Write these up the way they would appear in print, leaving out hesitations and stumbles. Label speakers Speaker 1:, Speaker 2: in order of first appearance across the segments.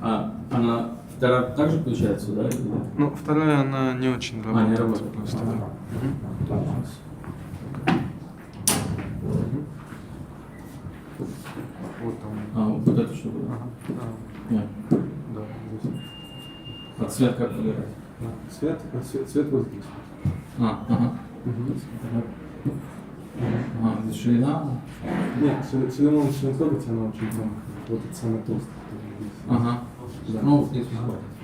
Speaker 1: Она вторая также получается, да?
Speaker 2: Ну, вторая, она не очень работает.
Speaker 1: Не работает.
Speaker 2: Просто, да. Вот там.
Speaker 1: Вот эту штуку.
Speaker 2: Ага. Да.
Speaker 1: Нет.
Speaker 2: Да, здесь.
Speaker 1: А цвет как выбирать?
Speaker 3: Цвет вот здесь.
Speaker 1: Ага. Здесь ширина.
Speaker 3: Нет, ширина начинает трогаться, она очень тонкая. Вот это самый толстый.
Speaker 1: Ага.
Speaker 3: Да.
Speaker 1: Ну, здесь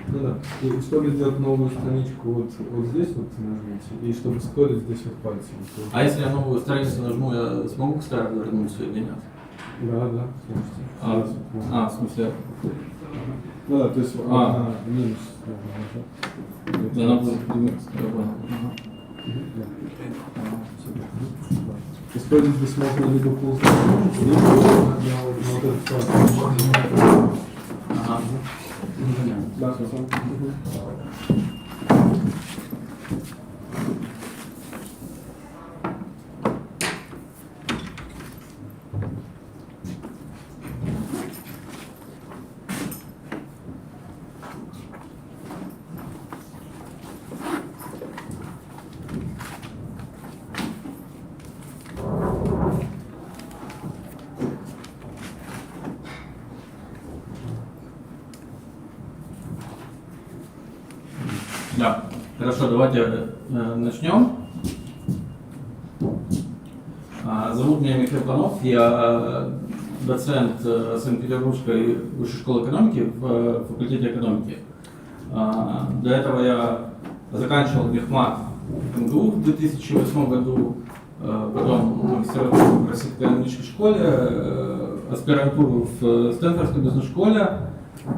Speaker 3: Ну да. И чтобы сделать новую страничку вот здесь вот нажмите, и чтобы скроллить здесь вот пальцем.
Speaker 1: А если я новую страницу нажму, я смогу к старой вернуться или нет?
Speaker 3: Да, слушайте.
Speaker 1: В смысле?
Speaker 3: Ну да, то есть минус.
Speaker 1: Она будет минус.
Speaker 3: Использовать здесь можно либо ползать, либо на вот этот файл.
Speaker 1: Ага.
Speaker 3: Да, хорошо.
Speaker 1: Да. Хорошо, давайте начнем. Зовут меня Михаил Панов, я доцент Санкт-Петербургской высшей школы экономики в факультете экономики. До этого я заканчивал мехмат МГУ в 2008 году, потом магистратуру в Российской экономической школе, аспирантуру в Стэнфордской бизнес-школе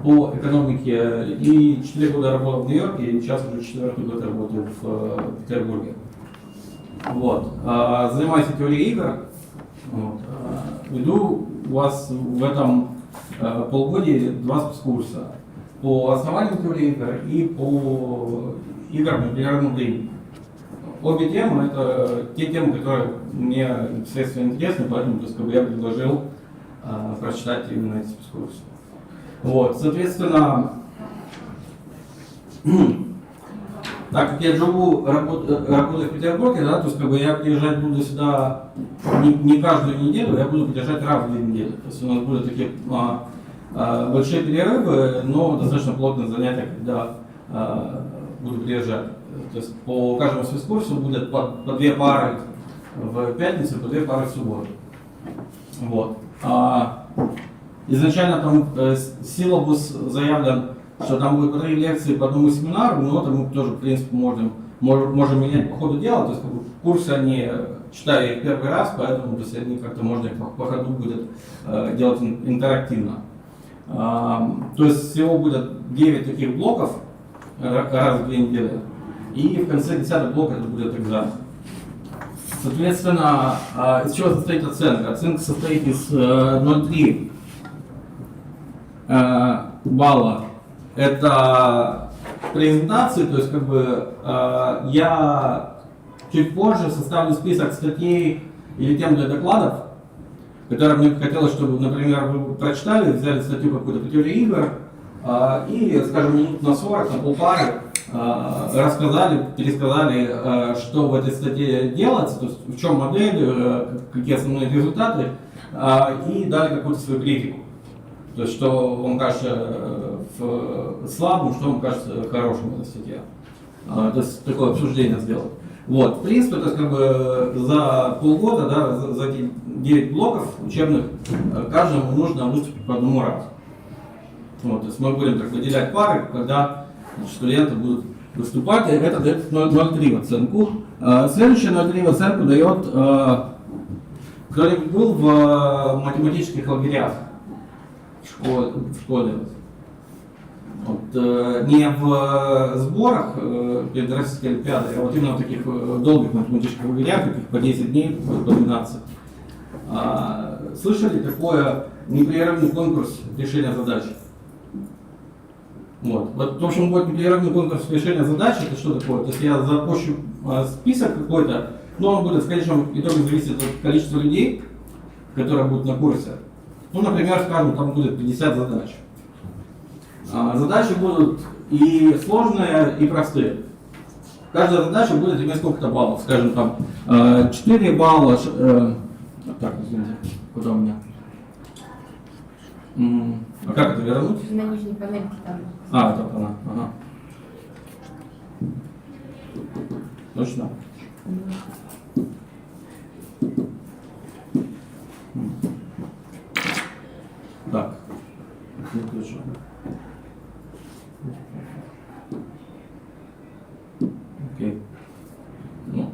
Speaker 1: по экономике и 4 года работал в Нью-Йорке, и сейчас уже 4-й год работаю в Петербурге. Вот. Занимаюсь теорией игр. Вот. Веду у вас в этом полугодии 2 спецкурса по основанию теории игр и по играм в миллиардном времени. Обе темы — это те темы, которые мне непосредственно интересны, поэтому я предложил прочитать именно эти спецкурсы. Вот, соответственно, так как я живу, работаю в Петербурге, да, то есть я приезжать буду сюда не каждую неделю, я буду приезжать раз в 2 недели. То есть у нас будут такие большие перерывы, но достаточно плотные занятия, когда буду приезжать. То есть по каждому спецкурсу будет по 2 пары в пятницу, по 2 пары в субботу. Вот. Изначально там силабус заявлен, что там будет по 3 лекции по одному семинару, но это мы тоже, в принципе, можем менять по ходу дела. То есть курсы они читаю их первый раз, поэтому то есть, они как-то можно по ходу будет делать интерактивно. То есть всего будет 9 таких блоков раз в 2 недели, и в конце 10-й блок это будет экзамен. Соответственно, из чего состоит оценка? Оценка состоит из 0,3 балла. Это презентации, то есть я чуть позже составлю список статей или тем для докладов, которые мне хотелось, чтобы, например, вы прочитали, взяли статью какую-то по теории игр и, скажем, минут на 40, на полпары рассказали, пересказали, что в этой статье делается, то есть в чем модель, какие основные результаты, и дали какую-то свою критику. То есть, что вам кажется слабым, что вам кажется хорошим в этой статье. То есть, такое обсуждение сделать. Вот, в принципе, то есть, за полгода, да, за эти 9 блоков учебных, каждому нужно выступить по 1 разу. Вот, то есть, мы будем так выделять пары, когда студенты будут выступать, и это дает 0,3 оценку. Следующее 0,3 оценку дает, кто-нибудь был в математических лагерях в школе? Вот, не в сборах перед Российской Олимпиадой, а вот именно в таких долгих математических лагерях, таких по 10 дней, по 12. Слышали такое непрерывный конкурс решения задачи? Вот, в общем, будет непрерывный конкурс решения задачи. Это что такое? То есть я запущу список какой-то, но он будет в конечном итоге зависеть от количества людей, которые будут на курсе. Ну, например, скажем, там будет 50 задач. Задачи будут и сложные, и простые. Каждая задача будет иметь сколько-то баллов. Скажем, там 4 балла. Так, извините, куда у меня? А как это вернуть?
Speaker 4: На нижней панельке там.
Speaker 1: Это она. Ага. Точно? Так. Выключу. Окей. Ну.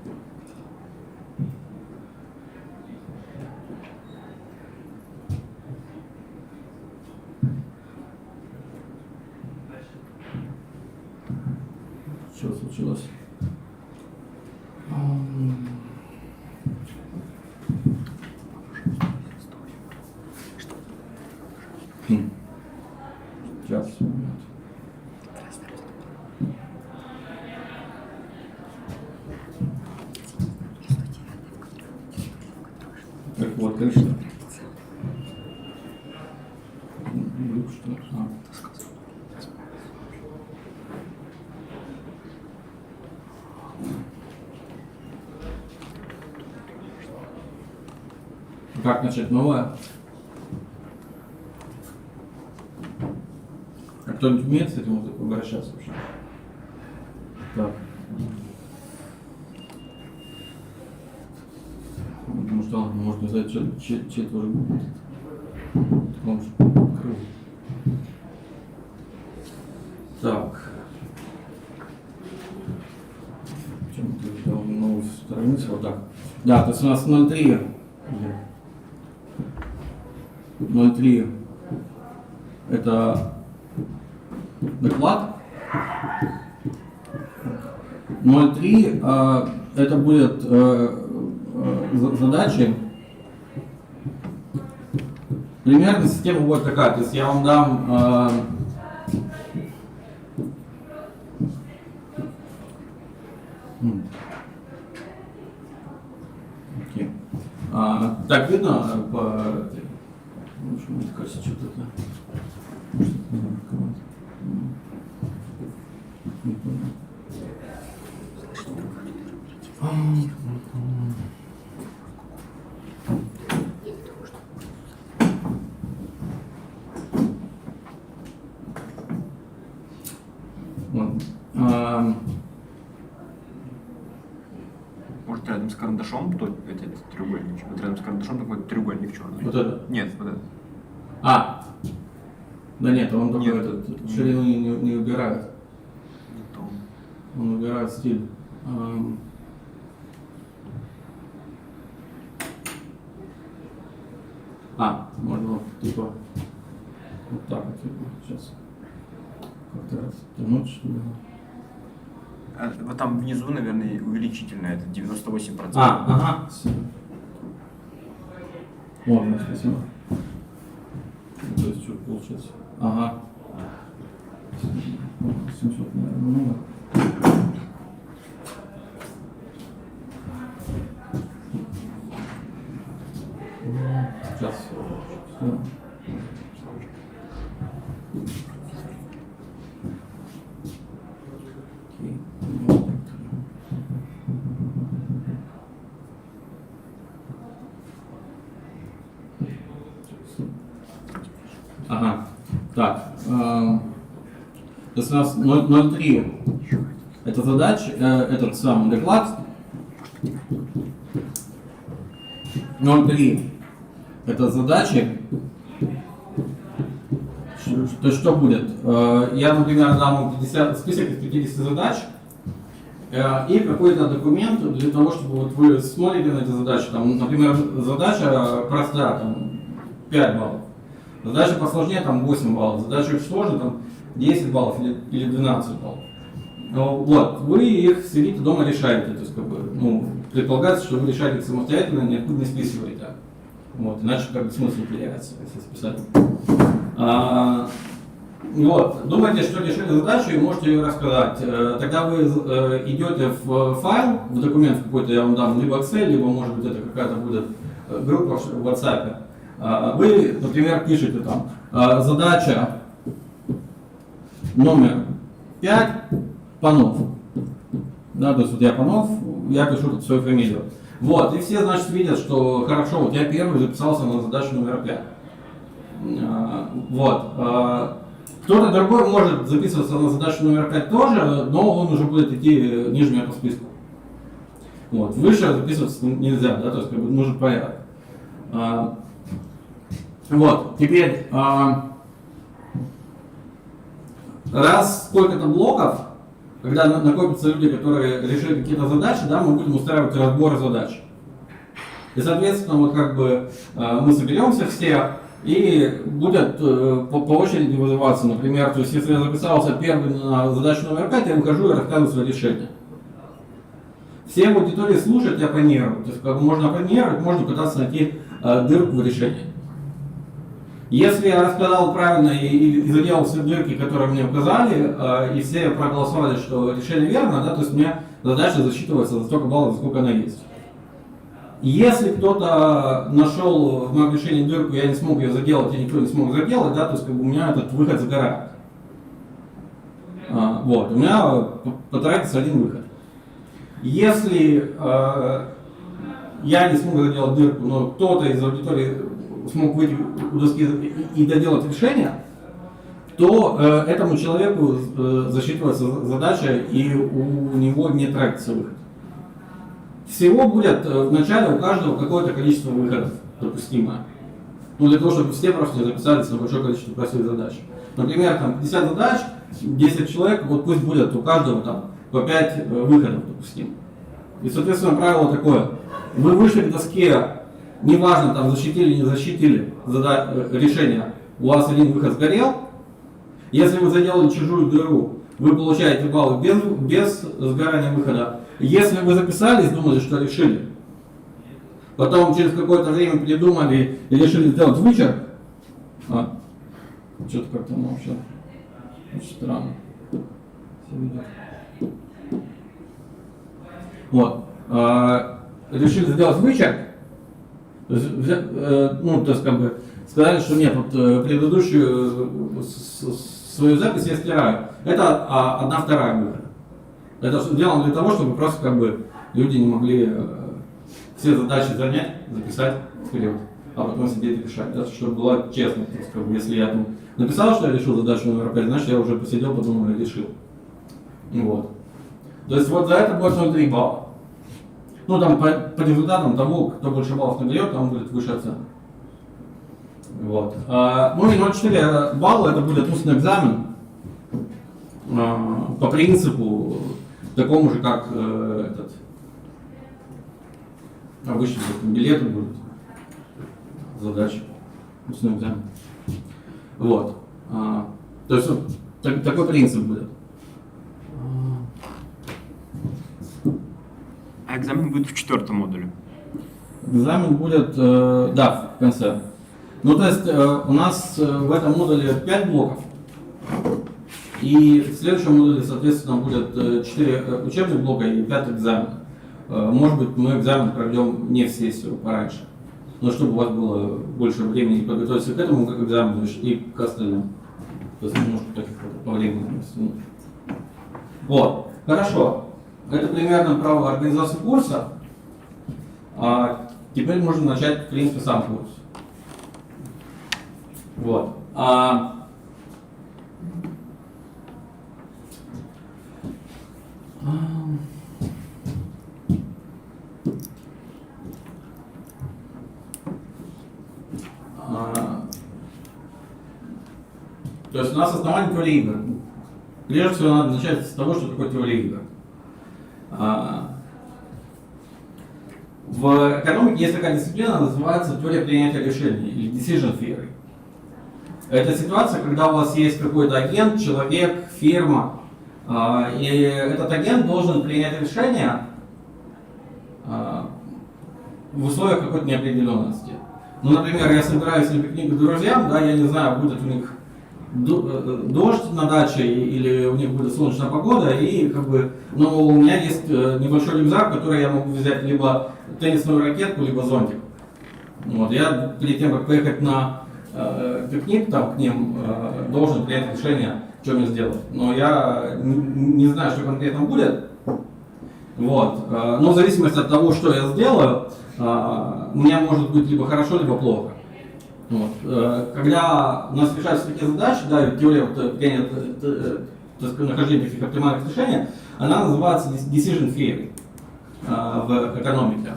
Speaker 1: Что случилось? Сейчас, момент. Так вот, конечно. Как начать новое? А кто-нибудь умеет с этим обращаться вообще? Так. Потому что можно сказать, чей тоже будет. Он же крыл. Так. Чем ты взял новую страницу? Вот так. Да, то есть у нас 0,3. 0,3 это доклад. 0,3 это будет задачи. Примерно система будет такая. То есть я вам дам так видно по мне кажется, что-то это.
Speaker 2: Может, рядом с карандашом этот треугольничек? Вот рядом с карандашом такой треугольник черный.
Speaker 1: Вот это?
Speaker 2: Нет, вот это.
Speaker 1: Да нет, он только
Speaker 2: Нет.
Speaker 1: этот ширину не убирает.
Speaker 2: Не то.
Speaker 1: Он убирает стиль. Можно типа вот так вот сейчас как-то растянуть, что ли.
Speaker 2: Вот там внизу, наверное, увеличительное, это 98%.
Speaker 1: Ага. Ладно, спасибо. То есть что получается? Ага. 700, наверное, много. Сейчас. Ага. Так. То есть у нас 0,3 это задача, этот самый доклад. 0,3 это задачи. То есть что будет? Я, например, дам 50, список из 50 задач и какой-то документ для того, чтобы вот вы смотрите на эти задачи. Там, например, задача простая, там 5 баллов. Задача посложнее, там 8 баллов. Задача сложная, там 10 баллов или 12 баллов. Вот, вы их сидите дома решаете. То есть, как бы, предполагается, что вы решаете их самостоятельно, ниоткуда не списываете. Вот, иначе как бы смысл теряется, если списать. Вот, думаете, что решили задачу и можете ее рассказать. Тогда вы идете в файл, в документ какой-то, я вам дам, либо Excel, либо, может быть, это какая-то будет группа в WhatsApp. Вы, например, пишете там задача номер 5, Панов. Да, то есть вот я Панов, я пишу тут свою фамилию. Вот, и все, значит, видят, что хорошо, вот я первый записался на задачу номер 5. Вот. Кто-то другой может записываться на задачу номер 5 тоже, но он уже будет идти ниже меня по списку. Вот. Выше записываться нельзя, да, то есть как бы нужен порядок. Вот, теперь, раз сколько-то блоков, когда накопятся люди, которые решили какие-то задачи, да, мы будем устраивать разборы задач. И, соответственно, вот как бы мы соберемся все, и будет по очереди вызываться, например, то есть если я записался первый на задачу номер 5, я выхожу и рассказываю свое решение. Все в аудитории слушают и оппонируют. То есть как бы можно оппонировать, можно пытаться найти дырку в решении. Если я рассказал правильно и заделал все дырки, которые мне указали, и все проголосовали, что решение верно, да, то есть мне задача засчитывается за столько баллов, сколько она есть. Если кто-то нашел в моем решении дырку, я не смог ее заделать, и никто не смог заделать, да, то есть как бы у меня этот выход загорает. Вот, у меня потратится один выход. Если я не смог заделать дырку, но кто-то из аудитории смог выйти у доски и доделать решение, то этому человеку засчитывается задача, и у него не тратится выход. Всего будет в начале у каждого какое-то количество выходов допустимое. Ну, для того, чтобы все просто не записались на большое количество простых задач. Например, там 50 задач, 10 человек, вот пусть будет у каждого там по 5 выходов допустимо. И, соответственно, правило такое. Вы вышли к доске, неважно, там защитили или не защитили решение, у вас один выход сгорел. Если вы заделали чужую дыру, вы получаете баллы без сгорания выхода. Если вы записались, думали, что решили, потом через какое-то время передумали и решили сделать вычерк, что-то как-то вообще очень странно. Вот. Решили сделать вычерк, то есть как бы сказали, что нет, вот предыдущую свою запись я стираю. Это 1/2 выхода. Это сделано для того, чтобы просто как бы люди не могли все задачи занять, записать вперед, а потом сидеть и решать, да, чтобы было честно. То есть, как бы, если я там написал, что я решил задачу номер 5, значит я уже посидел, подумал и решил. Вот. То есть вот за это будет 0,3 балла. Ну там по результатам того, кто больше баллов наберет, там будет выше оценка. Вот. Ну и 0,4 балла это будет устный экзамен по принципу такому же, как обычно билеты будут, задачи, устный экзамен. Вот. То есть вот, такой принцип будет.
Speaker 2: А экзамен будет в 4-м модуле?
Speaker 1: Экзамен будет, да, в конце. Ну, то есть у нас в этом модуле 5 блоков. И в следующем модуле, соответственно, будет 4 учебных блока и 5 экзамен. Может быть, мы экзамен проведем не в сессию, пораньше. Но чтобы у вас было больше времени подготовиться к этому экзамену и к остальным. То есть немножко так по времени. Вот, хорошо. Это примерно про организацию курса. Теперь можно начать, в принципе, сам курс. Вот. То есть у нас основание теории игр. Прежде всего надо начать с того, что такое теория игр. В экономике есть такая дисциплина, называется теория принятия решений, или decision theory. Это ситуация, когда у вас есть какой-то агент, человек, фирма, и этот агент должен принять решение в условиях какой-то неопределенности. Ну, например, я собираюсь на пикник к друзьям, да, я не знаю, будет у них дождь на даче или у них будет солнечная погода, и как бы, но у меня есть небольшой рюкзак, в который я могу взять либо теннисную ракетку, либо зонтик. Вот, я перед тем, как поехать на пикник там к ним должен принять решение, что мне сделать. Но я не знаю, что конкретно будет. Вот. Но в зависимости от того, что я сделаю, у меня может быть либо хорошо, либо плохо. Вот. Когда у нас решаются такие задачи, да, теория нахождения таких оптимальных решений, она называется decision theory в экономике.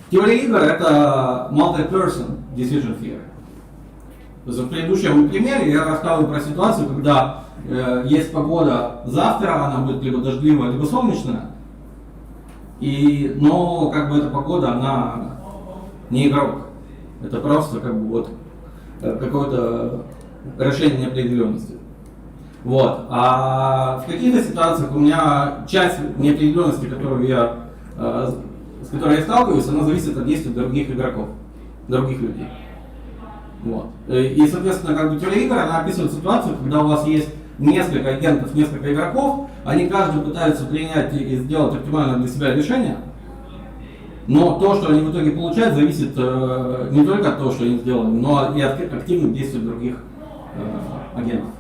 Speaker 1: Теория игр — это multi-person decision theory. То есть в предыдущем примере я рассказывал про ситуацию, когда есть погода завтра, она будет либо дождливая, либо солнечная, но как бы эта погода, она не игрок. Это просто как бы вот какое-то решение неопределенности. Вот. А в каких-то ситуациях у меня часть неопределенности, с которой я сталкиваюсь, она зависит от действий других игроков, других людей. Вот. И, соответственно, как бы теория игр, она описывает ситуацию, когда у вас есть несколько агентов, несколько игроков, они каждый пытаются принять и сделать оптимальное для себя решение, но то, что они в итоге получают, зависит не только от того, что они сделали, но и от активных действий других агентов.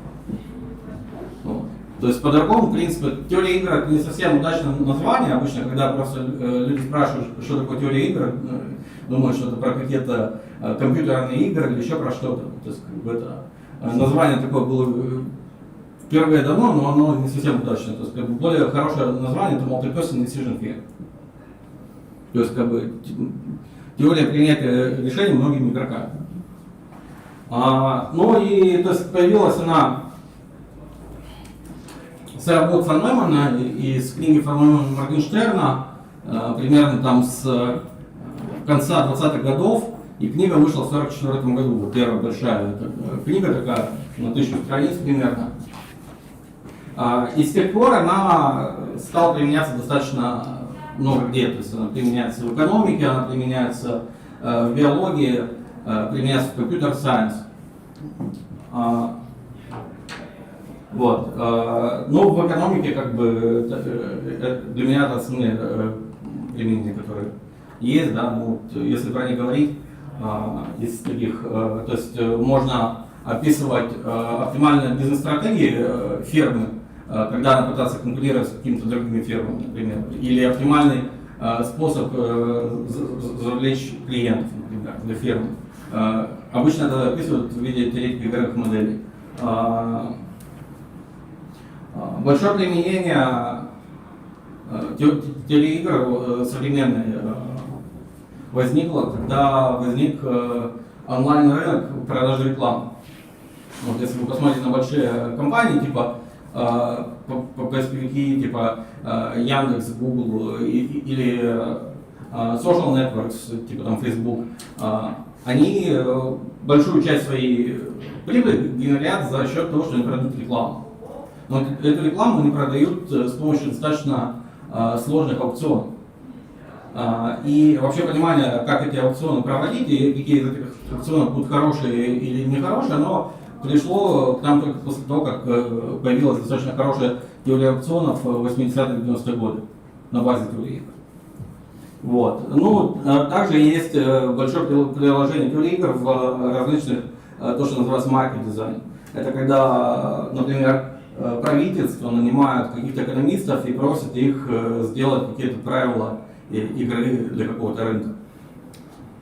Speaker 1: Вот. То есть по-другому, в принципе, теория игр — это не совсем удачное название. Обычно, когда просто люди спрашивают, что такое теория игр, думают, что это про какие-то компьютерные игры или еще про что-то. То есть как бы это название такое было впервые дано, но оно не совсем удачное. То есть как бы более хорошее название — это multi-person decision theory. То есть как бы теория принятия решений многими игроками. Ну и то есть появилась она с работ фон Ноймана и с книги фон Ноймана Моргенштерна примерно там с конца 20-х годов, и книга вышла в 1944 году, вот первая большая книга такая, на 1000 страниц примерно. И с тех пор она стала применяться достаточно много где, то есть она применяется в экономике, она применяется в биологии, применяется в компьютер-сайенс. Вот. Но в экономике как бы для меня это основные применения, которые есть, да, ну, если про них говорить, из таких, то есть можно описывать оптимальные бизнес-стратегии фирмы, когда она пытается конкурировать с какими-то другими фирмами, например, или оптимальный способ завлечь клиентов, например, для фирмы. Обычно это описывают в виде теоретики игровых моделей. Большое применение теории игр современной возникло, когда возник онлайн-рынок продажи рекламы. Вот если вы посмотрите на большие компании, типа поисковики, типа Яндекс, Google или social networks, типа там Facebook, они большую часть своей прибыли генерят за счет того, что они продают рекламу. Но эту рекламу они продают с помощью достаточно сложных аукционов. И вообще понимание, как эти аукционы проводить и какие из этих аукционов будут хорошие или нехорошие, оно пришло к нам только после того, как появилась достаточно хорошая теория аукционов в 80-е 90-е годы на базе теории игр. Вот. Ну, также есть большое приложение теории игр в различных, то, что называется market design. Это когда, например, правительство нанимают каких-то экономистов и просят их сделать какие-то правила игры для какого-то рынка.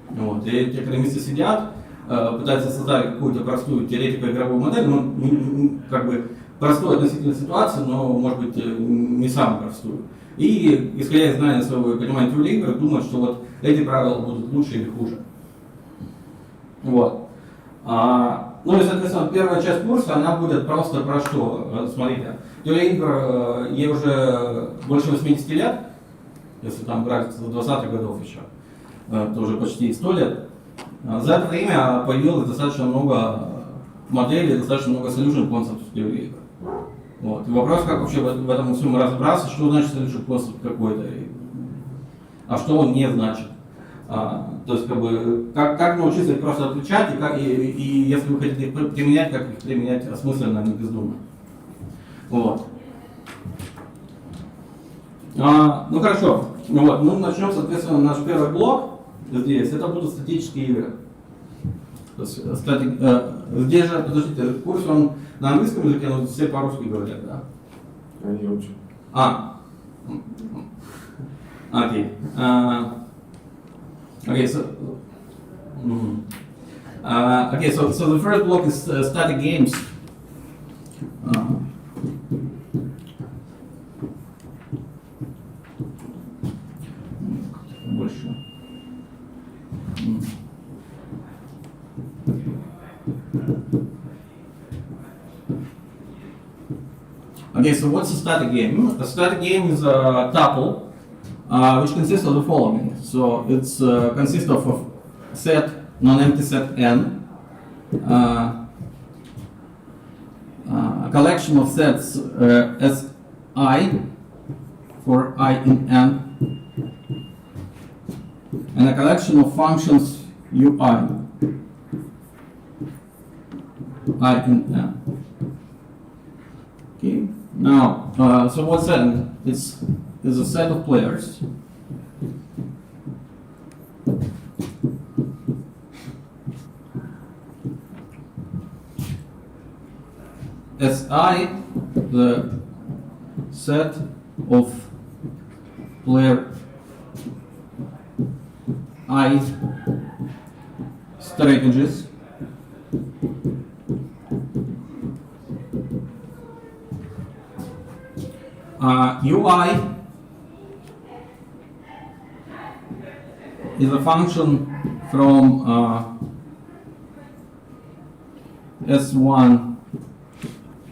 Speaker 1: Вот. И эти экономисты сидят, пытаются создать какую-то простую теоретико-игровую модель, ну, как бы простую относительно ситуации, но, может быть, не самую простую. И, исходя из знания своего понимания теории игр, думают, что вот эти правила будут лучше или хуже. Вот. Ну и, соответственно, первая часть курса, она будет просто про что? Смотрите, теория игр, ей уже больше 80 лет, если там брать с 20-х годов еще, это уже почти 100 лет. За это время появилось достаточно много моделей, достаточно много solution concepts в теории игр. Вот. И вопрос, как вообще в этом всем разобраться, что значит solution concept какой-то, а что он не значит. То есть, как бы, как научиться их просто отличать, и если вы хотите их применять, как их применять осмысленно, а не бездумно. Вот. Ну хорошо, вот, ну начнем, соответственно, наш первый блок здесь, это будут статические игры. Здесь же, подождите, курс он на английском языке, но все по-русски говорят, да?
Speaker 3: Они учат.
Speaker 1: Okay. Okay, so so the first block is static games. Больше. Okay, so what's a static game? A static game is a tuple which consists of the following. So it's consists of a set, non-empty set n, a collection of sets S I for I in n, and a collection of functions ui I in n. Okay. Now, so what's n? It's a set of players. Si, the set of player I strategies. UI is a function from S1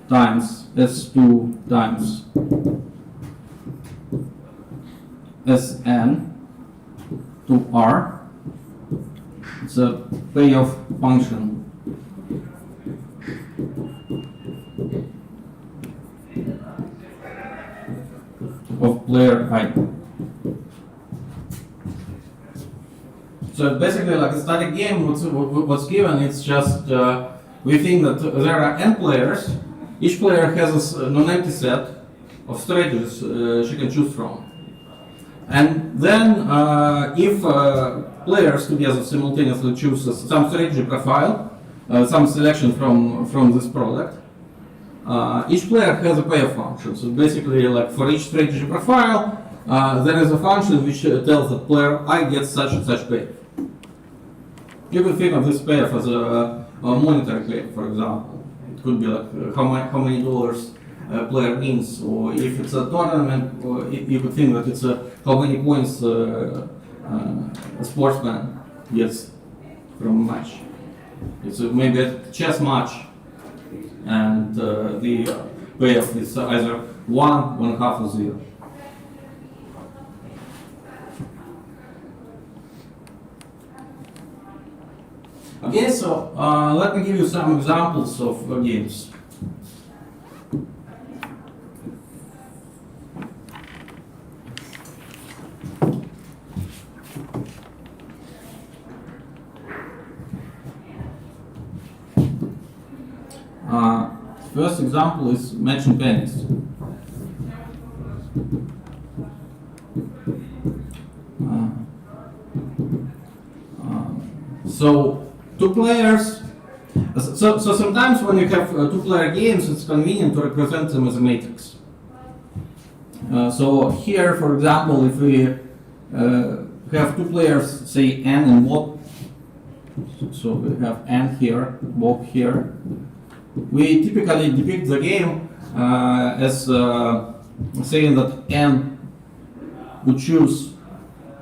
Speaker 1: times S2 times Sn to R. It's a payoff function. Of player I. So basically, like a static game, what's given, it's just we think that there are n players. Each player has a non-empty set of strategies she can choose from, and then if players together simultaneously choose some strategy profile, some selection from this product. Each player has a payoff function. So basically, like for each strategy profile, there is a function which tells that player I gets such and such payoff. You can think of this payoff as a monetary payoff, for example. It could be like how many dollars a player wins, or if it's a tournament, or you could think that it's how many points a sportsman gets from a match. It's maybe a chess match. And the payoff is either 1, 1/2 or 0. Okay, so let me give you some examples of games. First example is matching pennies. So two players. So sometimes when you have two-player games, it's convenient to represent them as a matrix. So here, for example, if we have two players, say N and Bob. So we have N here, Bob here. We typically depict the game as saying that N would choose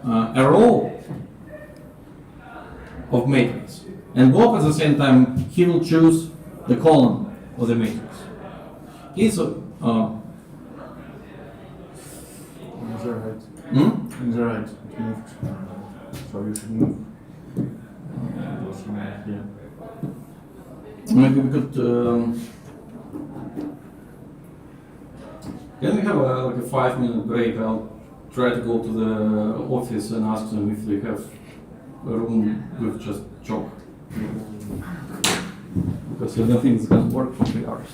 Speaker 1: a row of matrix, and Bob at the same time he will choose the column of the matrix. Okay, so
Speaker 3: On the right. On the right. It moved. So you should move. Here.
Speaker 1: maybe we could. Can we have like a 5-minute break? I'll try to go to the office and ask them if they have a room with just chalk. Because I don't think it's gonna work for 3 hours.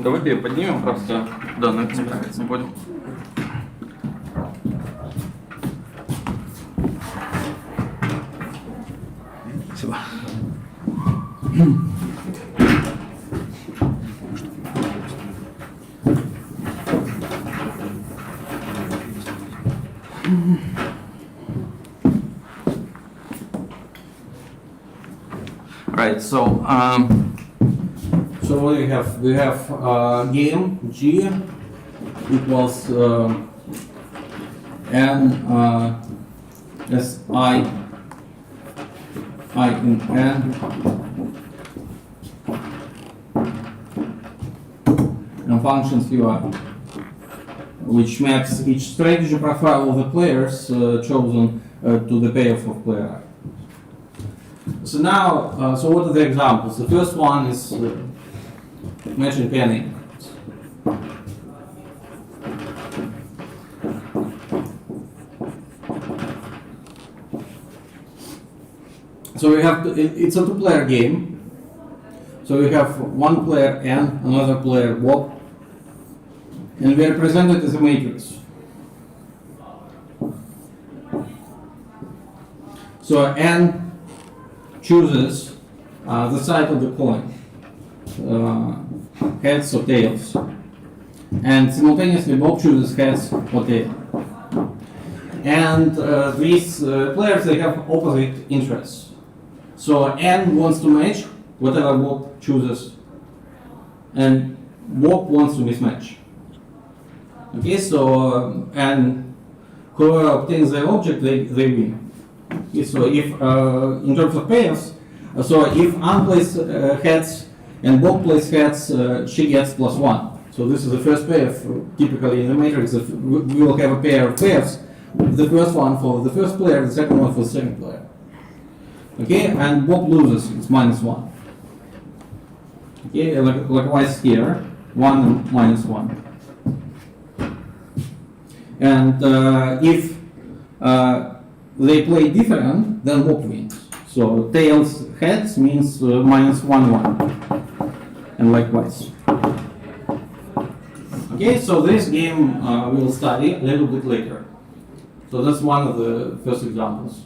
Speaker 1: Давайте ее поднимем просто. Да, на это справится, понял. Спасибо. Right, so so what do we have? We have game G equals n s I in n and functions UI, which maps each strategy profile of the players chosen to the payoff of player I. So now, so what are the examples? The first one is matching penny. So we have it's a two-player game. So we have one player N, another player Bob, and we are presented as a matrix. So N chooses the side of the coin, heads or tails, and simultaneously Bob chooses heads or tail. And these players, they have opposite interests. So N wants to match whatever Bob chooses, and Bob wants to mismatch. Okay, so and whoever obtains the object, they win. Okay, so if in terms of pairs, so if Anne plays heads and Bob plays heads, she gets +1. So this is the first pair. Typically in the matrix, we will have a pair of pairs. The first one for the first player, the second one for the second player. Okay, and Bob loses, it's -1. Okay, likewise here, 1 and -1. And if they play different, then Bob wins. So tails heads means -1, and likewise. Okay, so this game we'll study a little bit later. So that's one of the first examples.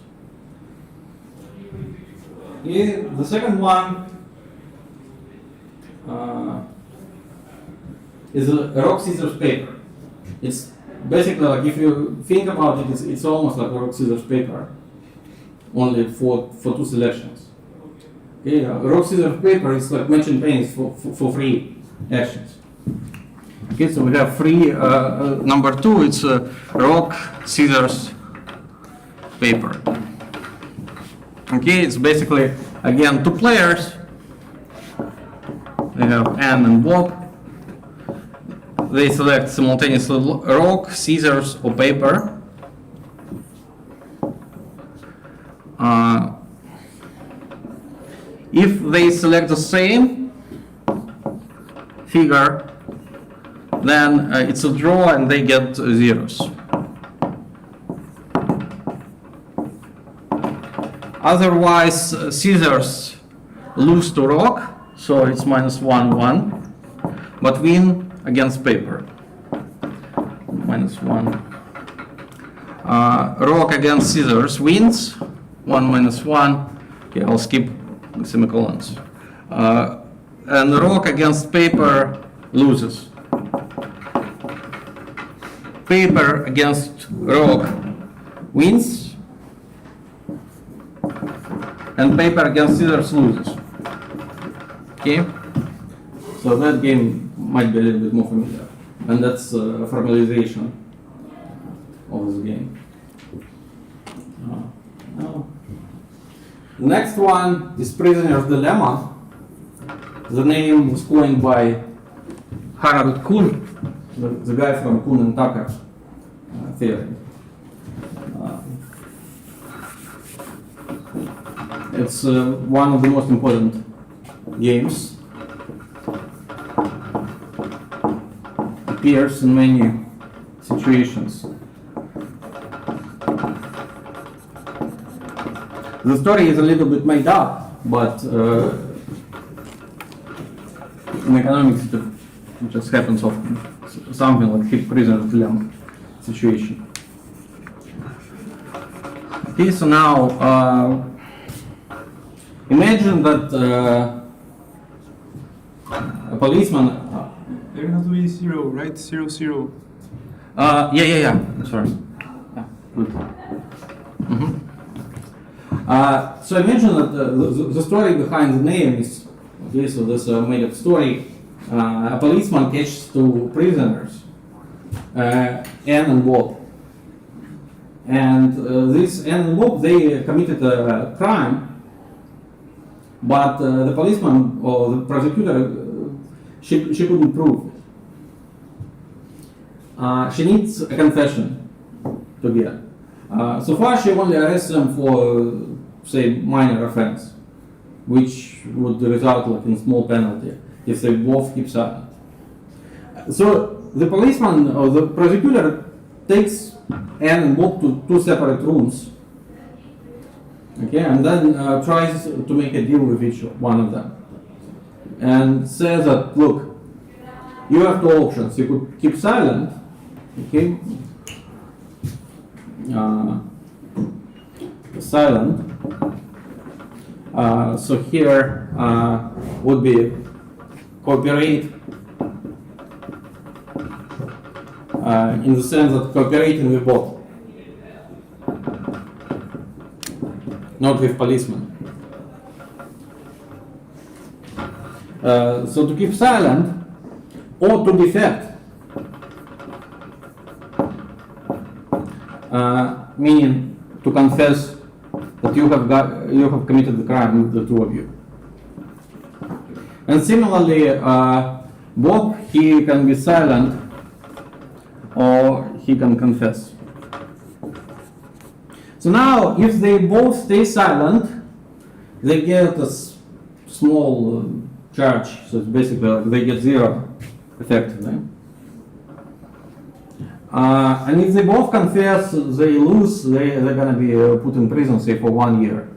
Speaker 1: Okay, the second one is a rock, scissors, paper. It's basically like, if you think about it, it's almost like rock, scissors, paper. only for two selections. Okay, rock, scissors, paper is like matching panes for three actions. Okay, so we have three. Number two, it's rock, scissors, paper. Okay, it's basically again two players. They have Anne and Bob. They select simultaneously rock, scissors, or paper. If they select the same figure, then it's a draw and they get zeros. Otherwise, scissors lose to rock, so it's -1, but win against paper. -1. Rock against scissors wins, 1 -1. Okay, I'll skip the semicolons. And rock against paper loses. Paper against rock wins, and paper against scissors loses. Okay, so that game might be a little bit more familiar, and that's a formalization of this game. The next one is Prisoner's Dilemma. The name was coined by Harold Kuhn, the guy from Kuhn and Tucker theory. It's one of the most important games. Appears in many situations. The story is a little bit made up, but in economics it just happens often. Something like prisoner's dilemma situation. Okay, so now imagine that a policeman.
Speaker 3: There has to be 0, right? 0, 0.
Speaker 1: Yeah. Sorry. Yeah, good. So imagine that the story behind the name is, okay, so this made-up story. A policeman catches two prisoners, Anne and Bob. And this Anne and Bob, they committed a crime, but the policeman or the prosecutor, she couldn't prove it. She needs a confession to get. So far, she only arrests them for, say, minor offense, which would result like in small penalty if they both keep silent. So the policeman or the prosecutor takes Anne and Bob to two separate rooms, okay, and then tries to make a deal with each one of them, and says that, look, you have two options. You could keep silent, okay. Silent. So here would be cooperate, in the sense that cooperating with both, not with policemen. So to keep silent or to defect. Meaning to confess that you have committed the crime, the two of you. And similarly, Bob, he can be silent or he can confess. So now, if they both stay silent, they get a small charge. So it's basically like they get 0 effectively. And if they both confess, they lose, they're going to be put in prison, say, for 1 year.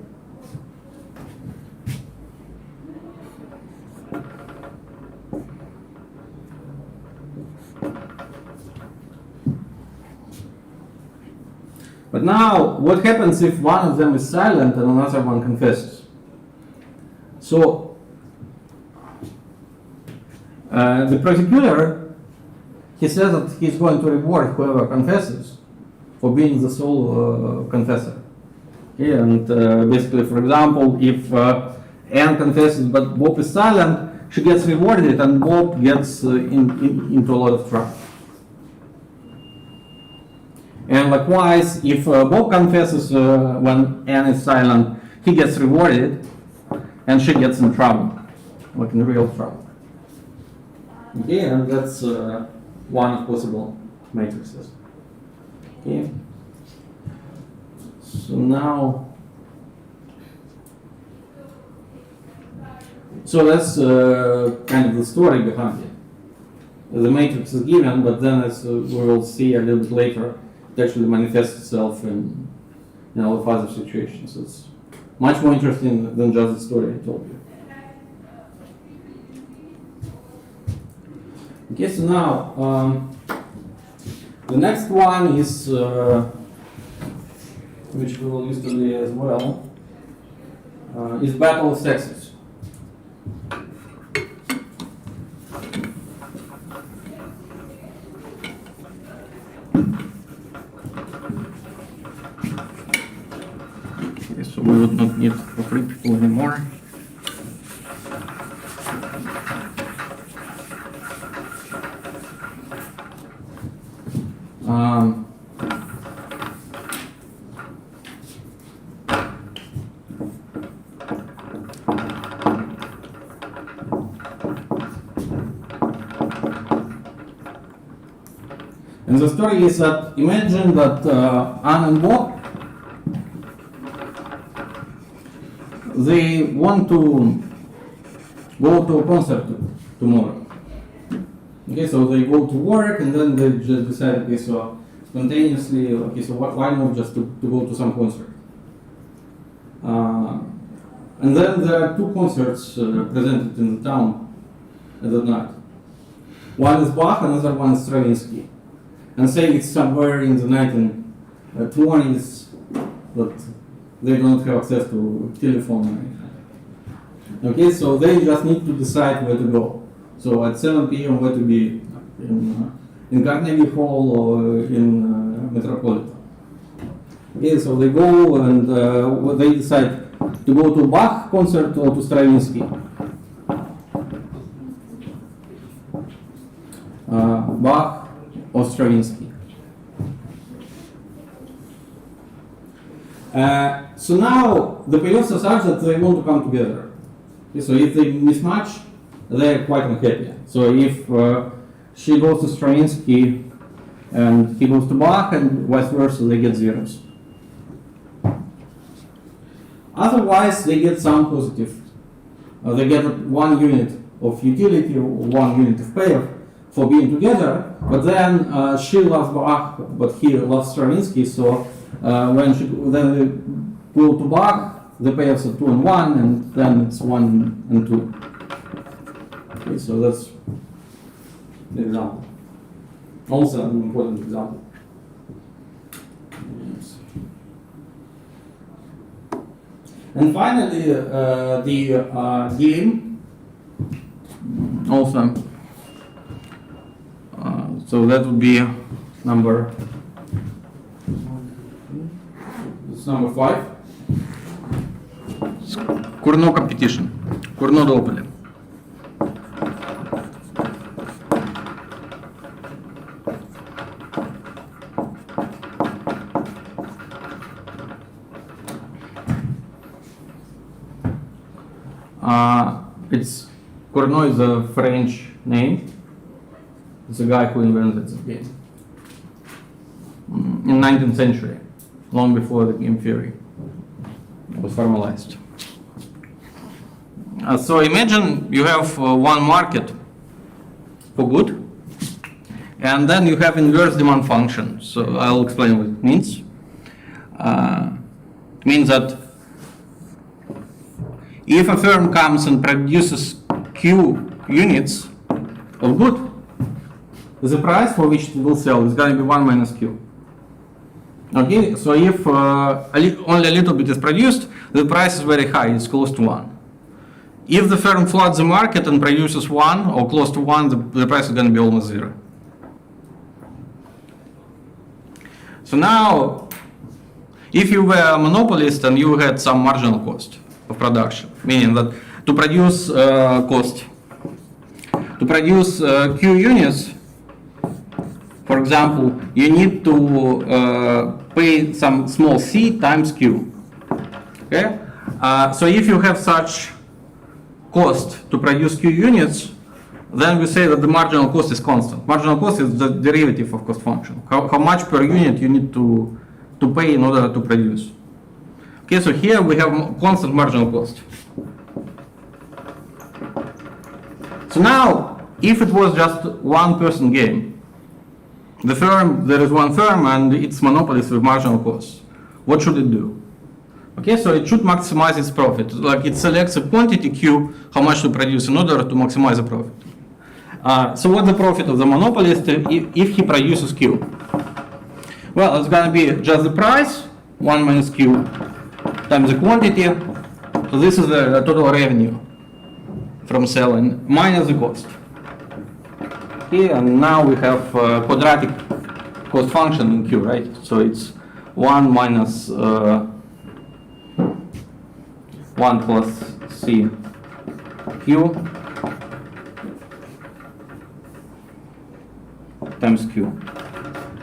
Speaker 1: But now, what happens if one of them is silent and another one confesses? So, the prosecutor, he says that he's going to reward whoever confesses for being the sole confessor. Okay, and basically, for example, if Anne confesses but Bob is silent, she gets rewarded and Bob gets into a lot of trouble. And likewise, if Bob confesses when Anne is silent, he gets rewarded and she gets in trouble, like in real trouble. Okay, and that's one of possible matrices. Okay. So now, that's kind of the story behind it. The matrix is given, but then as we will see a little bit later, it actually manifests itself in a lot of other situations. It's much more interesting than just the story I told you. Okay, so now the next one is which we will use today as well, is battle of sexes. Okay, so we would not need for free people anymore. And the story is that imagine that Anne and Bob, they want to go to a concert tomorrow. Okay, so they go to work and then they just decide, okay, so spontaneously, okay, so why not just to go to some concert? And then there are two concerts presented in the town at that night. One is Bach, another one is Stravinsky. And say it's somewhere in the 1920s, but they don't have access to telephone or anything. Okay, so they just need to decide where to go. So at 7 p.m. where to be in Carnegie Hall or in Metropolitan. Okay, so they go and they decide to go to Bach concert or to Stravinsky. Bach or Stravinsky. So now the payoffs are such that they want to come together. Okay, so if they mismatch, they're quite unhappy. So if she goes to Stravinsky and he goes to Bach and vice versa, they get zeros. Otherwise, they get some positive. They get 1 unit of utility or 1 unit of payoff for being together, but then she loves Bach, but he loves Stravinsky, so when then they go to Bach, the payoffs are 2 and 1, and then it's 1 and 2. Okay, so that's the example. Also an important example. Yes. And finally, the game also. So that would be number. It's number 5. Cournot competition. Cournot Opel. It's Cournot is a French name. It's a guy who invented this game in 19th century, long before the game theory was formalized. So imagine you have one market for good, and then you have inverse demand function. So I'll explain what it means. It means that if a firm comes and produces Q units of good, the price for which it will sell is going to be 1 minus Q. Okay, so if only a little bit is produced, the price is very high, it's close to 1. If the firm floods the market and produces 1 or close to 1, the price is going to be almost 0. So now, if you were a monopolist and you had some marginal cost of production, meaning that to produce Q units, for example, you need to pay some small c times Q. Okay? So if you have such cost to produce Q units, then we say that the marginal cost is constant. Marginal cost is the derivative of cost function. How much per unit you need to pay in order to produce. Okay, so here we have constant marginal cost. So now, if it was just one person game, there is one firm and it's monopolist with marginal cost, what should it do? Okay, so it should maximize its profit. Like it selects a quantity Q, how much to produce in order to maximize the profit. So what's the profit of the monopolist if he produces Q? Well, it's going to be just the price, 1 minus Q, times the quantity. So this is the total revenue from selling, minus the cost. Okay, and now we have quadratic cost function in Q, right? So it's 1 minus 1 plus C Q times Q.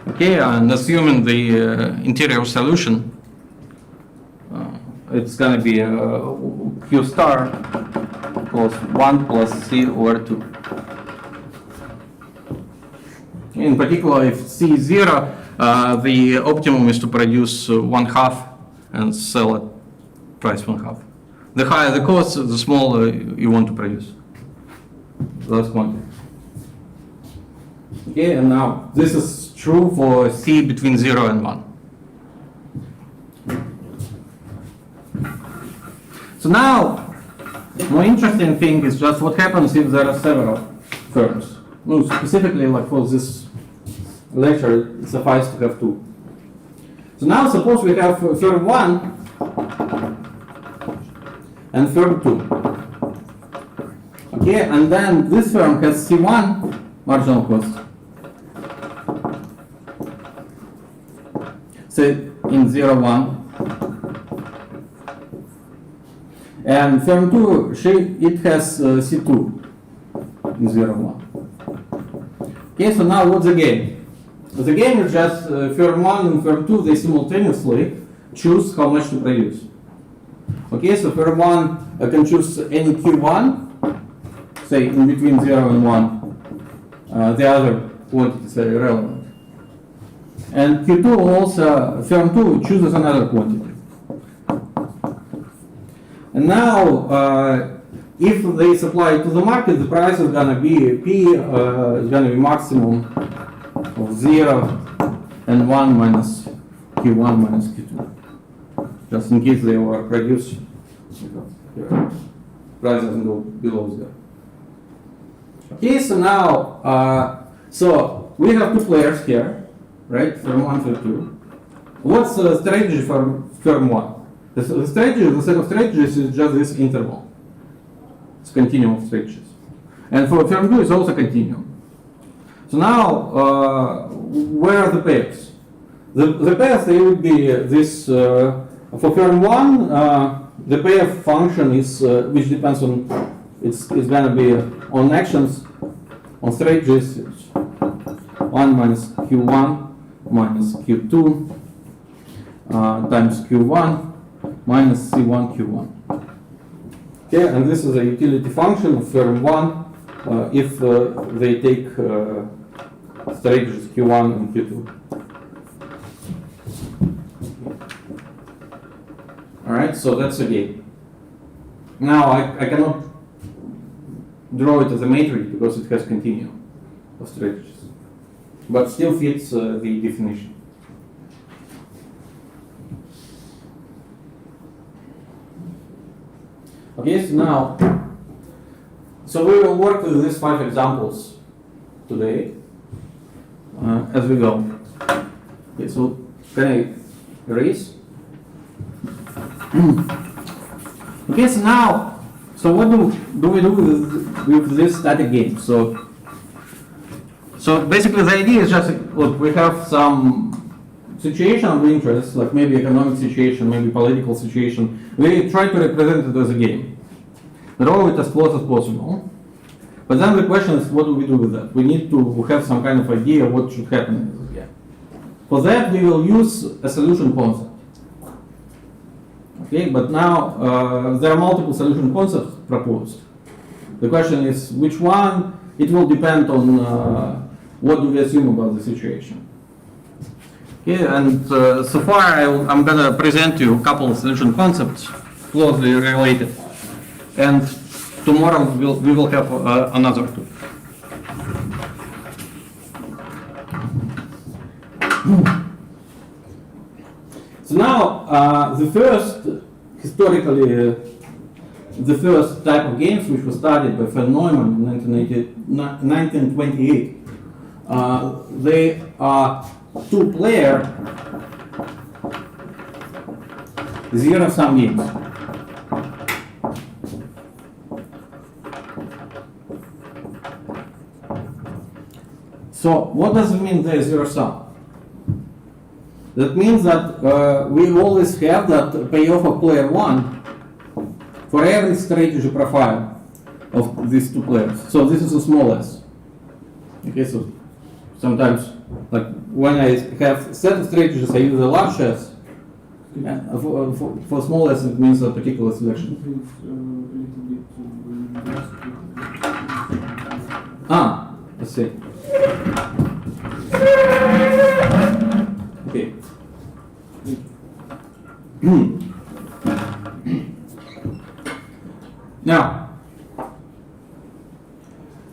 Speaker 1: Okay, and assuming the interior solution, it's going to be Q star equals 1 plus C over 2. In particular, if C is 0, the optimum is to produce 1/2 and sell at price 1/2. The higher the cost, the smaller you want to produce. Those quantities. Okay, and now this is true for C between 0 and 1. So now, more interesting thing is just what happens if there are several firms. No, specifically, like for this lecture, it suffices to have 2. So now suppose we have firm 1 and firm 2. Okay, and then this firm has C1 marginal cost. Say in 0, 1. And firm 2, it has C2 in 0, 1. Okay, so now what's the game? The game is just firm 1 and firm 2, they simultaneously choose how much to produce. Okay, so firm 1 can choose any Q1, say in between 0 and 1. The other quantities are irrelevant. And Q2 also, firm 2 chooses another quantity. And now, if they supply it to the market, the price is going to be P is going to be maximum of 0 and 1 minus Q1 minus Q2. Just in case they were produced, price doesn't go below 0. Okay, so now, so we have 2 players here, right? Firm 1, firm 2. What's the strategy for firm 1? The strategy, the set of strategies is just this interval. It's continuum of strategies. And for firm 2, it's also continuum. So now, where are the pairs? The pairs, they would be this, for firm 1, the pair function is, which depends on, it's going to be on actions, on strategies, 1 minus Q1 minus Q2 times Q1 minus C1 Q1. Okay, and this is a utility function of firm 1 if they take strategies Q1 and Q2. Alright, so that's a game. Now I cannot draw it as a matrix because it has continuum of strategies, but still fits the definition. Okay, so now, so we will work with these 5 examples today as we go. Okay, so can I erase? Okay, so now, so what do we do with this static game? So basically the idea is just, look, we have some situation of interest, like maybe economic situation, maybe political situation, we try to represent it as a game. Draw it as close as possible. But then the question is, what do we do with that? We need to have some kind of idea what should happen in this game. For that, we will use a solution concept. Okay, but now there are multiple solution concepts proposed. The question is which one. It will depend on what do we assume about the situation. Okay, and so far I'm going to present you a couple of solution concepts closely related, and tomorrow we will have another two. So now the first, historically, the first type of games which was studied by von Neumann in 1928, they are two-player zero-sum games. So what does it mean they're zero-sum? That means that we always have that payoff of player one for every strategy profile of these two players. So this is a small s. Okay, so sometimes, like when I have a set of strategies, I use a large s. And for small s, it means a particular selection. I see. Okay. Now,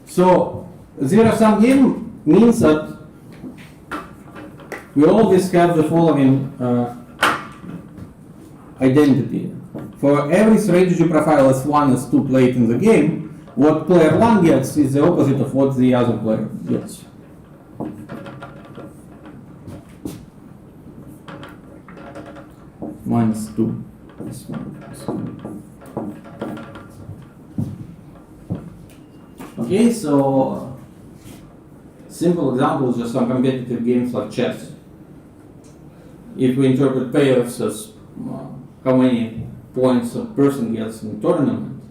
Speaker 1: so zero-sum game means that we always have the following identity. For every strategy profile S1, S2 played in the game, what player 1 gets is the opposite of what the other player gets. Minus 2. Okay, so simple examples, just some competitive games like chess. If we interpret payoffs as how many points a person gets in a tournament,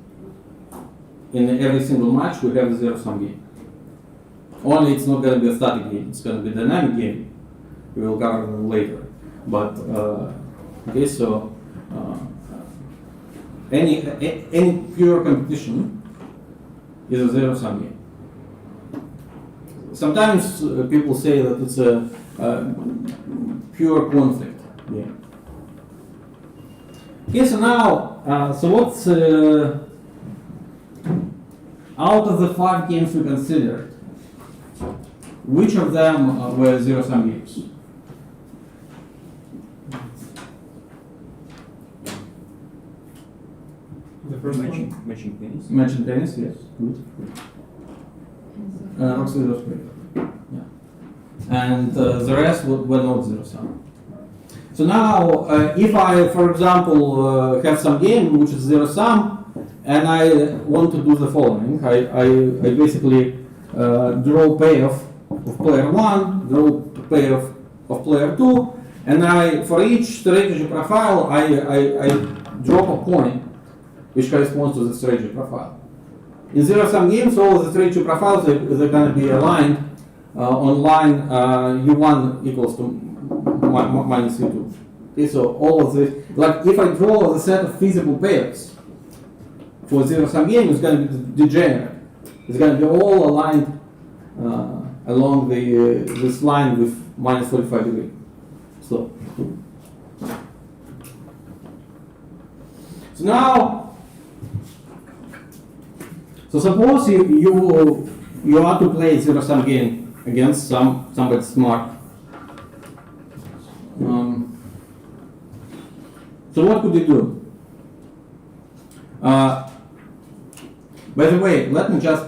Speaker 1: in every single match we have a zero-sum game. Only it's not going to be a static game, it's going to be a dynamic game. We will cover them later. But okay, so any pure competition is a zero-sum game. Sometimes people say that it's a pure conflict game. Okay, so now, so what's out of the 5 games we considered, which of them were zero-sum games?
Speaker 3: The first one?
Speaker 2: Matching tennis.
Speaker 1: Matching tennis, yes. Good. Rock, scissors, paper. Yeah. And the rest were not zero-sum. So now, if I, for example, have some game which is zero-sum, and I want to do the following, I basically draw payoff of player 1, draw payoff of player 2, and for each strategy profile, I drop a coin which corresponds to the strategy profile. In zero-sum games, all the strategy profiles, they're going to be aligned on line U1 equals to minus U2. Okay, so all of this, like if I draw the set of feasible payoffs for zero-sum game, it's going to be degenerate. It's going to be all aligned along this line with minus 45 degrees. So now, so suppose you are to play a zero-sum game against somebody smart. So what could you do? By the way, let me just,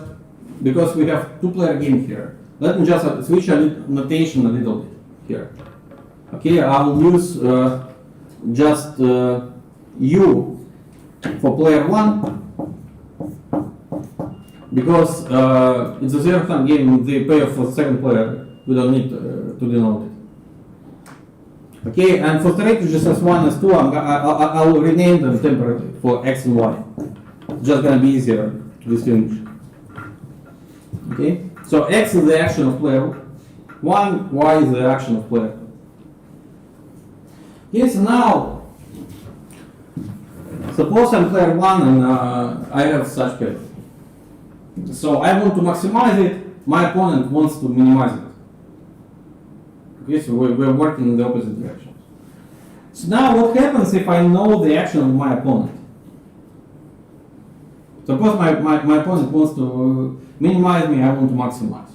Speaker 1: because we have 2-player game here, let me just switch notation a little bit here. Okay, I'll use just U for player 1, because it's a zero-sum game with the payoff for the second player. We don't need to denote it. Okay, and for strategies S1, S2, I'll rename them temporarily for X and Y. Just gonna be easier to distinguish. Okay, so X is the action of player 1, Y is the action of player 2. Okay, so now, suppose I'm player 1 and I have such pair. So I want to maximize it, my opponent wants to minimize it. Okay, so we're working in the opposite directions. So now what happens if I know the action of my opponent? Suppose my opponent wants to minimize me, I want to maximize.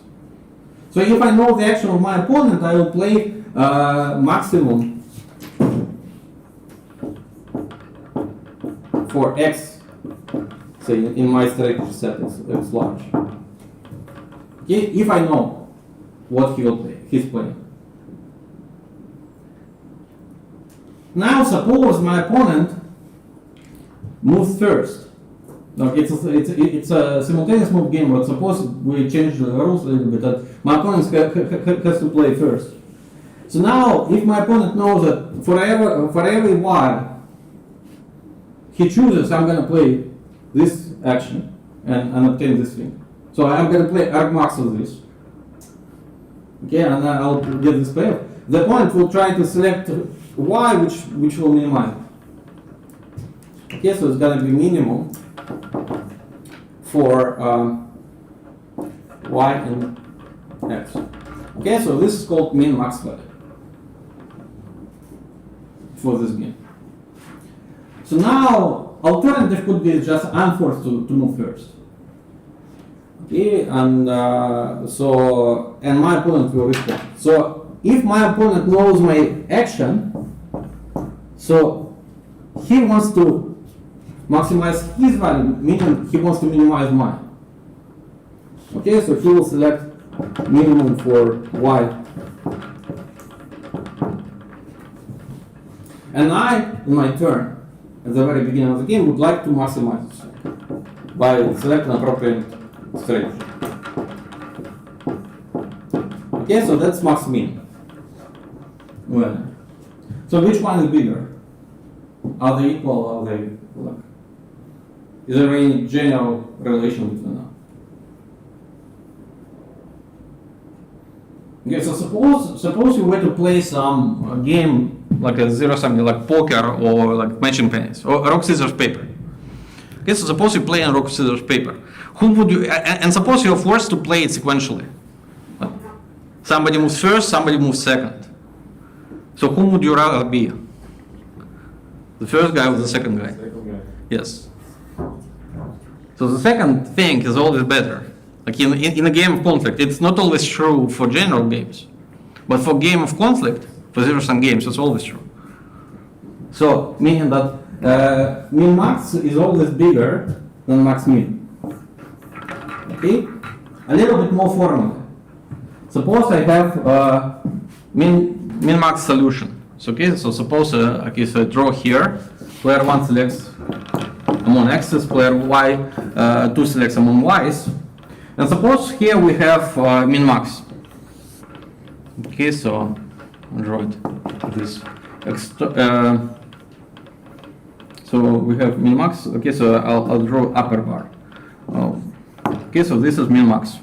Speaker 1: So if I know the action of my opponent, I will play maximum for X, say in my strategy set it's large. Okay, if I know what he will play, he's playing. Now suppose my opponent moves first. No, it's a simultaneous move game, but suppose we change the rules a little bit, that my opponent has to play first. So now, if my opponent knows that for every Y he chooses, I'm going to play this action and obtain this thing. So I'm going to play argmax of this. Okay, and I'll get this payoff. The opponent will try to select Y, which will minimize it. Okay, so it's going to be minimum for Y and X. Okay, so this is called min-max value for this game. So now, alternative could be just I'm forced to move first. Okay, and and my opponent will respond. So if my opponent knows my action, so he wants to maximize his value, meaning he wants to minimize mine. Okay, so he will select minimum for Y. And I, in my turn, at the very beginning of the game, would like to maximize this by selecting appropriate strategy. Okay, so that's max min. Well, so which one is bigger? Are they equal? Are they like? Is there any general relation between them? Okay, so suppose you were to play some game like a zero-sum, like poker or like matching pennies or rock scissors paper. Okay, so suppose you play on rock scissors paper. Whom would you? And suppose you're forced to play it sequentially. Somebody moves first, somebody moves second. So whom would you rather be? The first guy or the second guy? Yes. So the second thing is always better. Like in a game of conflict, it's not always true for general games, but for game of conflict, for zero-sum games, it's always true. So meaning that min-max is always bigger than max-min. Okay? A little bit more formal. Suppose I have min-max solution. So okay, so suppose okay, so I draw here. Player 1 selects among x's, player y 2 selects among y's. And suppose here we have min-max. Okay, so I'll draw it this. So we have min-max. Okay, so I'll draw upper bar. Okay, so this is min-max.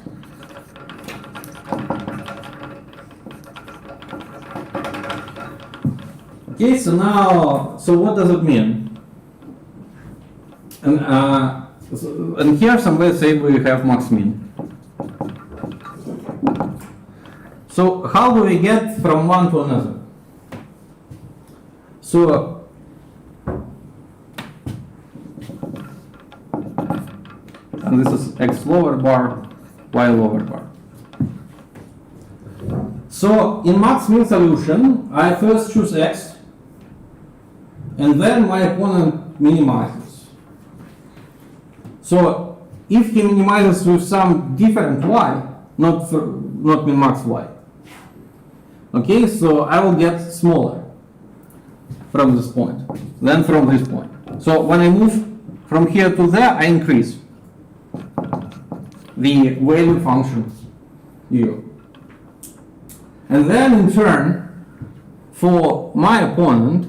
Speaker 1: Okay, so now, so what does it mean? And here somewhere say we have max-min. So how do we get from one to another? So and this is x lower bar, y lower bar. So in max-min solution, I first choose x, and then my opponent minimizes. So if he minimizes with some different y, not min-max y, okay, so I will get smaller from this point than from this point. So when I move from here to there, I increase the value function u. And then in turn, for my opponent,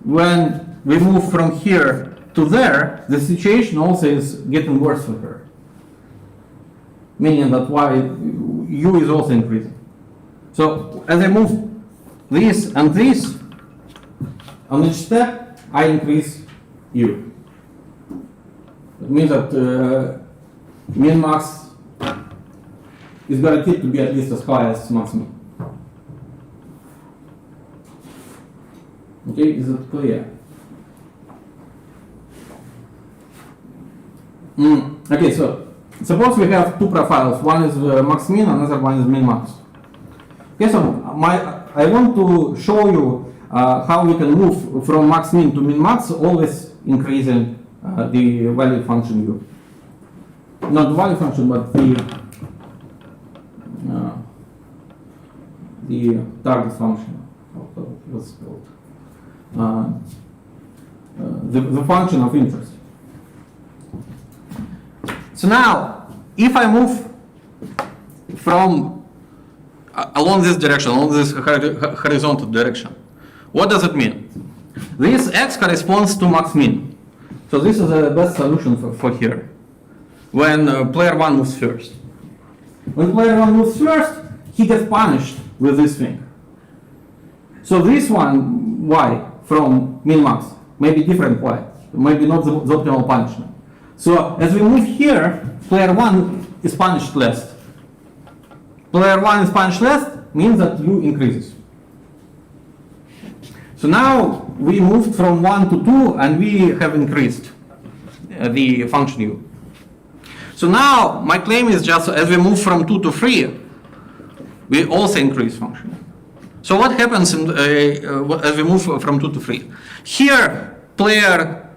Speaker 1: when we move from here to there, the situation also is getting worse for her. Meaning that y, u is also increasing. So as I move this and this, on each step, I increase u. It means that min max is guaranteed to be at least as high as max min. Okay, is it clear? Okay, so suppose we have two profiles. One is max min, another one is min max. Okay, so I want to show you how we can move from max min to min max, always increasing the value function u. Not the value function, but the target function. What's it called? The function of interest. So now, if I move from along this direction, along this horizontal direction, what does it mean? This x corresponds to max min. So this is the best solution for here. When player 1 moves first. When player 1 moves first, he gets punished with this thing. So this one, y, from min-max, may be different y, maybe not the optimal punishment. So as we move here, player 1 is punished less. Player 1 is punished less means that u increases. So now we moved from 1 to 2 and we have increased the function u. So now my claim is just as we move from 2 to 3, we also increase function. So what happens as we move from 2 to 3? Here, player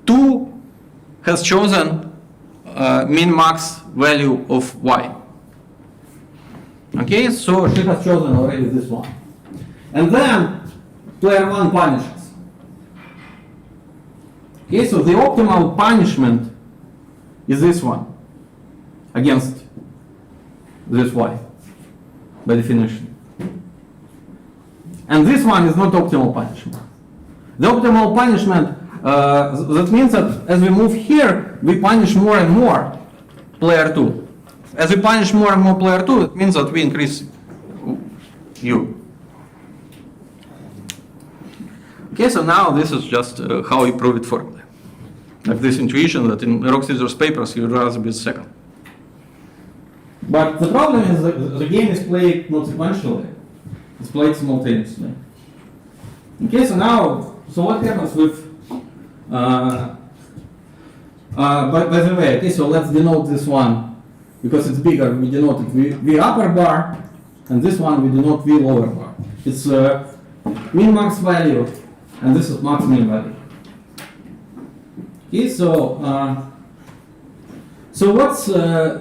Speaker 1: 2 has chosen min-max value of y. Okay, so she has chosen already this one. And then player 1 punishes. Okay, so the optimal punishment is this one against this y, by definition. And this one is not optimal punishment. The optimal punishment, that means that as we move here, we punish more and more player 2. As we punish more and more player 2, it means that we increase u. Okay, so now this is just how we prove it formally. Like this intuition that in rock, scissors, papers, you'd rather be second. But the problem is that the game is played not sequentially. It's played simultaneously. Okay, so now, so what happens with, by the way, okay, so let's denote this one, because it's bigger, we denote it v upper bar, and this one we denote v lower bar. It's min-max value, and this is max min value. Okay, so, so what's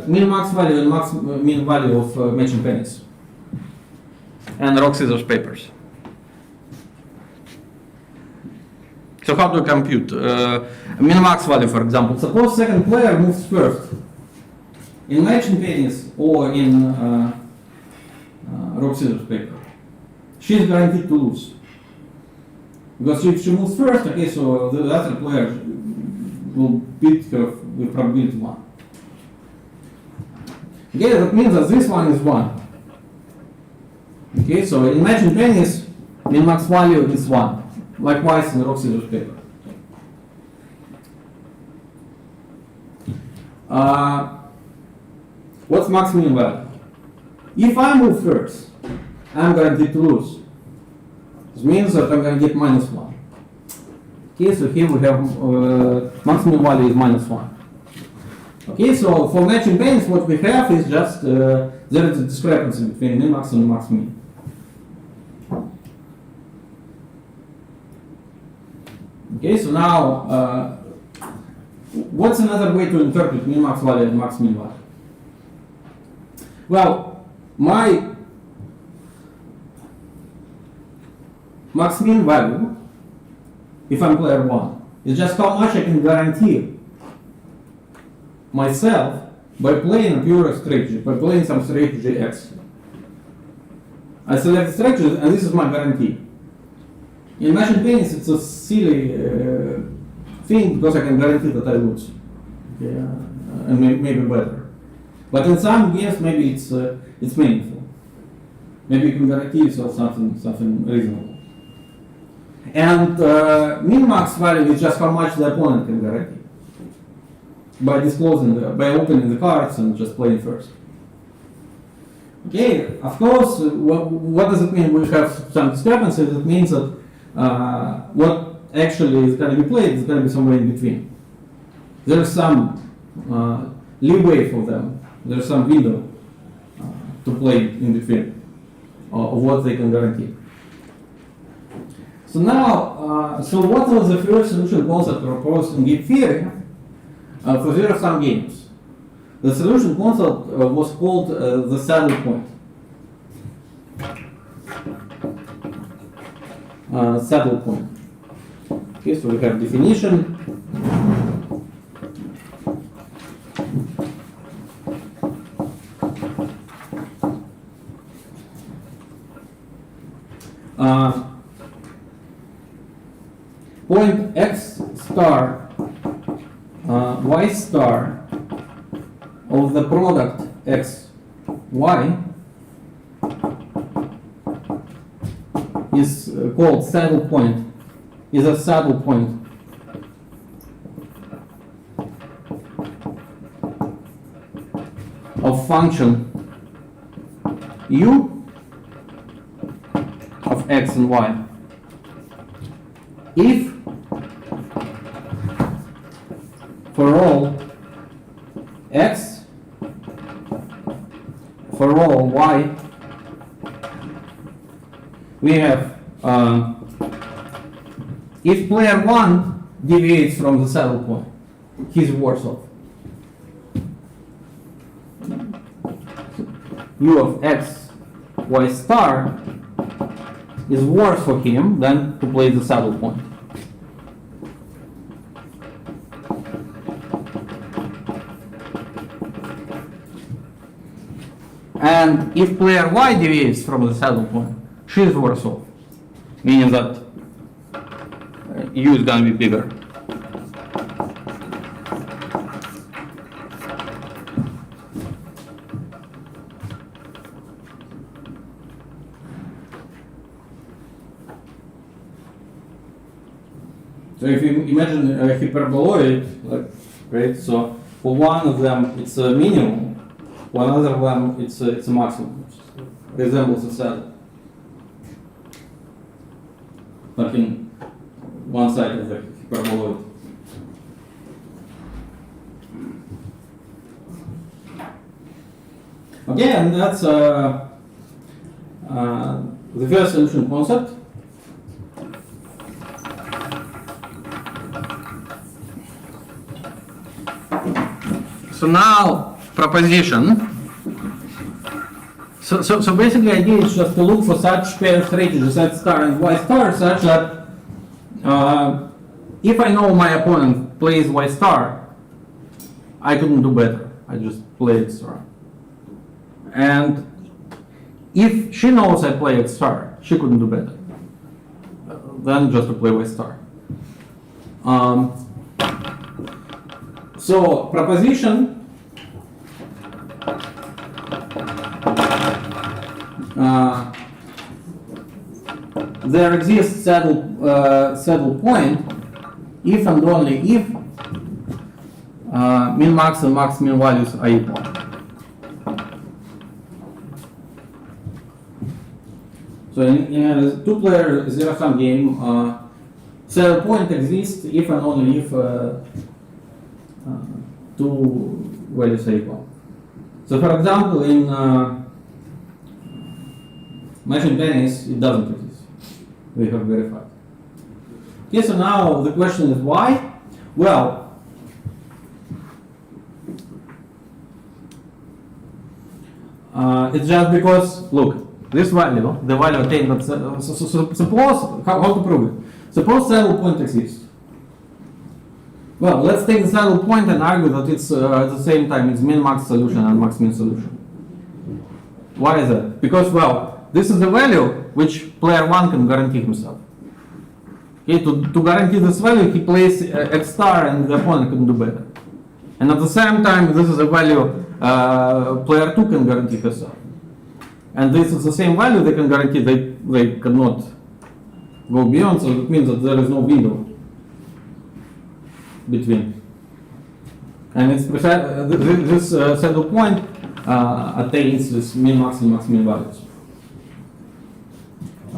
Speaker 1: min-max value and max min value of matching pennies? And rock, scissors, papers. So how do we compute? Min-max value, for example. Suppose second player moves first. In matching pennies or in rock, scissors, paper. She is guaranteed to lose. Because if she moves first, okay, so the other player will beat her with probability 1. Okay, that means that this one is 1. Okay, so in matching pennies, min-max value is 1. Likewise in rock, scissors, paper. What's max min value? If I move first, I'm guaranteed to lose. This means that I'm going to get -1. Okay, so here we have max min value is -1. Okay, so for matching pennies, what we have is just there is a discrepancy between min-max and max min. Okay, so now, what's another way to interpret min-max value and max min value? Well, my max min value, if I'm player 1, is just how much I can guarantee myself by playing a pure strategy, by playing some strategy X. I select strategy, and this is my guarantee. In machine tennis, it's a silly thing because I can guarantee that I lose. Okay, and maybe better. But in some games, maybe it's meaningful. Maybe you can guarantee yourself something reasonable. And min-max value is just how much the opponent can guarantee by by opening the cards and just playing first. Okay, of course, what does it mean? We have some discrepancies. It means that what actually is going to be played is going to be somewhere in between. There's some leeway for them. There's some window to play in between of what they can guarantee. So now, so what was the first solution concept proposed in game theory for zero-sum games? The solution concept was called the saddle point. Saddle point. Okay, so we have definition. Point x star y star of the product x y is called saddle point, is a saddle point of function u of x and y if for all x, for all y, we have if player 1 deviates from the saddle point, he's worse off. U of x, y star is worse for him than to play the saddle point. And if player y deviates from the saddle point, she is worse off, meaning that u is going to be bigger. So if you imagine a hyperboloid, right? So for one of them it's a minimum, for another one it's a maximum, which resembles a saddle. Like in one side of the hyperboloid. Okay, and that's the first solution concept. So now proposition. So basically, the idea is just to look for such pair strategies, x star and y star, such that if I know my opponent plays y star, I couldn't do better. I just play x star. And if she knows I play x star, she couldn't do better than just to play y star. So proposition. There exists saddle point if and only if min max and max min values are equal. So in a two-player zero-sum game, saddle point exists if and only if two values are equal. So for example, in machine tennis, it doesn't exist. We have verified. Okay, so now the question is why? Well, it's just because, look, this value, the value attained, but suppose, how to prove it? Suppose saddle point exists. Well, let's take the saddle point and argue that it's at the same time it's min-max solution and max-min solution. Why is that? Because, well, this is the value which player 1 can guarantee himself. Okay, to guarantee this value, he plays X star and the opponent can do better. And at the same time, this is a value player 2 can guarantee herself. And this is the same value they can guarantee, they cannot go beyond, so it means that there is no window between. And it's this saddle point attains this min max and max min values.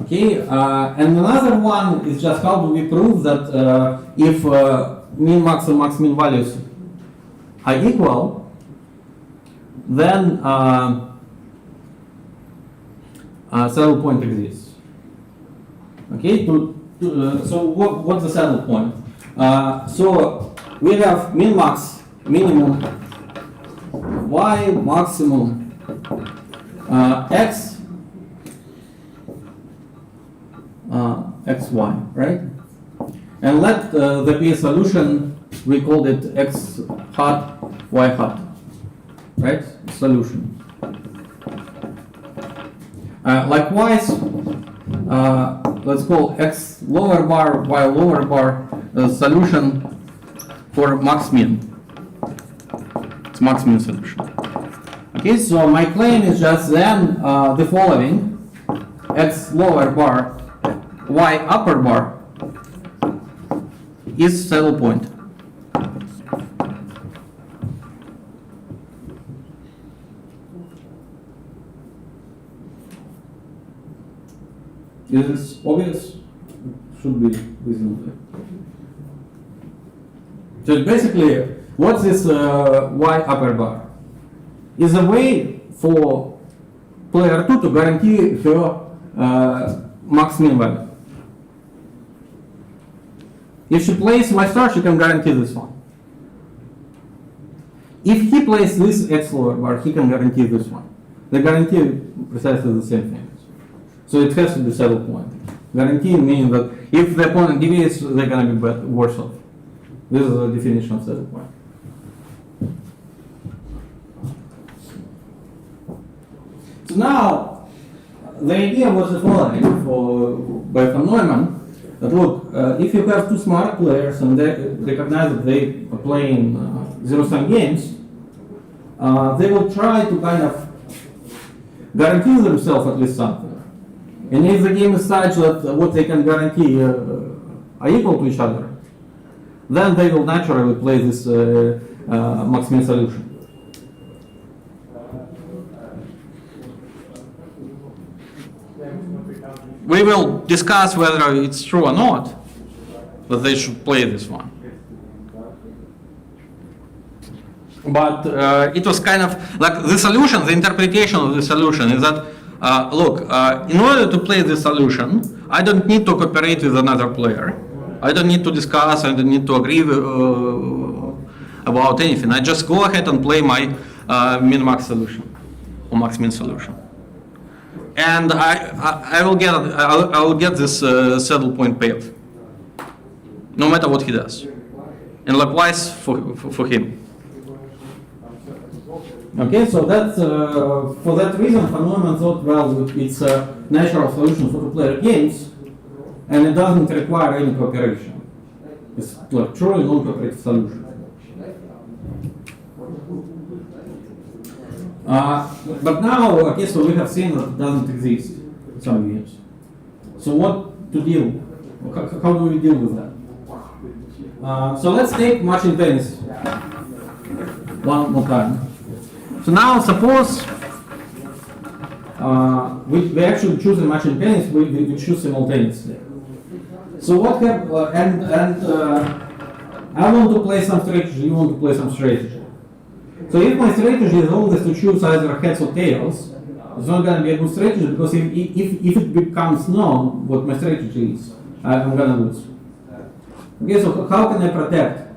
Speaker 1: Okay, and another one is just how do we prove that if min max and max min values are equal, then saddle point exists. Okay, so what's the saddle point? So we have min max minimum y maximum x xy, right? And let there be a solution, we called it x hat, y hat, right? Solution. Likewise, let's call x lower bar, y lower bar solution for max min. It's max min solution. Okay, so my claim is just then the following: x lower bar, y upper bar is saddle point. Is this obvious? Should be reasonably. So basically, what's this y upper bar? Is a way for player 2 to guarantee her max min value. If she plays my star, she can guarantee this one. If he plays this x lower bar, he can guarantee this one. They guarantee precisely the same thing. So it has to be saddle point. Guarantee meaning that if the opponent deviates, they're going to be worse off. This is the definition of saddle point. So now, the idea was the following by von Neumann, that look, if you have two smart players and they recognize that they are playing zero-sum games, they will try to kind of guarantee themselves at least something. And if the game is such that what they can guarantee are equal to each other, then they will naturally play this max min solution. We will discuss whether it's true or not that they should play this one. But it was kind of like the solution, the interpretation of the solution is that look, in order to play this solution, I don't need to cooperate with another player. I don't need to discuss, I don't need to agree about anything. I just go ahead and play my min-max solution, or max-min solution. And I will get this saddle point payoff, no matter what he does. And likewise for him. Okay, so that's for that reason, von Neumann thought, well, it's a natural solution for two-player games, and it doesn't require any cooperation. It's like truly non-cooperative solution. But now, okay, so we have seen that it doesn't exist in some games. So what to deal? How do we deal with that? So let's take match in tennis one more time. So now suppose we actually choose a match in tennis, we choose simultaneously. So what happens, I want to play some strategy, you want to play some strategy. So if my strategy is always to choose either heads or tails, it's not going to be a good strategy, because if it becomes known what my strategy is, I'm going to lose. Okay, so how can I protect?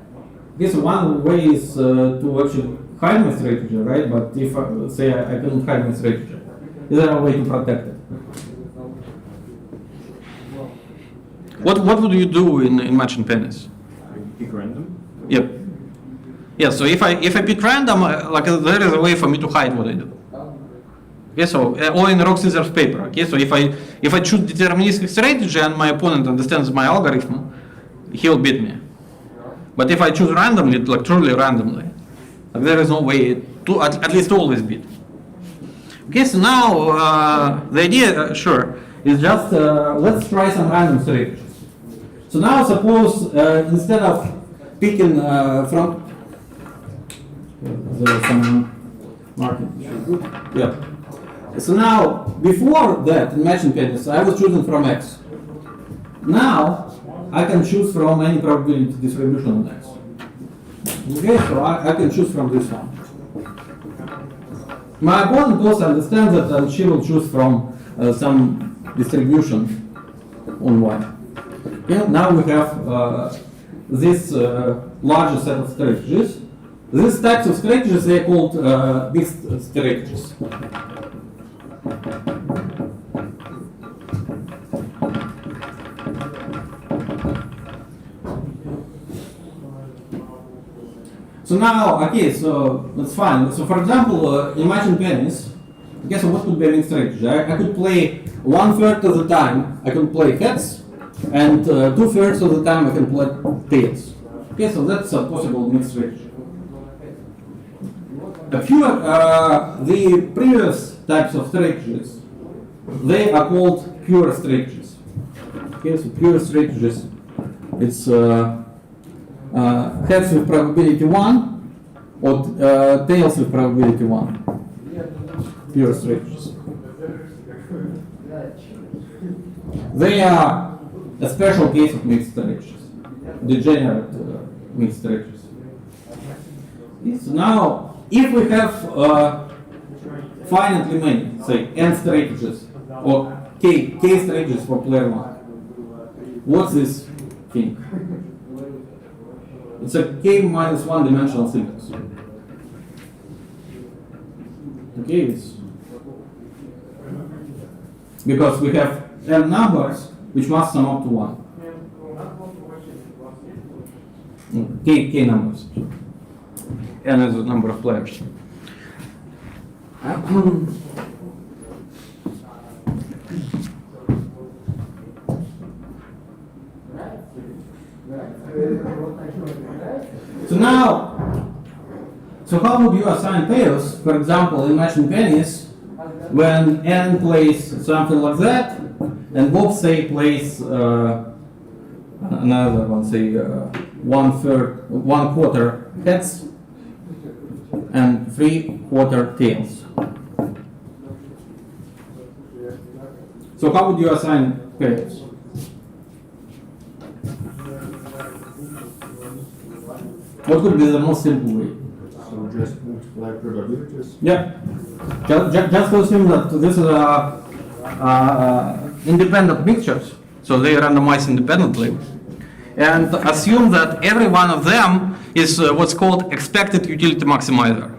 Speaker 1: This one way is to actually hide my strategy, right? But if say I cannot hide my strategy, is there a way to protect it? What would you do in match in tennis?
Speaker 2: Pick random.
Speaker 1: Yep. Yeah. So if I pick random, like there is a way for me to hide what I do.
Speaker 4: Okay, so or in rock scissors paper. Okay, so if I choose deterministic strategy and my opponent understands my algorithm, he'll beat me. But if I choose randomly, like truly randomly, like there is no way to at least always beat. Okay, so now the idea, sure, is just let's try some random strategies. So now suppose instead of picking from there was some marking. Yeah. So now before that in matching pennies I was choosing from X. Now I can choose from any probability distribution on X. Okay, so I can choose from this one. My opponent also understands that and she will choose from some distribution on Y. Okay, now we have this larger set of strategies. These types of strategies they are called mixed strategies. So now, okay, so that's fine. So for example, imagine pennies. Okay, so what could be a mixed strategy? I could play 1/3 of the time I can play heads, and 2/3 of the time I can play tails. Okay, so that's a possible mixed strategy. A few the previous types of strategies, they are called pure strategies. Okay, so pure strategies, it's heads with probability 1 or tails with probability 1. Pure strategies. They are a special case of mixed strategies, degenerate mixed strategies. So now, if we have finitely many, say n strategies or k strategies for player 1, what's this thing? It's a k minus 1 dimensional syntax. Okay, it's because we have n numbers which must sum up to 1. K numbers. N is the number of players. So now, so how would you assign pairs? For example, in matching pennies, when n plays something like that, and Bob say plays another one, say 1/4 heads and 3/4 tails. So how would you assign pairs? What could be the most simple way?
Speaker 5: So just multiply probabilities.
Speaker 4: Yeah. Just assume that this is independent mixtures, so they randomize independently, and assume that every one of them is what's called expected utility maximizer,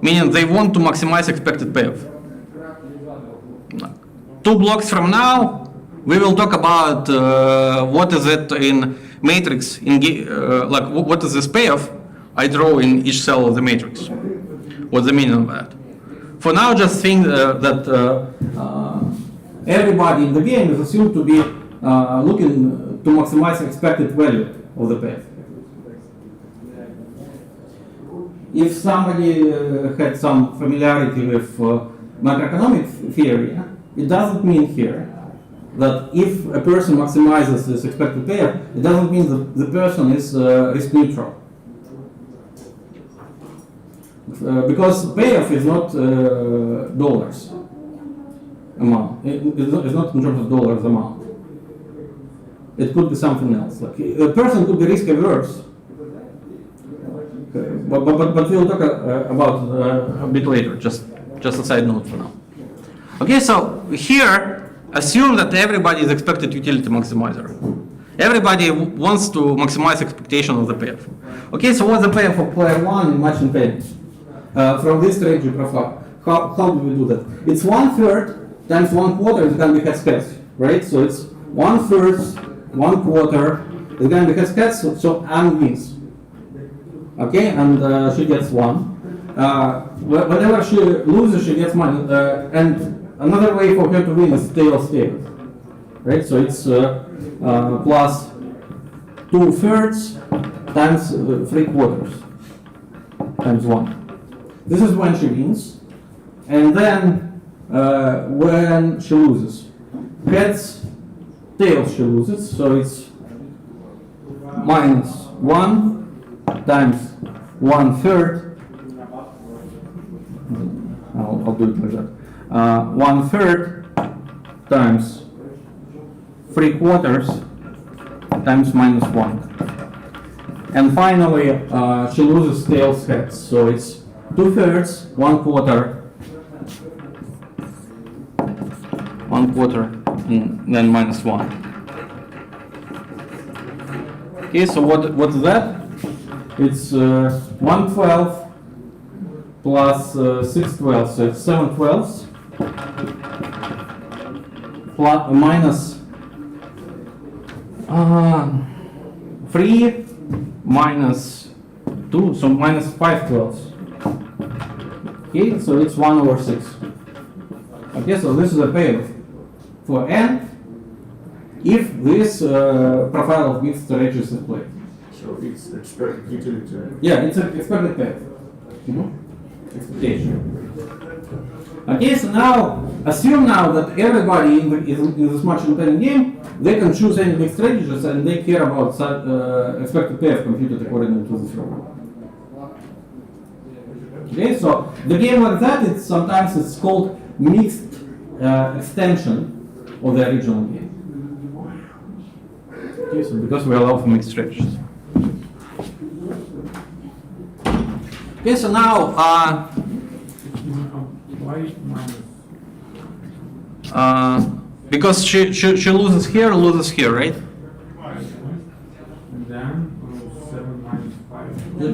Speaker 4: meaning they want to maximize expected payoff. 2 blocks from now, we will talk about what is it in matrix, like what is this payoff I draw in each cell of the matrix. What's the meaning of that? For now, just think that everybody in the game is assumed to be looking to maximize expected value of the payoff. If somebody had some familiarity with macroeconomic theory, it doesn't mean here that if a person maximizes this expected payoff, it doesn't mean that the person is risk neutral. Because payoff is not dollars amount. It's not in terms of dollars amount. It could be something else. Like a person could be risk averse. But we'll talk about a bit later. Just a side note for now. Okay, so here assume that everybody is expected utility maximizer. Everybody wants to maximize expectation of the payoff. Okay, so what's the payoff for player 1 in matching pennies? From this strategy profile, how do we do that? It's 1/3 times 1/4 is going to be heads, right? So it's 1/3, 1/4 is going to be heads, so Anne wins. Okay, and she gets 1. whenever she loses, she gets minus. And another way for her to win is tails tails, right? So it's plus 2/3 times 3/4 times 1. This is when she wins, and then when she loses, heads, tails she loses. So it's minus 1 times 1/3. I'll do it like that. 1/3 times 3/4 times minus 1. And finally, she loses tails heads. So it's 2/3, 1/4, 1/4, and then minus 1. Okay, so what's that? It's 1/12 plus 6/12, so it's 7/12 plus minus 3 minus 2, so minus 5/12. Okay, so it's 1/6. Okay, so this is a payoff for n if this profile of mixed ranges is played.
Speaker 5: So it's expected utility.
Speaker 4: Yeah, it's an expected payoff. Expectation. Okay, so now assume now that everybody in this machine learning game, they can choose any mixed strategies and they care about expected payoff computed according to this rule. Okay, so the game like that, sometimes it's called mixed extension of the original game. Okay, so because we allow for mixed strategies. Okay, so now
Speaker 3: Why minus?
Speaker 4: Because she loses here, right?
Speaker 3: And then 7 minus 5.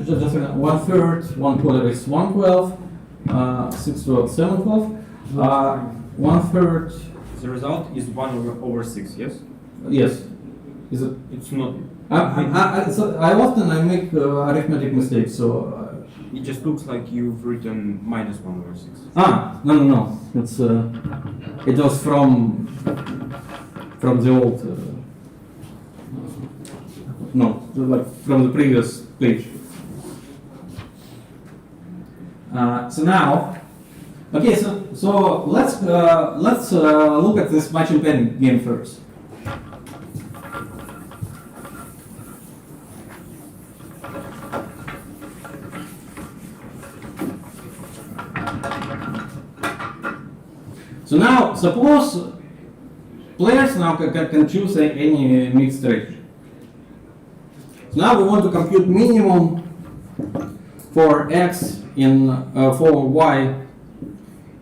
Speaker 4: Just a second. 1/3, 1/4 is 1/12, 6/12, 7/12. 1/3,
Speaker 2: The result is 1/6, yes?
Speaker 4: yes. Is it?
Speaker 2: It's not.
Speaker 4: I often make arithmetic mistakes, so.
Speaker 2: It just looks like you've written minus 1/6.
Speaker 4: No. It's it was from the old. No, like from the previous page. So now, okay, so let's look at this machine pen game first. So now, suppose players now can choose any mixed strategy. So now we want to compute minimum for x in for y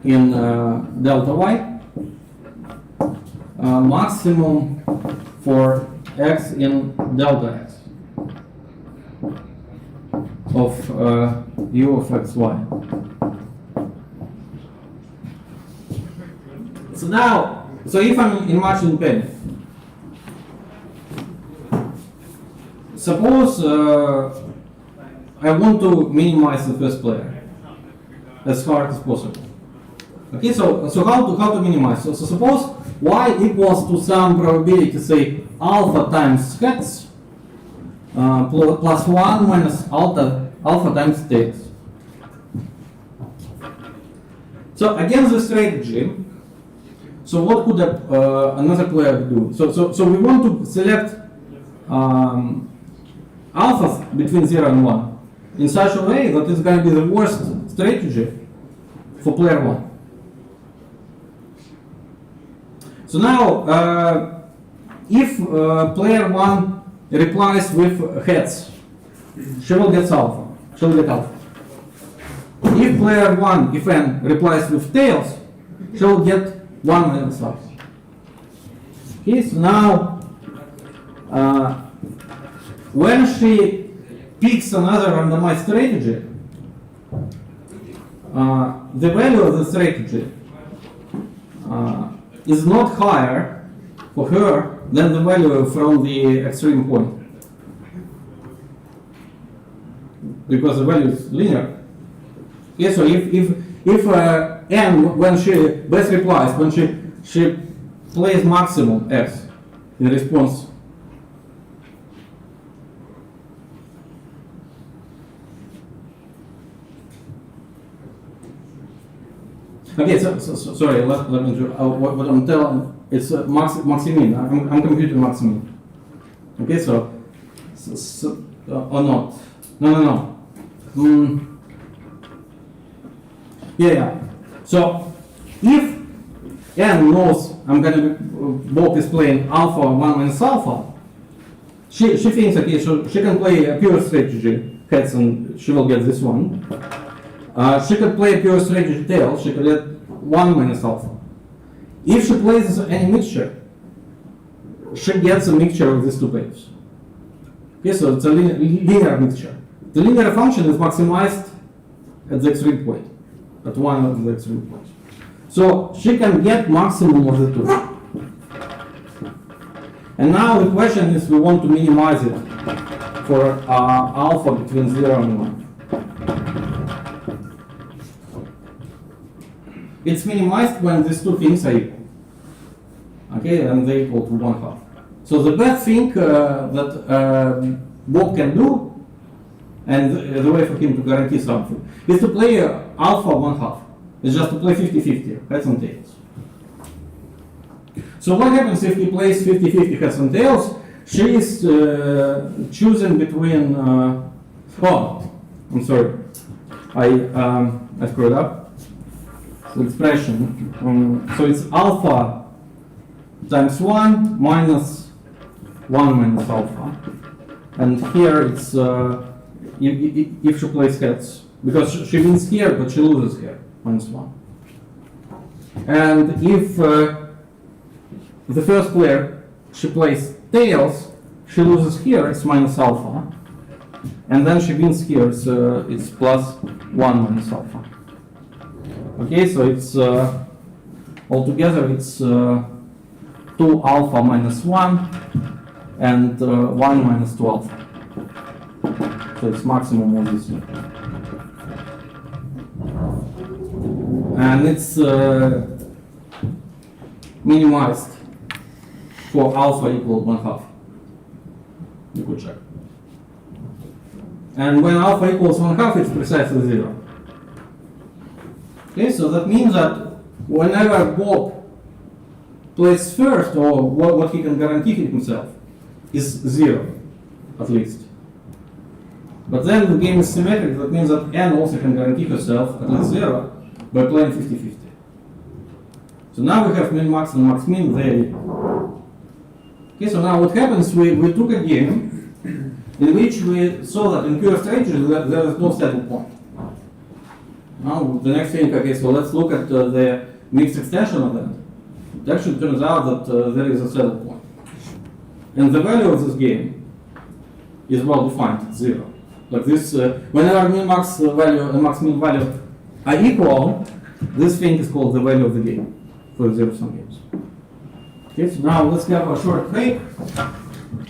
Speaker 4: in delta y, maximum for x in delta x of u of xy. So now, if I'm in machine pen, suppose I want to minimize the first player as hard as possible. Okay, so how to minimize? So suppose y equals to some probability, say alpha times heads plus 1 minus alpha times tails. So against the strategy, so what could another player do? So we want to select alphas between 0 and 1 in such a way that it's going to be the worst strategy for player 1. So now, if player 1 replies with heads, she will get alpha. If player 1, if n, replies with tails, she will get 1 minus alpha. Okay, so now, when she picks another randomized strategy, the value of the strategy is not higher for her than the value from the extreme point, because the value is linear.
Speaker 1: Okay, so if n, when she best replies, when she plays maximum x in response, okay, so sorry, let me do what I'm telling. It's maximin. I'm computing maximin. Okay, so or not? No. Yeah. So if n knows I'm gonna Bob is playing alpha 1 minus alpha, she thinks okay, so she can play a pure strategy heads and she will get this one. She could play a pure strategy tails, she could get 1 minus alpha. If she plays any mixture, she gets a mixture of these two pairs. Okay, so it's a linear mixture. The linear function is maximized at the extreme point, at one of the extreme points. So she can get maximum of the two. And now the question is, we want to minimize it for alpha between 0 and 1. It's minimized when these two things are equal. Okay, and they equal to 1/2. So the best thing that Bob can do, and the way for him to guarantee something, is to play alpha 1/2. It's just to play 50-50, heads and tails. So what happens if he plays 50-50 heads and tails? She is choosing between, oh, I'm sorry, I screwed up. So expression, so it's alpha times 1 minus 1 minus alpha. And here it's, if she plays heads, because she wins here, but she loses here, minus 1. And if the first player, she plays tails, she loses here, it's minus alpha. And then she wins here, so it's plus 1 minus alpha. Okay, so it's altogether it's 2 alpha minus 1 and 1 minus 2 alpha. So it's maximum of this. And it's minimized for alpha equal 1/2. You could check. And when alpha equals 1/2, it's precisely 0. Okay, so that means that whenever Bob plays first, or what he can guarantee himself, is 0, at least. But then the game is symmetric, that means that n also can guarantee herself at least 0 by playing 50-50. So now we have min max and max min there. Okay, so now what happens, we took a game in which we saw that in pure strategy there is no saddle point. Now the next thing, okay, so let's look at the mixed extension of that. It actually turns out that there is a saddle point. And the value of this game is well defined, it's 0. Like this, whenever min-max value and max-min value are equal, this thing is called the value of the game for zero-sum games. Okay, so now let's have a short break,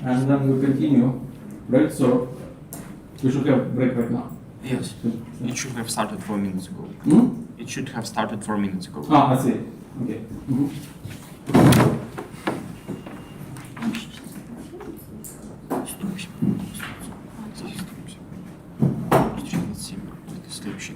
Speaker 1: and then we continue, right? So we should have a break right now.
Speaker 2: Yes. It should have started 4 minutes ago. It should have started 4 minutes ago.
Speaker 1: Ah, I see. Okay.
Speaker 2: Следующий.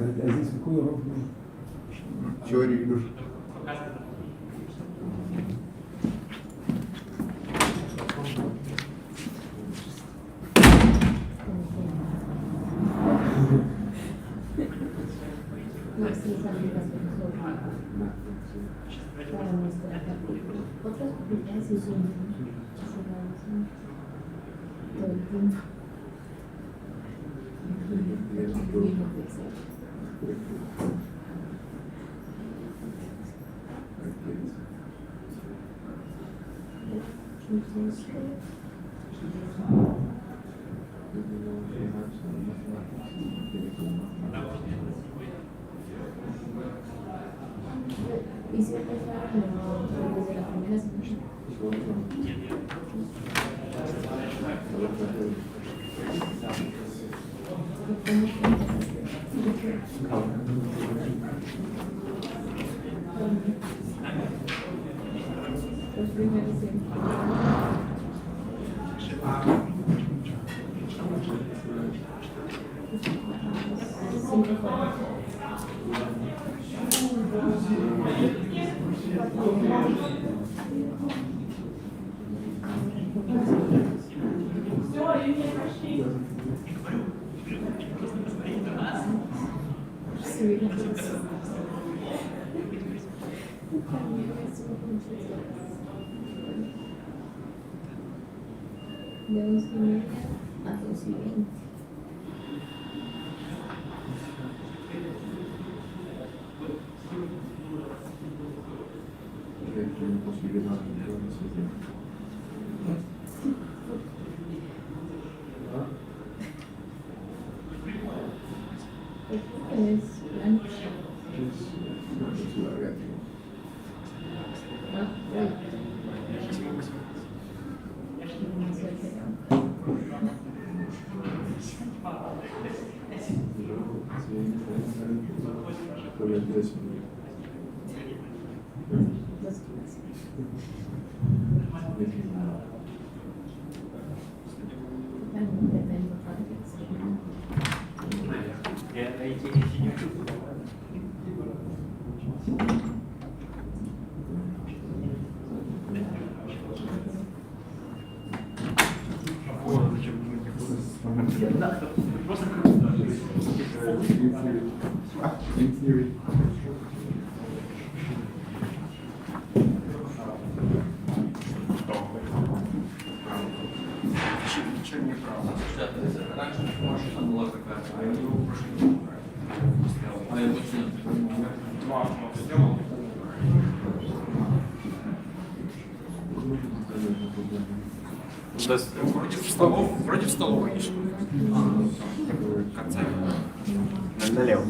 Speaker 3: А здесь какой урок?
Speaker 5: Теории игр.
Speaker 6: Otras publicidades son todo el tiempo. Y si empezaron desde la primera semana. Los primeros de 11:30 a 12:20. Es plan.
Speaker 5: In theory.
Speaker 1: А я точно нет. То есть против столовой ешь. В конце.
Speaker 2: Налево.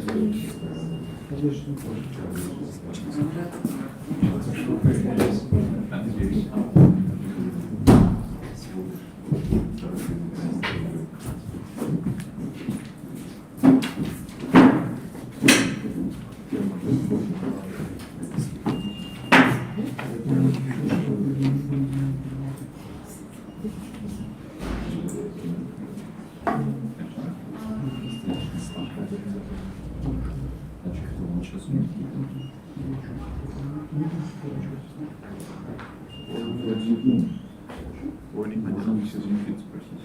Speaker 5: Ой, не надо сейчас Зинфит спросить.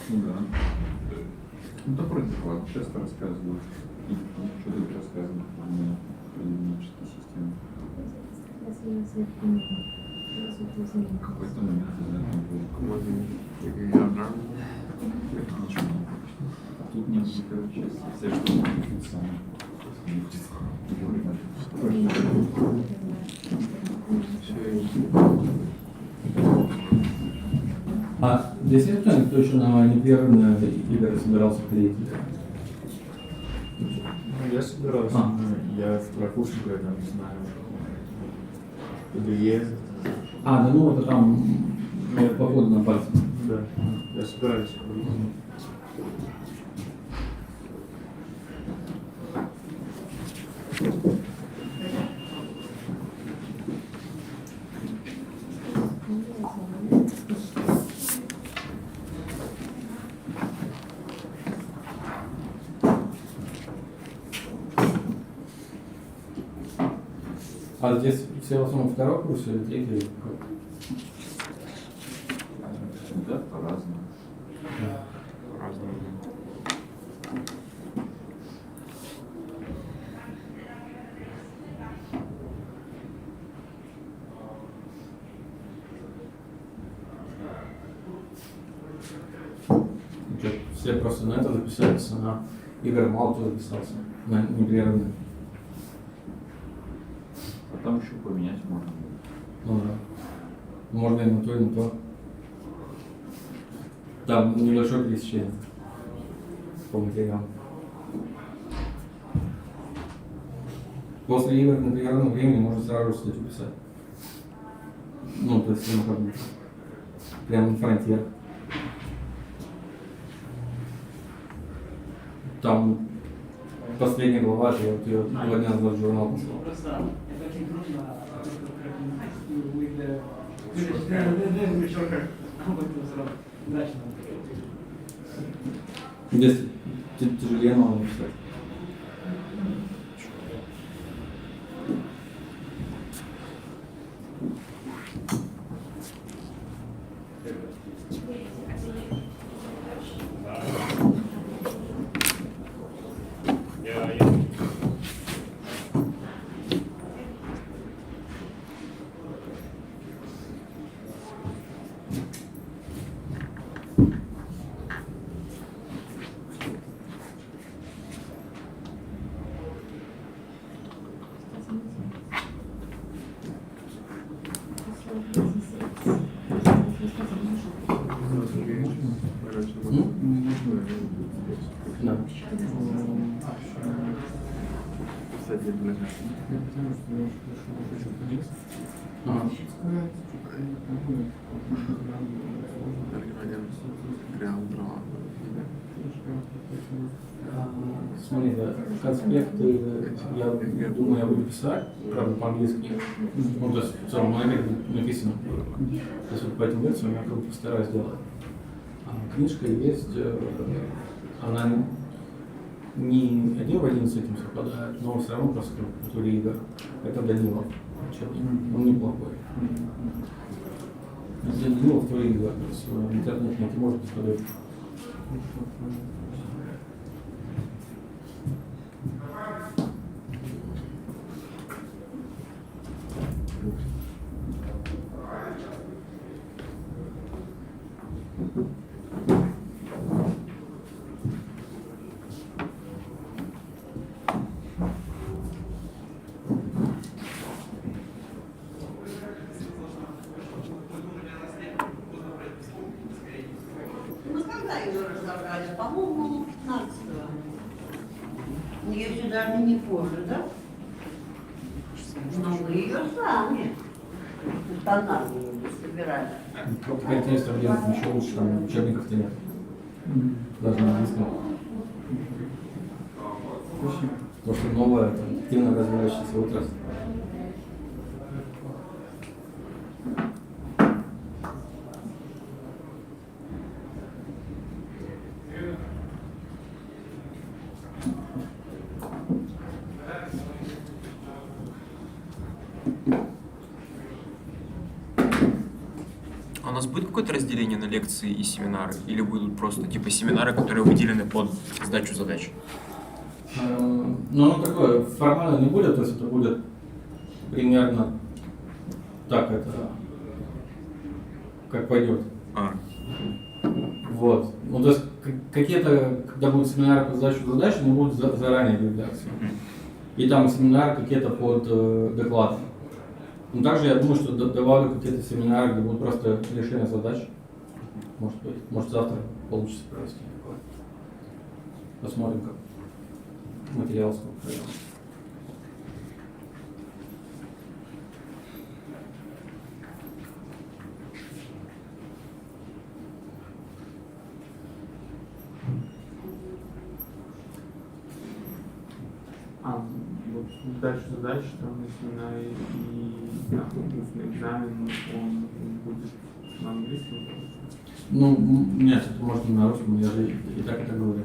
Speaker 5: Ну да. Ну да, вроде ладно, часто рассказываю. Что тут рассказывают про лимбические системы? Какой-то момент из этого был. Ничего. Тут нет короче, все, что может самое.
Speaker 1: А здесь есть кто-нибудь, кто еще на непрерывные игры собирался ходить?
Speaker 3: Ну, я собирался.
Speaker 1: А.
Speaker 3: Я в прокушку, я там, не знаю, ПДЕ.
Speaker 1: А, да ну это там походу на пальце.
Speaker 3: Да. Я собираюсь.
Speaker 1: А здесь все в основном второй курс или третий? Или какой?
Speaker 5: Да, по-разному.
Speaker 2: По-разному.
Speaker 1: Что, все просто на это записались, а на игры мало кто записался, на непрерывные.
Speaker 5: А там еще поменять можно.
Speaker 1: Ну да. Можно и на то, и на то. Там небольшое пересечение по материалу. После игр на перерывном времени можно сразу статью писать. Ну, то есть, ну, как бы, прямо на фронтир. Там последняя глава, я вот ее 2 дня назад в журнал послал.
Speaker 7: Просто это очень трудно удачно.
Speaker 1: Здесь тяжелее надо написать. Да. Ага. Смотри, да, конспекты, я думаю, я буду писать, правда, по-английски. Ну, то есть, в целом, на написано. То есть, вот по этим лекциям я как бы постараюсь сделать. А книжка есть, она не один в один с этим совпадает, но все равно просто в культуре игр. Это Данилов. Он неплохой. Данилов в культуре игр. То есть, в интернете найти можно посмотреть.
Speaker 8: Ее сюда не позже, да? Но мы ее сами устанавливали, собирали.
Speaker 1: Какая-то есть проблема, еще лучше, там учебников-то нет. Даже на английском. Потому что новое, это активно развивающийся отрасль.
Speaker 2: А у нас будет какое-то разделение на лекции и семинары? Или будут просто типа семинары, которые выделены под сдачу задач?
Speaker 1: Ну, оно такое, формально не будет, то есть это будет примерно так, это как пойдет.
Speaker 2: А,
Speaker 1: Вот. Ну, то есть какие-то, когда будут семинары по сдаче задач, они будут заранее объявляться. И там семинары какие-то под доклад. Но также я думаю, что добавлю какие-то семинары, где будут просто решения задач. Может быть. Может завтра получится провести такое. Посмотрим, как материал сколько пройдет.
Speaker 3: Вот дальше задачи, там, семена и там, устный экзамен, он будет на английском?
Speaker 1: Ну, нет, это можно на русском, я же и так это говорю.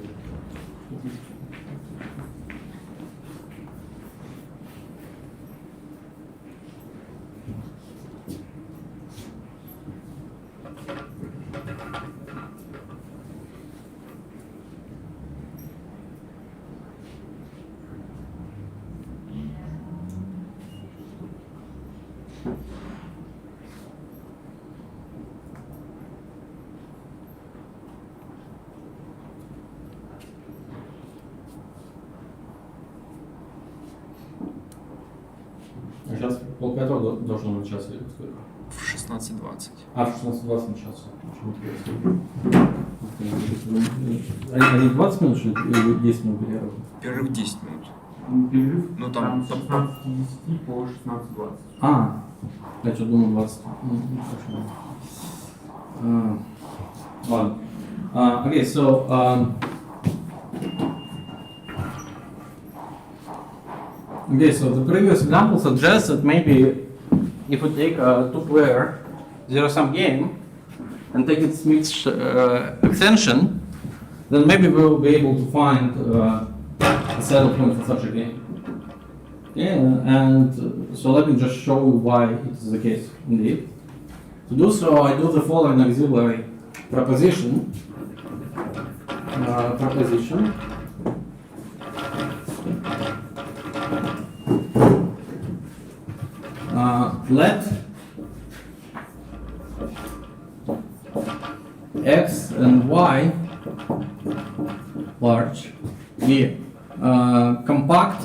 Speaker 1: А сейчас полпятого должно начаться или сколько?
Speaker 2: в 16:20.
Speaker 1: А, в 16:20 начался. Они 20 минут или 10 минут перерыва?
Speaker 2: Перерыв 10 минут.
Speaker 3: Перерыв
Speaker 2: Ну, там
Speaker 3: с 16:10 по 16:20.
Speaker 1: А, я что думал 20. Хорошо. Ладно. Okay, so
Speaker 4: Okay, so the previous example suggests that maybe if we take a two-player zero-sum game and take its mixed extension, then maybe we'll be able to find a set of points for such a game. Yeah, and so let me just show you why it is the case, indeed. To do so, I do the following auxiliary proposition. Let x and y large be compact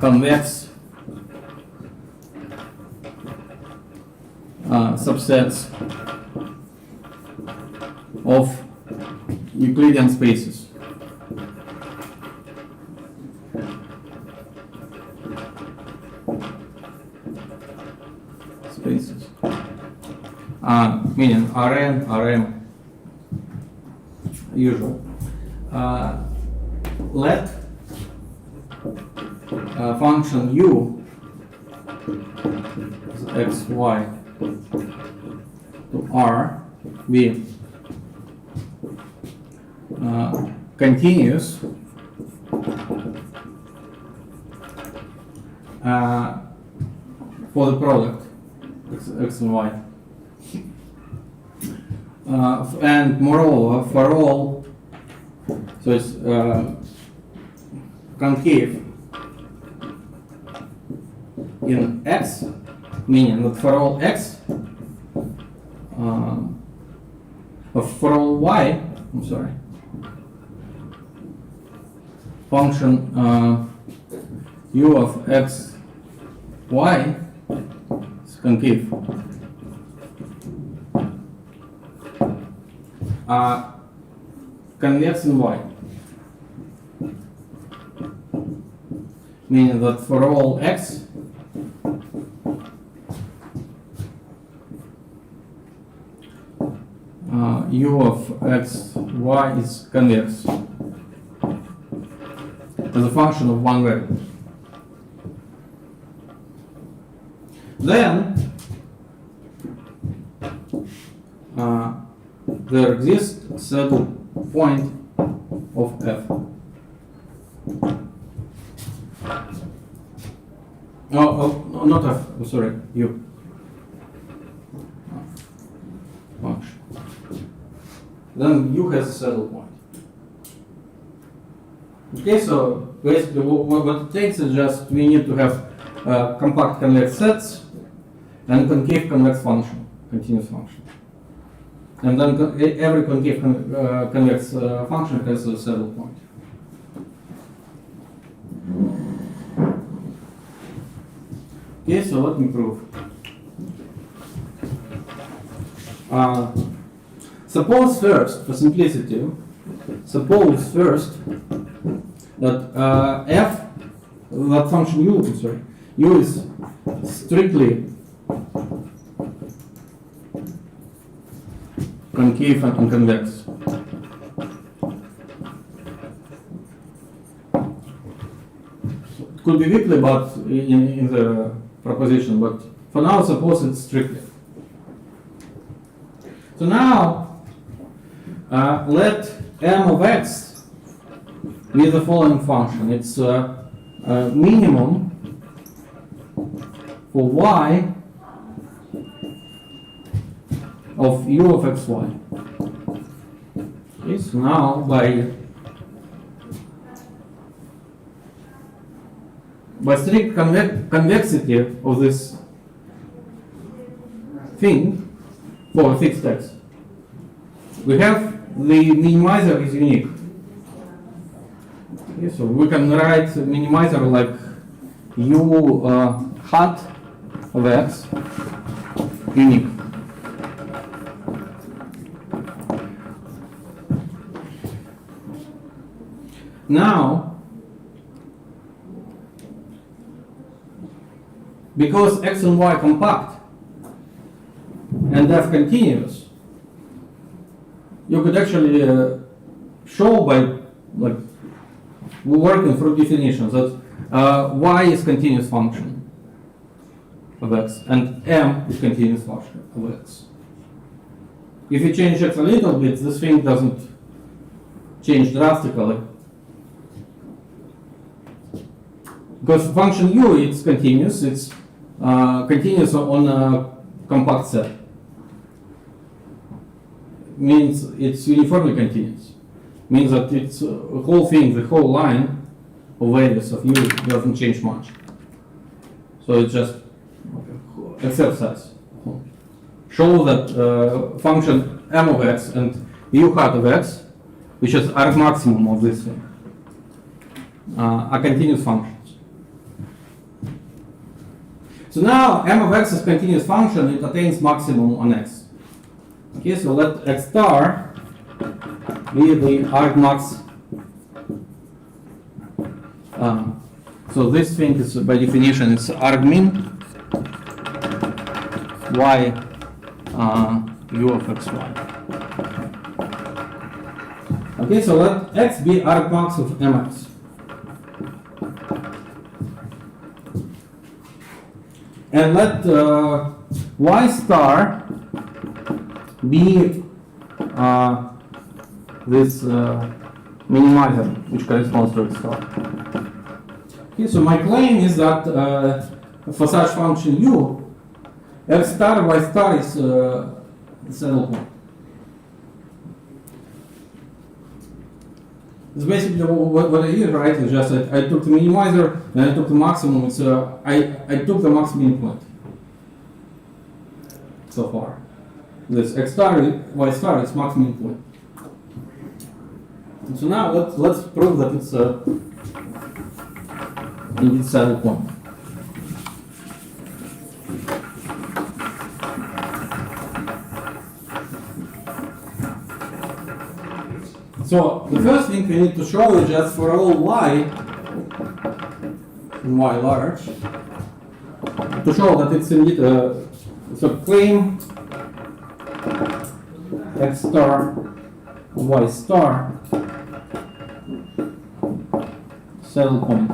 Speaker 4: convex subsets of Euclidean spaces. Meaning Rn, Rm, usual. Let function u x, y to R be continuous for the product x and y. And moreover, for all, so it's concave in x, meaning that for all x, for all y, I'm sorry, function u of x, y is concave. Convex in y.
Speaker 1: meaning that for all x, u of x, y is convex as a function of one variable. Then there exists a saddle point of f. Oh, not f, sorry, u. Function. Then u has a saddle point. Okay, so basically what it takes is just we need to have compact convex sets and concave convex function, continuous function. And then every concave convex function has a saddle point. Okay, so let me prove. Suppose first, for simplicity, suppose first that f, that function u, sorry, u is strictly concave and convex. Could be weakly, but in the proposition, but for now suppose it's strictly. So now let m of x be the following function. It's minimum for y of u of xy. Okay, so now by strict convexity of this thing for a fixed x, we have the minimizer is unique. Okay, so we can write minimizer like u hat of x unique. Now, because x and y compact and f continuous, you could actually show by like working through definitions that y is continuous function of x and m is continuous function of x. If you change x a little bit, this thing doesn't change drastically. Because function u, it's continuous on a compact set. Means it's uniformly continuous. Means that it's a whole thing, the whole line of values of u doesn't change much. So it's just exercise. Show that function m of x and u hat of x, which is arg maximum of this thing, are continuous functions. So now m of x is continuous function, it attains maximum on x. Okay, so let x star be the argmax. So this thing is by definition it's argmin y u of xy. Okay, so let x be argmax of mx. And let y star be this minimizer, which corresponds to x star. Okay, so my claim is that for such function u, x star y star is saddle point. It's basically what I did, right? It's just that I took the minimizer and I took the maximum. So I took the maximum point so far. This x star, y star is maximum point. And so now let's prove that it's indeed saddle point. So the first thing we need to show is just for all y,
Speaker 4: and y large to show that it's indeed so claim x star y star saddle point.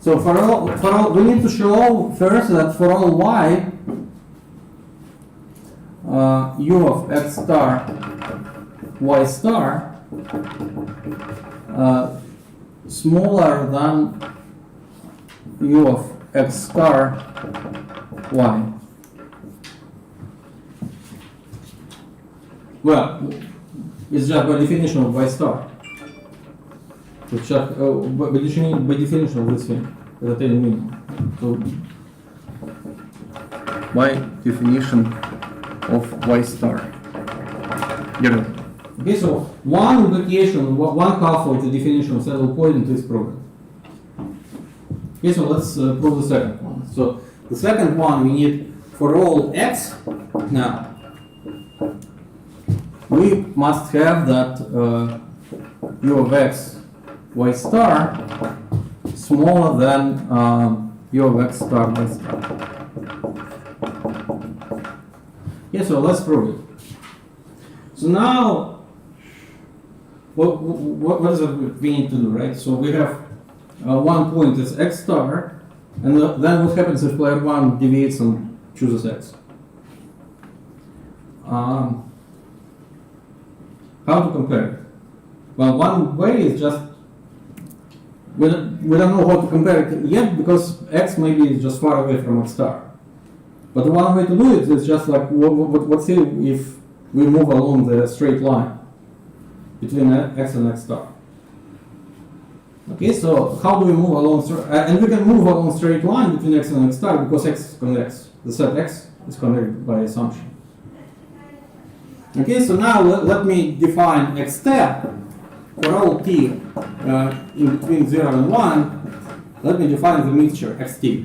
Speaker 4: So for all we need to show first that for all y u of x star y star smaller than u of x star y. Well, it's just by definition of y star. It's just by definition of this thing, retaining minimum. So by definition of y star. Okay, so one implication, one half of the definition of saddle point is proven. Okay, so let's prove the second one. So the second one we need for all x. Now we must have that u of x y star smaller than u of x star y star. Okay, so let's prove it. So now, what is it we need to do, right? So we have one point is x star, and then what happens if player one deviates and chooses x? How to compare it? Well, one way is just we don't know how to compare it yet because x maybe is just far away from x star. But the one way to do it is just like let's see if we move along the straight line between x and x star. Okay, so how do we move along? And we can move along straight line between x and x star because x is convex. The set x is convex by assumption. Okay, so now let me define x step for all t in between 0 and 1. Let me define the mixture xt.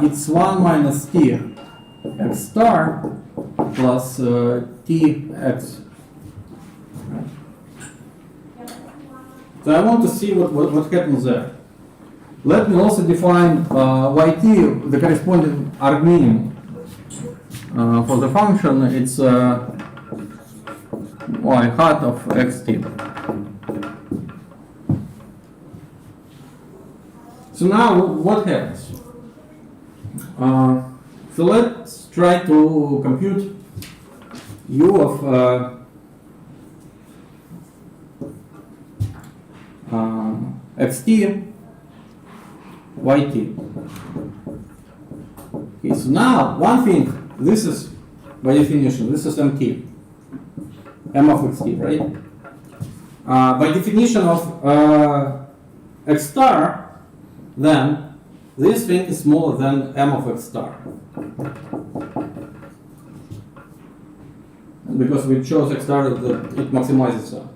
Speaker 4: It's 1 minus t x star plus t x. So I want to see what happens there. Let me also define yt, the corresponding arg minimum. For the function, it's y hat of xt. So now what happens? So let's try to compute u of xt yt. Okay, so now one thing, this is by definition, this is mt, m of xt, right? By definition of x star, then this thing is smaller than m of x star. And because we chose x star, it maximizes that.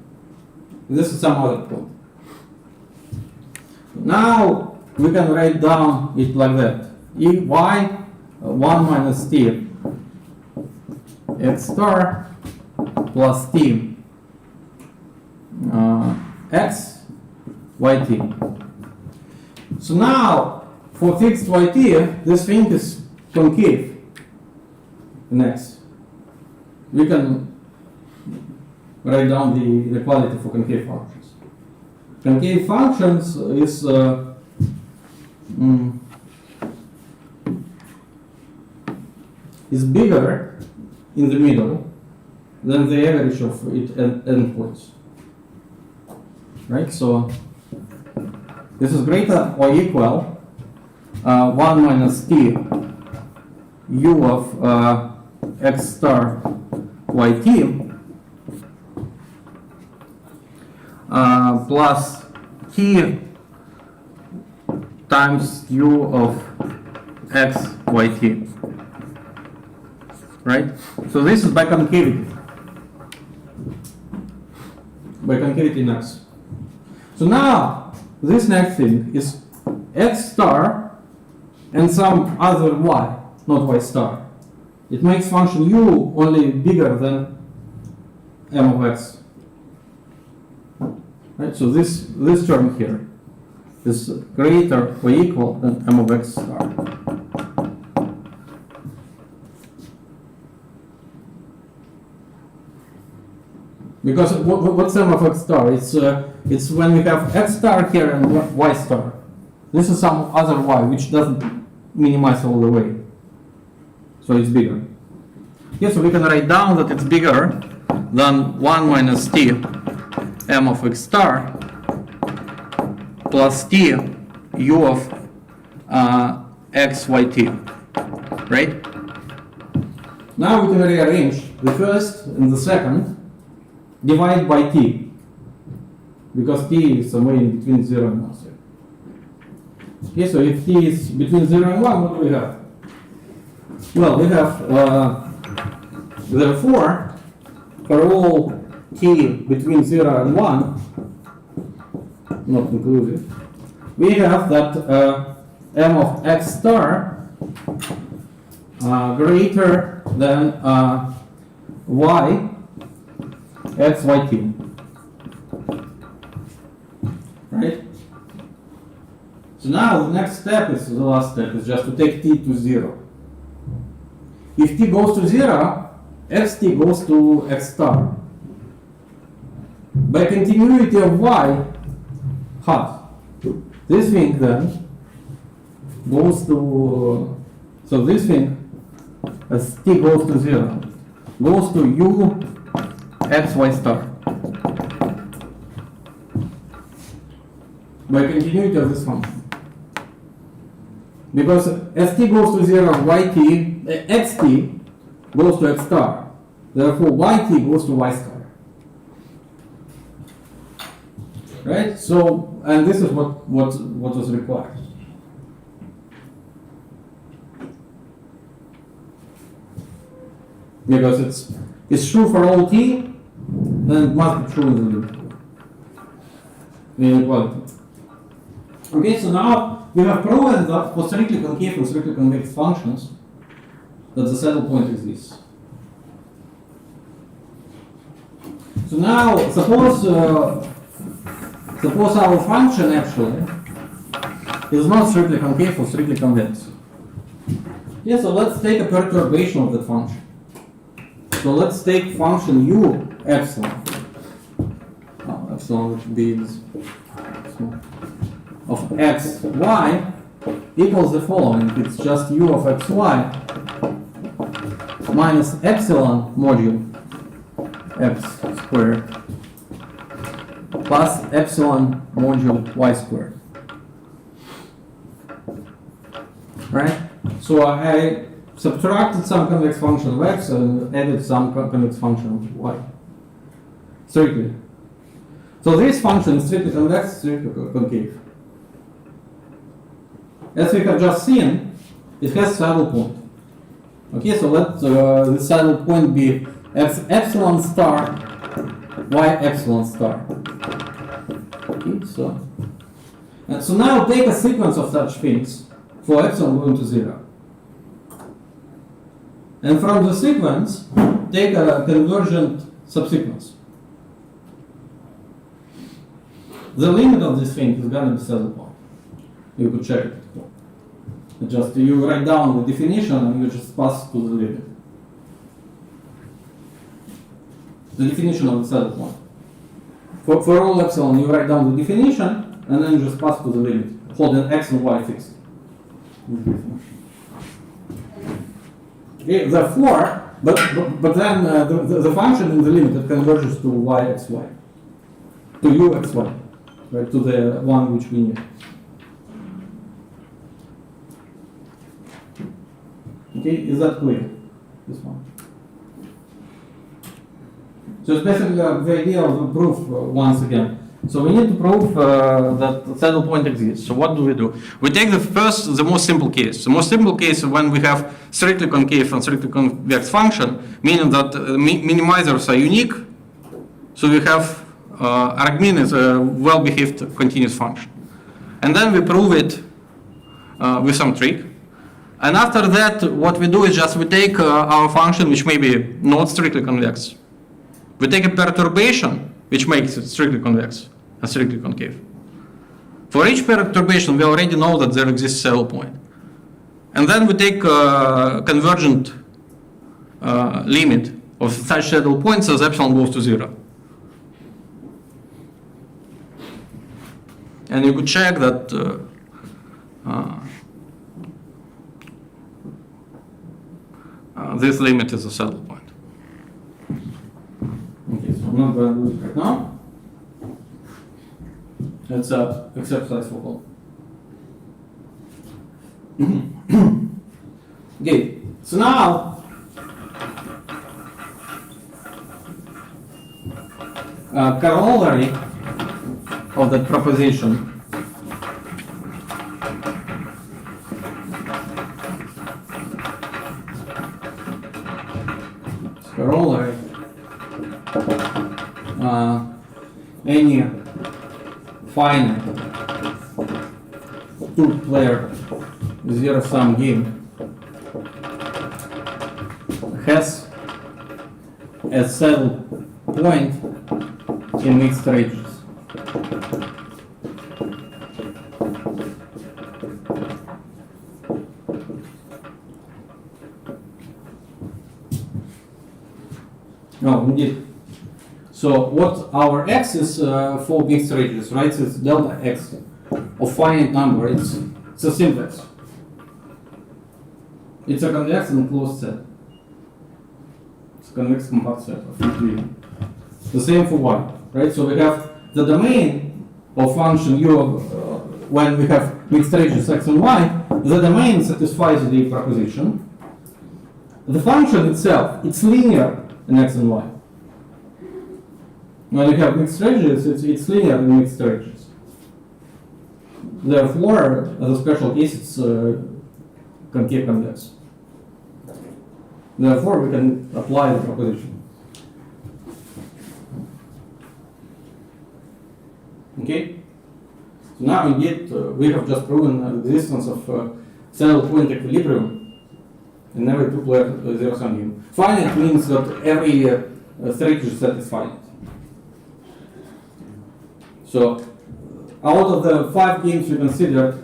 Speaker 4: This is some other point. Now we can write down it like that. E y 1 minus t x star plus t x yt. So now for fixed yt, this thing is concave in x. We can write down the inequality for concave functions. Concave functions is bigger in the middle than the average of its endpoints. Right? So this is greater or equal 1 minus t u of x star yt plus t times u of x yt. Right? So this is by concavity. By concavity in x. So now this next thing is x star and some other y, not y star. It makes function u only bigger than m of x. Right? So this term here is greater or equal than m of x star. Because what's m of x star? It's when we have x star here and y star. This is some other y which doesn't minimize all the way. So it's bigger. Yeah, so we can write down that it's bigger than 1 minus t m of x star plus t u of x yt, right? Now we can rearrange the first and the second, divide by t, because t is somewhere in between 0 and 1. Okay, so if t is between 0 and 1, what do we have? Well, we have, therefore, for all t between 0 and 1, not inclusive, we have that m of x star greater than y x yt, right? So now the next step is, the last step is just to take t to 0. If t goes to 0, xt goes to x star. By continuity of y hat, this thing then goes to, so this thing, as t goes to 0, goes to u xy star. By continuity of this function. Because st goes to 0, xt goes to x star. Therefore, yt goes to y star. Right? So, and this is what was required. Because it's true for all t, then it must be true in the limit. The inequality. Okay, so now we have proven that for strictly concave and strictly convex functions that the saddle point exists. So now suppose our function actually is not strictly concave or strictly convex. Yeah, so let's take a perturbation of the function. So let's take function u epsilon. Epsilon would be this of x y equals the following. It's just u of x y minus epsilon module x squared plus epsilon module y squared. Right? So I subtracted some convex function of x and added some convex function of y. Strictly. So this function is strictly convex, strictly concave. As we have just seen, it has saddle point. Okay, so let the saddle point be x epsilon star, y epsilon star. Okay, so now take a sequence of such things for epsilon going to 0. And from the sequence, take a convergent subsequence. The limit of this thing is going to be saddle point. You could check it. Just you write down the definition and you just pass to the limit. The definition of the saddle point. For all epsilon, you write down the definition and then you just pass to the limit, holding x and y fixed. Okay, therefore, but then the function in the limit it converges to y x y, to u x y, right? To the one which we need. Okay, is that clear? This one. So it's basically the idea of the proof once again. So we need to prove that the saddle point exists. So what do? We take the most simple case. The most simple case is when we have strictly concave and strictly convex function, meaning that minimizers are unique. So we have argmin is a well-behaved continuous function. And then we prove it with some trick. And after that, what we do is just we take our function, which may be not strictly convex. We take a perturbation, which makes it strictly convex. are strictly concave. For each perturbation, we already know that there exists saddle point. And then we take a convergent limit of such saddle points as epsilon goes to 0. And you could check that this limit is a saddle point.
Speaker 1: Okay, so I'm not going to do it right now. It's a exercise for all. Okay, so now corollary of that proposition corollary any finite two-player zero-sum game has a saddle point in mixed ranges. No, indeed. So what our x is for mixed ranges, right? So it's delta x of finite number. It's a simplex. It's a convex and closed set. It's a convex compact set of equilibrium. The same for y, right? So we have the domain of function u of, when we have mixed ranges x and y, the domain satisfies the proposition. The function itself, it's linear in x and y. When you have mixed ranges, it's linear in mixed ranges. Therefore, as a special case, it's concave convex. Therefore, we can apply the proposition. Okay? So now indeed, we have just proven the existence of saddle point equilibrium in every two-player zero-sum game. Finite means that every strategy set is finite. So, out of the 5 games we considered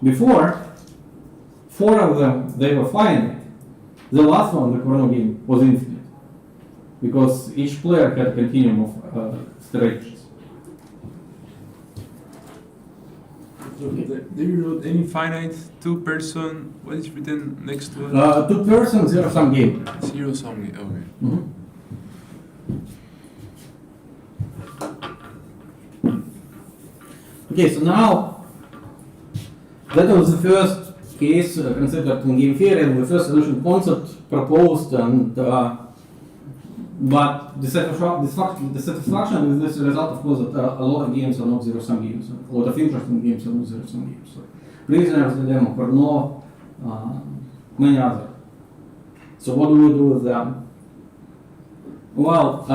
Speaker 1: before, 4 of them, they were finite. The last one, the chrono game, was infinite. Because each player had a continuum of strategies.
Speaker 9: So there is not any finite two-person, what is written next to it?
Speaker 1: Two-person zero-sum game.
Speaker 9: Zero-sum game, okay.
Speaker 1: Mm-hmm. Okay, so now that was the first case considered in game theory and the first solution concept proposed, and but the satisfaction is this result, of course, that a lot of games are not zero-sum games. A lot of interesting games are not zero-sum games. So, Prisoner's Dilemma, Pernod, many others. So what do we do with them? Well,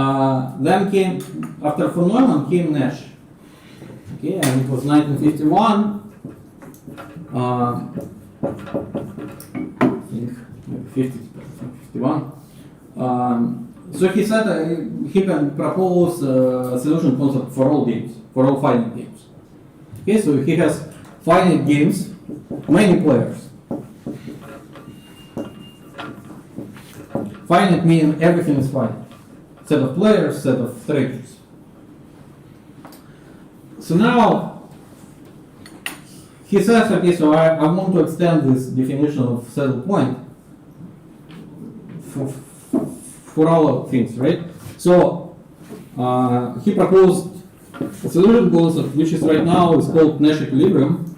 Speaker 1: then came, after von Neumann came Nash. Okay, and it was 1951. I think maybe 51. So he said he can propose a solution concept for all games, for all finite games. Okay, so he has finite games, many players. Finite meaning everything is finite. Set of players, set of strategies. So now, he says, okay, so I want to extend this definition of saddle point for all things, right? So, he proposed a solution concept, which is right now is called Nash equilibrium.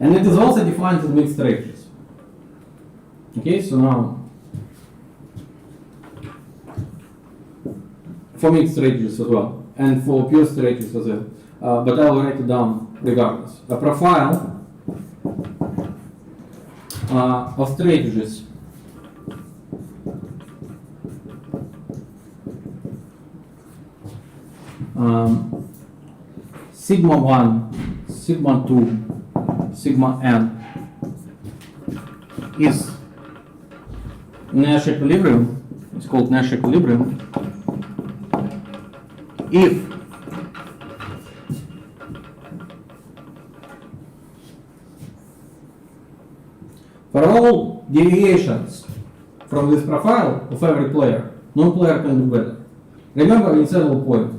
Speaker 1: And it is also defined as mixed ranges. Okay, so now for mixed ranges as well, and for pure ranges as well. But I will write it down regardless. A profile of strategies sigma 1,
Speaker 4: sigma 2 sigma n is Nash equilibrium, it's called Nash equilibrium, if for all deviations from this profile of every player, no player can do better. Remember in saddle point,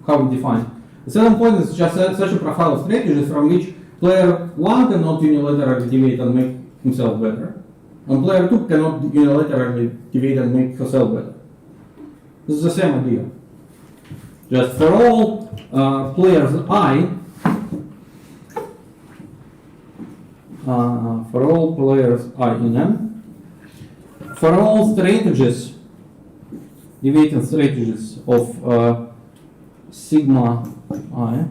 Speaker 4: how we define. The saddle point is just such a profile of strategies from which player 1 cannot unilaterally deviate and make himself better, and player 2 cannot unilaterally deviate and make herself better. This is the same idea. Just for all players I, for all players I in M, for all strategies, deviating strategies of sigma I,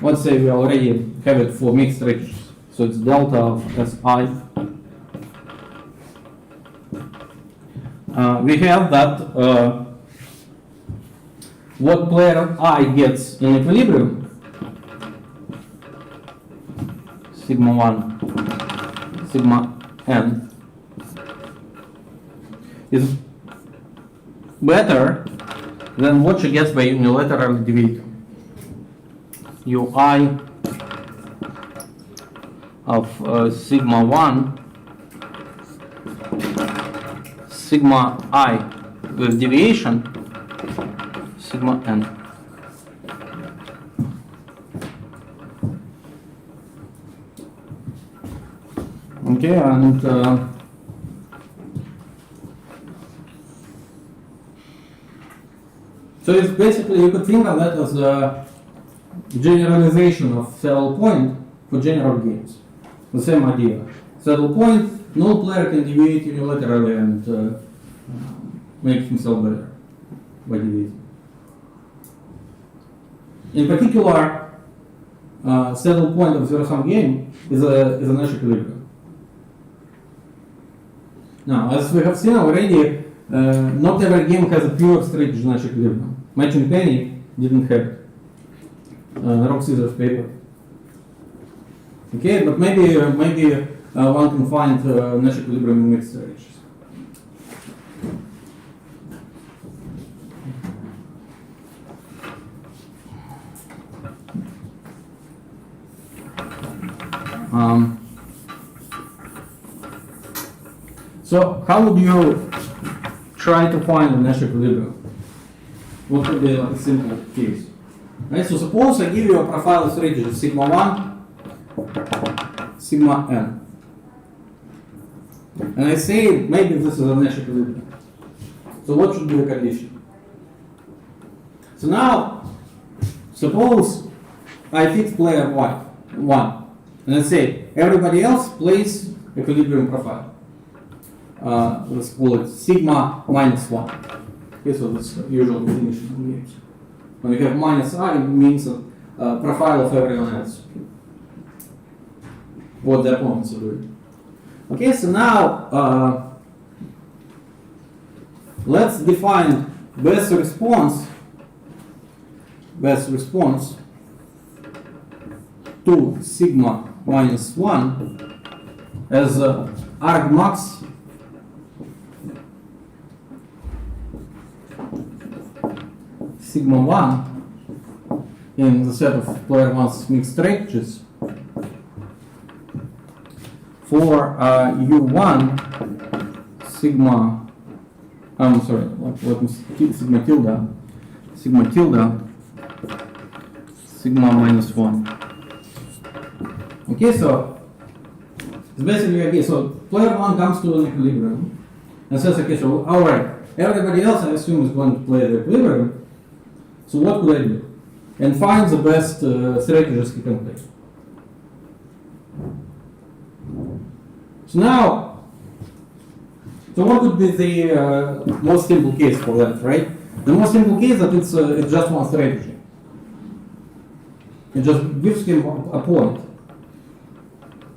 Speaker 4: let's say we already have it for mixed strategies, so it's delta of Si. We have that what player I gets in equilibrium, sigma 1, sigma n, is better than what she gets by unilaterally deviating. Ui of sigma 1, sigma I with deviation, sigma n. Okay, and so it's basically, you could think of that as a generalization of saddle point for general games. The same idea. Saddle point, no player can deviate unilaterally and make himself better by deviating. In particular, saddle point of zero-sum game is a Nash equilibrium. Now, as we have seen already, not every game has a pure strategy Nash equilibrium. Matching Penny didn't have it. Rock, scissors, paper. Okay, but maybe one can find Nash equilibrium in mixed strategies. So how would you try to find a Nash equilibrium? What would be like a simple case? Right, so suppose I give you a profile of strategy sigma 1, sigma n. And I say maybe this is a Nash equilibrium. So what should be the condition? So now, suppose I fix player 1, and I say everybody else plays equilibrium profile. Let's call it sigma minus 1. Okay, so that's the usual definition of games. When you have minus I, it means a profile of everyone else. What the opponents are doing. Okay, so now let's define best response to sigma minus 1 as argmax sigma 1 in the set of player 1's mixed strategies for u1 sigma, I'm sorry, let me sigma tilde sigma minus 1. Okay, so it's basically okay. So player 1 comes to an equilibrium and says, okay, so alright, everybody else I assume is going to play the equilibrium. So what could I do? And find the best strategies he can play. So now, so what would be the most simple case for that, right? The most simple case that it's just one strategy. It just gives him a point,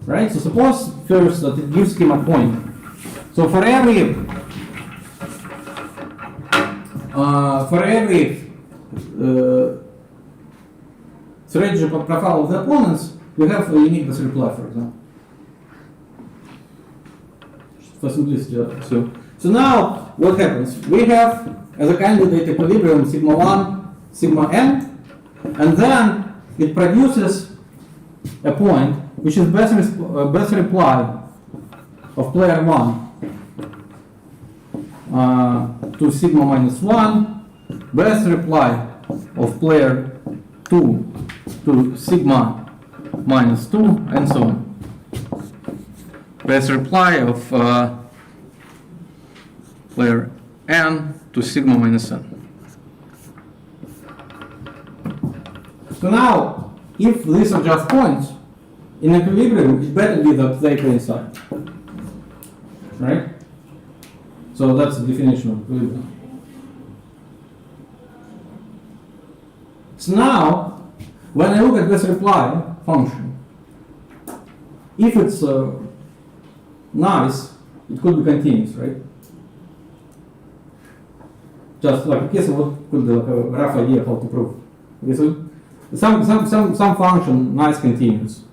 Speaker 4: right? So suppose first that it gives him a point. So for every
Speaker 1: strategy profile of the opponents, we have a unique best reply, for example. For simplicity, so now what happens? We have as a candidate equilibrium sigma 1, sigma n, and then it produces a point which is best reply of player 1 to sigma minus 1, best reply of player 2 to sigma minus 2, and so on. Best reply of player n to sigma minus n. So now, if these are just points, in equilibrium, it better be that they coincide. Right? So that's the definition of equilibrium. So now, when I look at this reply function, if it's nice, it could be continuous, right? Just like, okay, so what could be like a rough idea how to prove? Okay, so some function, nice continuous.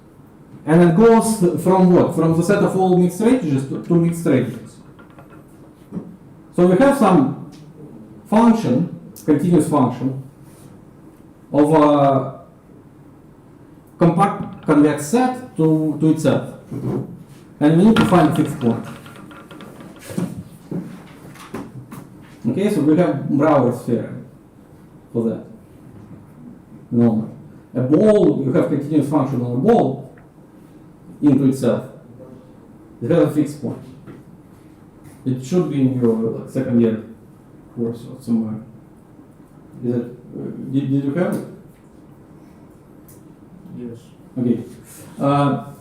Speaker 1: And it goes from what? From the set of all mixed strategies to mixed strategies. So we have some function, continuous function, of a compact convex set to itself. And we need to find a fixed point. Okay, so we have Brouwer's theorem for that. No. A ball, you have continuous function on a ball into itself. It has a fixed point. It should be in your second year course or somewhere. Is it, did you have it?
Speaker 3: Yes.
Speaker 1: Okay.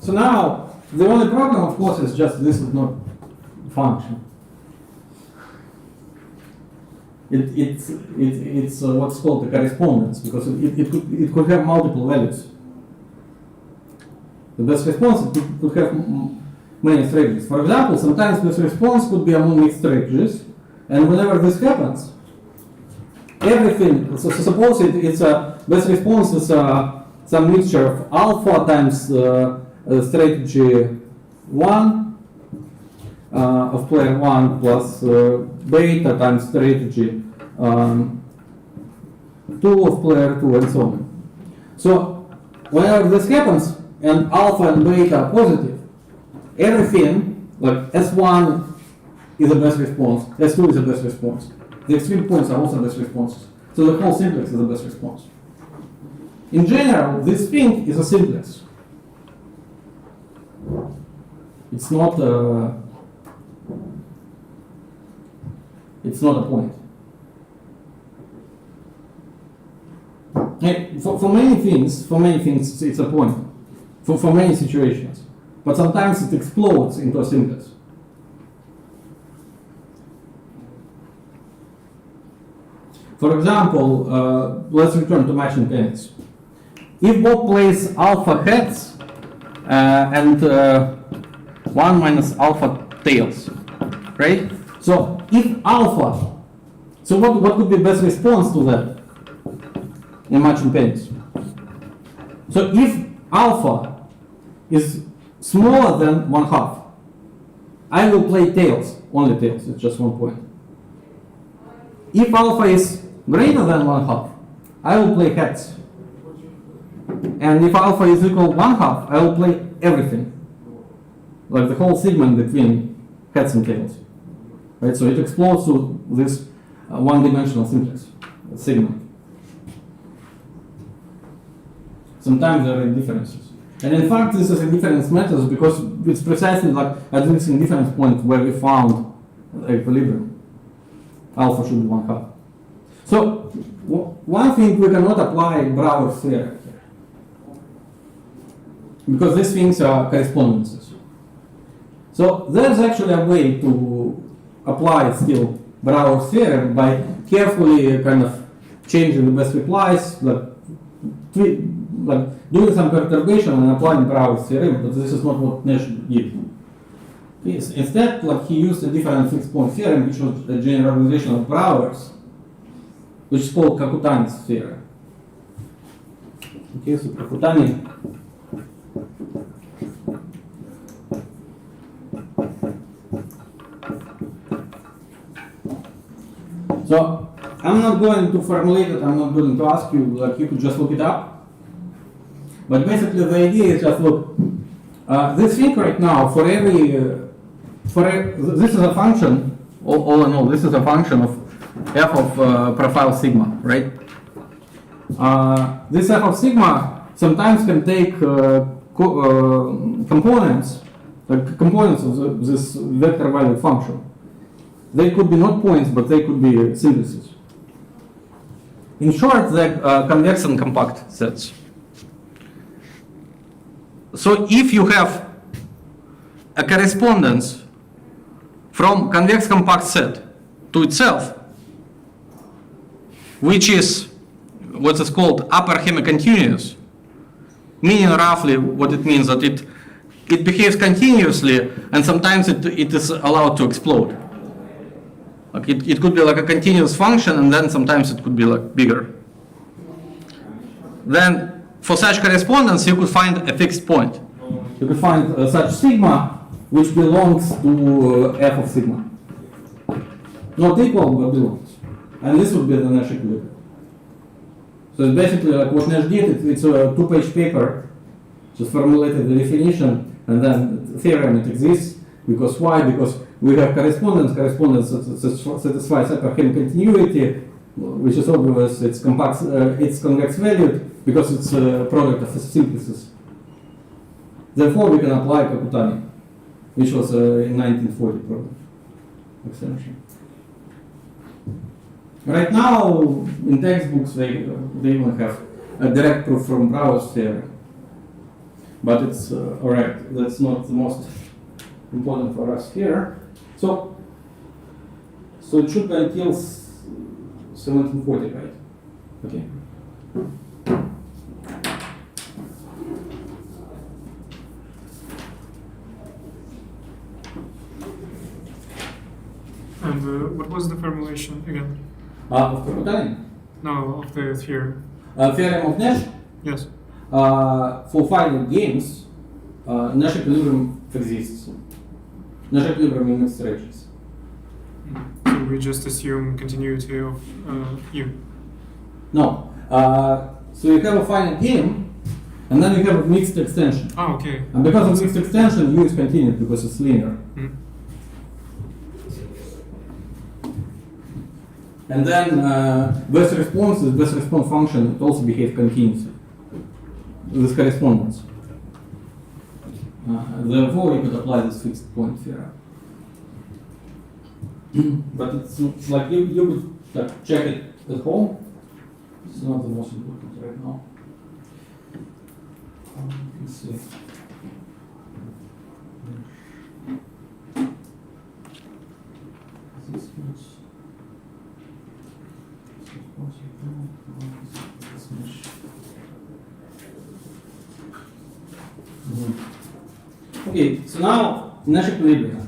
Speaker 1: So now, the only problem, of course, is just this is not function. It's what's called the correspondence, because it could have multiple values. The best response could have many strategies. For example, sometimes this response could be among mixed strategies, and whenever this happens, everything. So suppose it's a best response is some mixture of alpha times strategy 1 of player 1 plus beta times strategy 2 of player 2, and so on. So whenever this happens and alpha and beta are positive, everything like S1 is the best response, S2 is the best response. The extreme points are also best responses. So the whole simplex is the best response. In general, this thing is a simplex. It's not a point. For many things, it's a point. For many situations. But sometimes it explodes into a simplex. For example, let's return to matching pennies. If Bob plays alpha heads and 1 minus alpha tails, right? So if alpha, so what could be best response to that in matching pennies? So if alpha is smaller than 1/2, I will play tails, only tails, it's just 1 point. If alpha is greater than 1/2, I will play heads. And if alpha is equal 1/2, I will play everything. Like the whole segment between heads and tails. Right? So it explodes to this one-dimensional simplex segment. Sometimes there are indifferences. And in fact, this is indifference matters because it's precisely like at this indifference point where we found equilibrium. Alpha should be 1/2. So one thing we cannot apply Brouwer's theorem here, because these things are correspondences. So there's actually a way to apply still Brouwer's theorem by carefully kind of changing the best replies, like doing some perturbation and applying Brouwer's theorem, but this is not what Nash did. Yes. Instead, like he used a different fixed point theorem, which was a generalization of Brouwer's, which is called Kakutani's theorem. Okay, so Prakutani. So I'm not going to formulate it, I'm not going to ask you, like you could just look it up. But basically the idea is just look, this thing right now, for every, this is a function, all in all, this is a function of f of profile sigma, right? This f of sigma sometimes can take components, like components of this vector valued function. They could be not points, but they could be syntheses. In short, they're convex and compact sets. So if you have a correspondence from convex compact set to itself, which is what is called upper hemicontinuous, meaning roughly what it means that it behaves continuously and sometimes it is allowed to explode. Like it could be like a continuous function and then sometimes it could be like bigger. Then for such correspondence you could find a fixed point. You could find such sigma which belongs to f of sigma. Not equal but belongs. And this would be the Nash equilibrium. So it's basically like what Nash did, it's a 2-page paper, just formulated the definition and then the theorem it exists. Because why? Because we have correspondence satisfies upper hemicontinuity, which is obvious, it's compact, it's convex valued because it's a product of a synthesis. Therefore, we can apply Kakutani, which was in 1940 product extension. Right now, in textbooks, they even have a direct proof from Brouwer's theorem. But it's alright, that's not the most important for us here. So it should be until 1740, right? Okay.
Speaker 10: And what was the formulation again?
Speaker 1: Of Kakutani?
Speaker 10: No, of the theorem.
Speaker 1: Theorem of Nash?
Speaker 10: Yes.
Speaker 1: For finite games, Nash equilibrium exists. Nash equilibrium in mixed ranges.
Speaker 10: So we just assume continuity of U.
Speaker 1: No. So you have a finite game, and then you have a mixed extension.
Speaker 10: Oh, okay.
Speaker 1: And because of mixed extension, U is continued because it's linear.
Speaker 10: Mm.
Speaker 1: And then best response is best response function. It also behaves continuously. This correspondence. Therefore, you could apply this fixed point theorem. But it's like you could like, check it at home. It's not the most important right now. Let's see. This much. Okay, so now Nash equilibrium.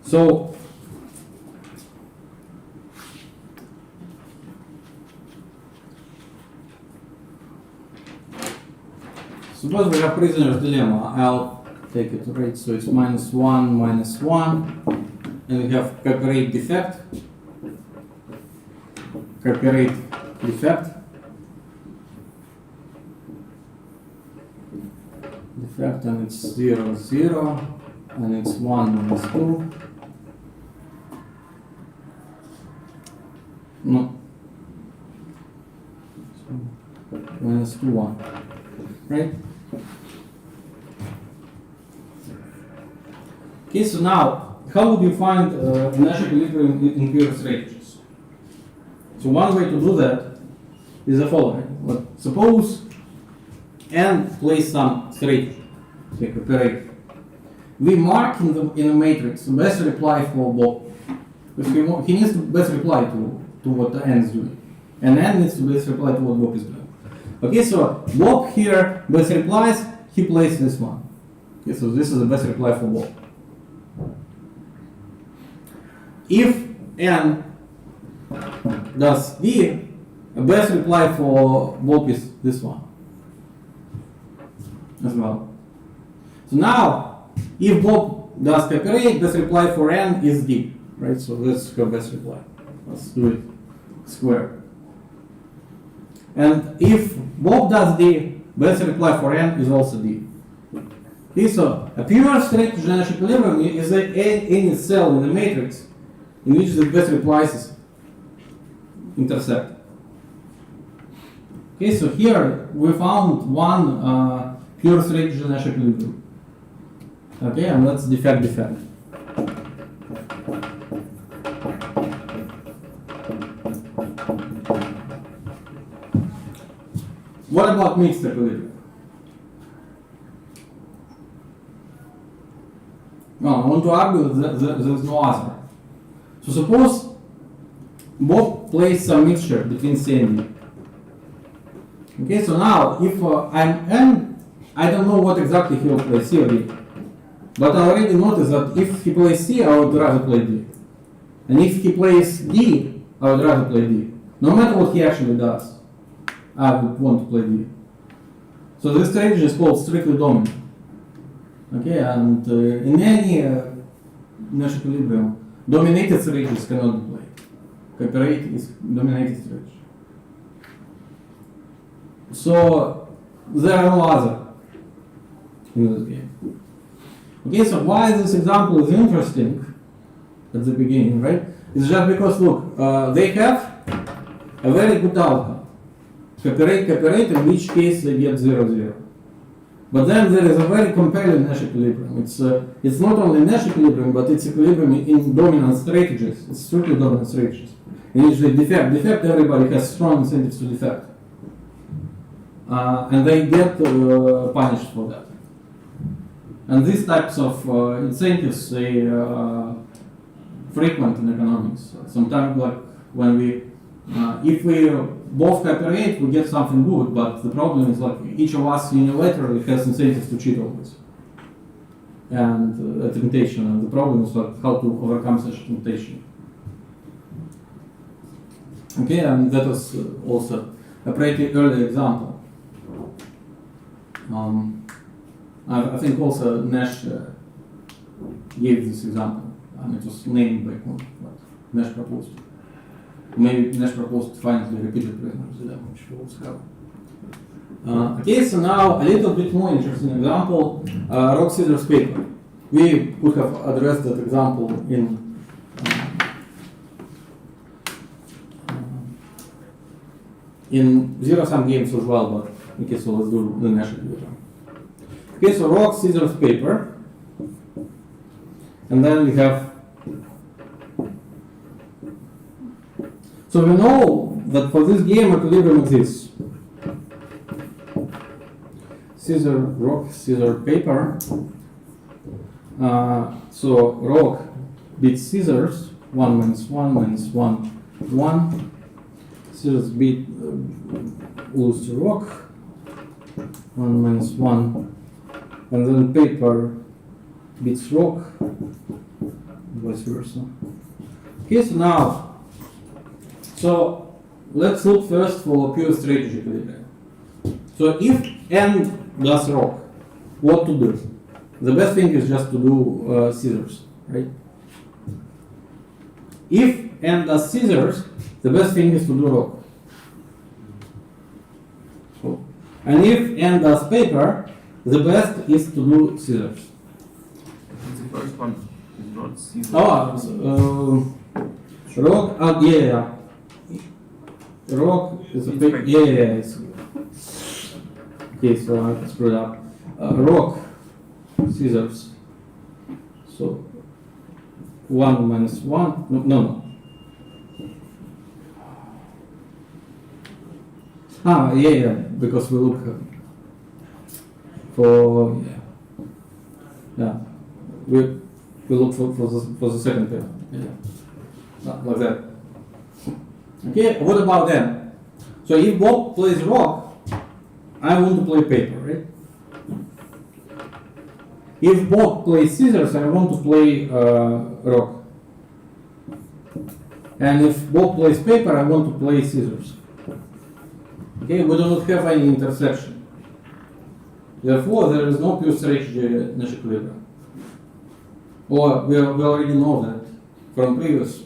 Speaker 1: So suppose we have prisoner's dilemma. I'll take it right, so it's -1, -1, and we have copyright defect, and it's 0, 0, and it's 1, -2. No. -2, 1. Right? Okay, so now, how would you find Nash equilibrium in pure ranges? So one way to do that is the following. But suppose n plays some strategy, like operate. we mark in the matrix the best reply for Bob. Because he needs to best reply to what the N is doing. And N needs to best reply to what Bob is doing. Okay, so Bob here best replies, he plays this one. Okay, so this is the best reply for Bob. If N does D, a best reply for Bob is this one as well. So now, if Bob does copy, best reply for N is D, right? So that's her best reply. Let's do it square. And if Bob does D, best reply for N is also D. Okay, so a pure straight Nash equilibrium is any cell in the matrix in which the best replies intersect. Okay, so here we found one pure straight Nash equilibrium. Okay, and let's defect. What about mixed equilibrium? No, I want to argue that there is no other. So suppose Bob plays some mixture between C and D. Okay, so now if I'm N, I don't know what exactly he will play, C or D. But I already noticed that if he plays C, I would rather play D. And if he plays D, I would rather play D. No matter what he actually does, I would want to play D. So this strategy is called strictly dominant. Okay, and in any Nash equilibrium, dominated strategies cannot be played. Cooperate is dominated strategy. So there are no other in this game. Okay, so why this example is interesting at the beginning, right? It's just because, look, they have a very good outcome. Cooperate, in which case they get 0-0. But then there is a very compelling Nash equilibrium. It's not only Nash equilibrium, but it's equilibrium in dominant strategies. It's strictly dominant strategies. In which they defect, everybody has strong incentives to defect. And they get punished for that. And these types of incentives, they frequent in economics. Sometimes, like when if we both cooperate, we get something good. But the problem is, like, each of us unilaterally has incentives to cheat always, and a temptation. And the problem is, like, how to overcome such temptation. Okay, and that was also a pretty early example. I think also Nash gave this example, and it was named by what Nash proposed. Maybe Nash proposed to finally repeated prisoners, which we also have. Okay, so now a little bit more interesting example, rock, scissors, paper. We could have addressed that example in zero-sum games as well, but okay, so let's do the Nash equilibrium. Okay, so rock, scissors, paper, and then we have. So we know that for this game equilibrium exists. Scissor, rock, scissor, paper. So rock beats scissors. 1 minus 1 minus 1, 1. Scissors lose to rock. 1 minus 1. And then paper beats rock. Vice versa. Okay, so now. So let's look first for pure strategy equilibrium. So if N does rock, what to do? The best thing is just to do scissors, right? If N does scissors, the best thing is to do rock. So, and if N does paper, the best is to do scissors.
Speaker 5: The first one is not scissors.
Speaker 1: Rock, yeah. Rock is a paper. Yeah. Okay, so I screwed up. Rock, scissors. So 1 minus 1. No. Yeah. Because we look for we look for the second pair. Yeah. Like that. Okay, what about then? So if Bob plays rock, I want to play paper, right? If Bob plays scissors, I want to play rock. And if Bob plays paper, I want to play scissors. Okay, we do not have any intersection. Therefore, there is no pure strategy Nash equilibrium. Or we already know that from previous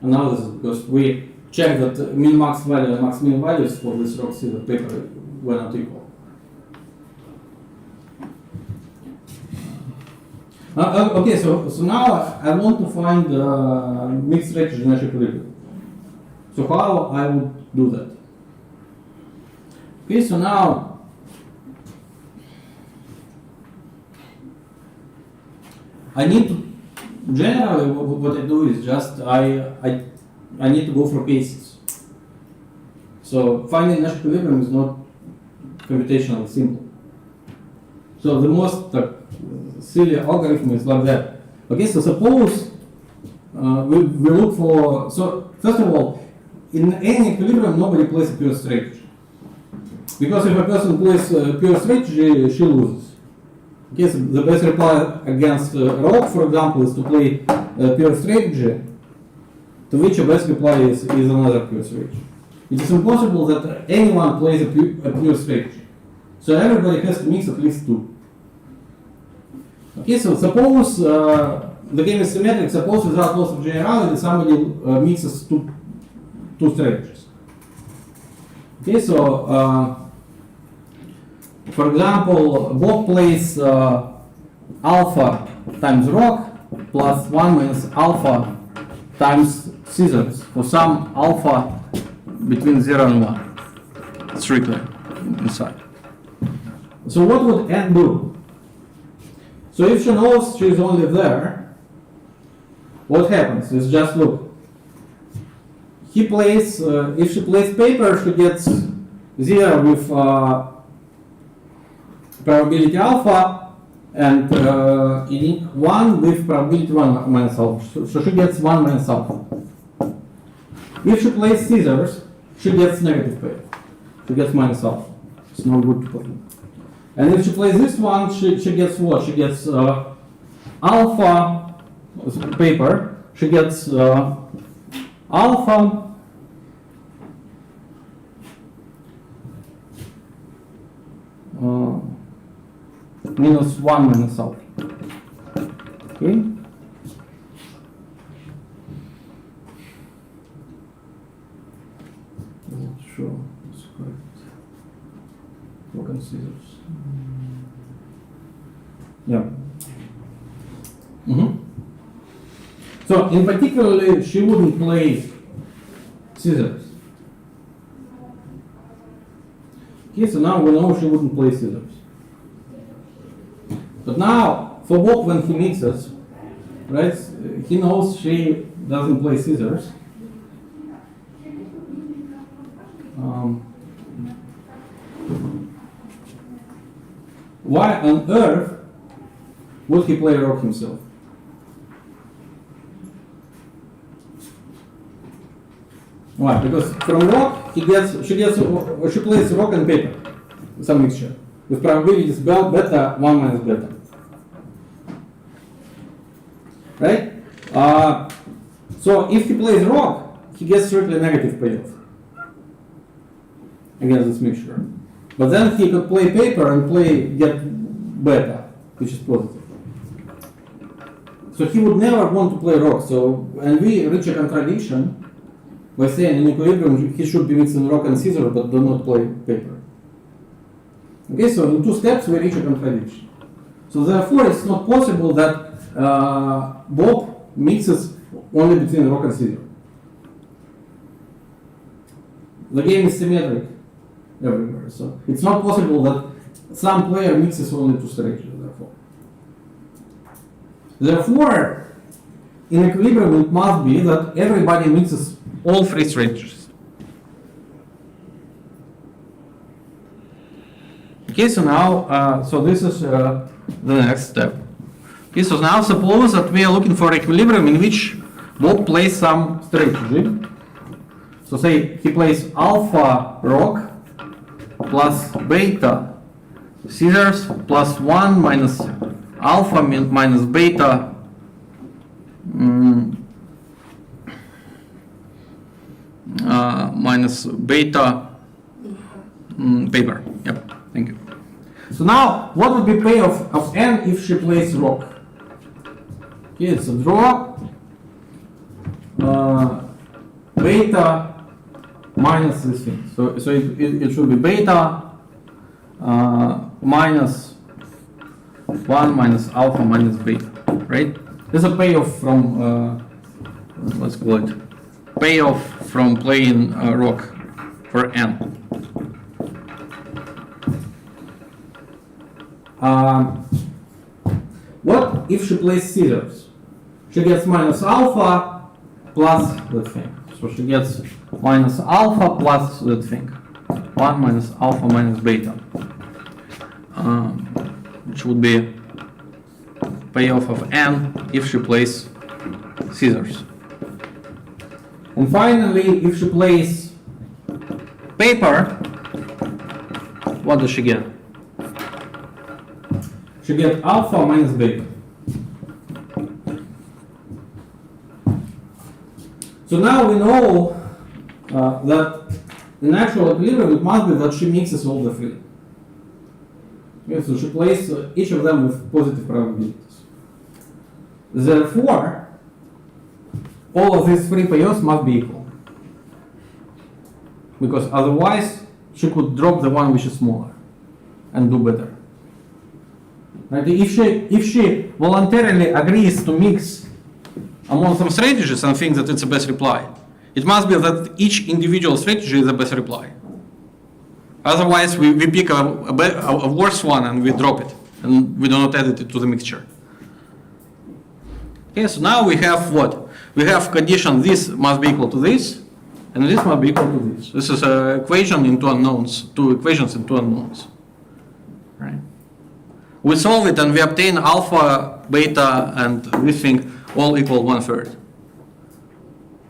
Speaker 1: analysis, because we checked that min-max value and max-min values for this rock scissor paper were not equal. Okay, so now I want to find mixed strategy Nash equilibrium. So how I would do that? Okay, so now I need to, generally what I do is just I need to go for cases. So finding Nash equilibrium is not computationally simple. So the most silly algorithm is like that. Okay, so suppose we look for, so first of all, in any equilibrium nobody plays a pure strategy. Because if a person plays pure strategy, she loses. Okay, so the best reply against rock, for example, is to play pure strategy, to which a best reply is another pure strategy. It is impossible that anyone plays a pure strategy. So everybody has to mix at least two. Okay, so suppose the game is symmetric, suppose without loss of generality somebody mixes two strategies. Okay, so for example, Bob plays alpha times rock plus 1 minus alpha times scissors for some alpha between 0 and 1, strictly inside. So what would N do? So if she knows she is only there, what happens? Is just look. He plays, if she plays paper, she gets 0 with probability alpha and 1 with probability 1 minus alpha. So she gets 1 minus alpha. If she plays scissors, she gets negative pair. She gets minus alpha. It's no good to play. And if she plays this one, she gets what? She gets alpha paper. She gets alpha minus 1 minus alpha. Okay? Not sure it's correct. Rock and scissors. Yeah. So in particular, she wouldn't play scissors. Okay, so now we know she wouldn't play scissors. But now, for Bob, when he mixes, right, he knows she doesn't play scissors. Why on earth would he play rock himself? Why? Because from rock she plays rock and paper, some mixture, with probabilities beta 1 minus beta. Right? So if he plays rock, he gets strictly negative payoff against this mixture. But then he could play paper and get beta, which is positive. So he would never want to play rock. So when we reach a contradiction by saying in equilibrium he should be mixing rock and scissors but do not play paper. Okay, so in 2 steps we reach a contradiction. So therefore it's not possible that Bob mixes only between rock and scissors. The game is symmetric everywhere, so it's not possible that some player mixes only 2 strategies, therefore in equilibrium it must be that everybody mixes all 3 strategies. Okay, so now, so this is the next step.
Speaker 4: Okay, so now suppose that we are looking for equilibrium in which Bob plays some strategy. So say he plays alpha rock plus beta scissors plus 1 minus alpha minus beta minus beta paper. Yep, thank you. So now, what would be payoff of n if she plays rock? Okay, it's a draw beta minus this thing. So it should be beta minus 1 minus alpha minus beta, right? There's a payoff from, let's call it, payoff from playing rock for n. What if she plays scissors? She gets minus alpha plus that thing. So she gets minus alpha plus that thing. 1 minus alpha minus beta. Which would be payoff of n if she plays scissors. And finally, if she plays paper, what does she get? She gets alpha minus beta. So now we know that in actual equilibrium it must be that she mixes all the three. Okay, so she plays each of them with positive probabilities. Therefore, all of these three payoffs must be equal. Because otherwise she could drop the one which is smaller and do better. Right? If she voluntarily agrees to mix among some strategies and thinks that it's the best reply, it must be that each individual strategy is the best reply. Otherwise, we pick a worse one and we drop it, and we do not add it to the mixture. Okay, so now we have what? We have condition this must be equal to this, and this must be equal to this. This is an equation in two unknowns, two equations in two unknowns. Right? We solve it and we obtain alpha, beta, and this thing all equal 1/3.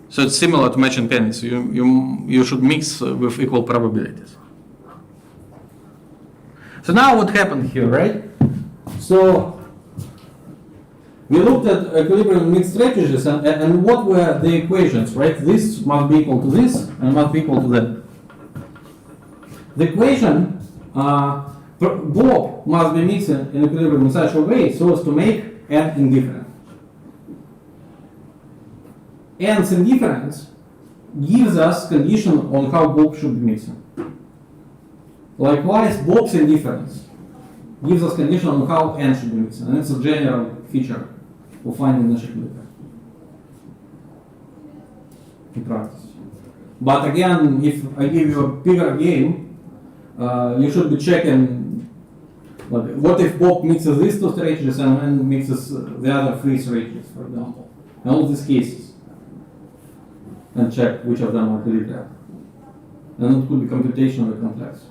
Speaker 4: So it's similar to matching pennies. You should mix with equal probabilities. So now what happened here, right? So we looked at equilibrium mixed strategies and what were the equations, right? This must be equal to this and must be equal to that. The equation, Bob must be mixed in equilibrium in such a way so as to make n indifferent. N's indifference gives us condition on how Bob should be mixing. Likewise, Bob's indifference gives us condition on how n should be mixing, and it's a general feature of finding Nash equilibrium in practice. But again, if I give you a bigger game, you should be checking what if Bob mixes these two strategies and then mixes the other three strategies, for example, in all these cases, and check which of them are equilibrium. And it could be computationally complex.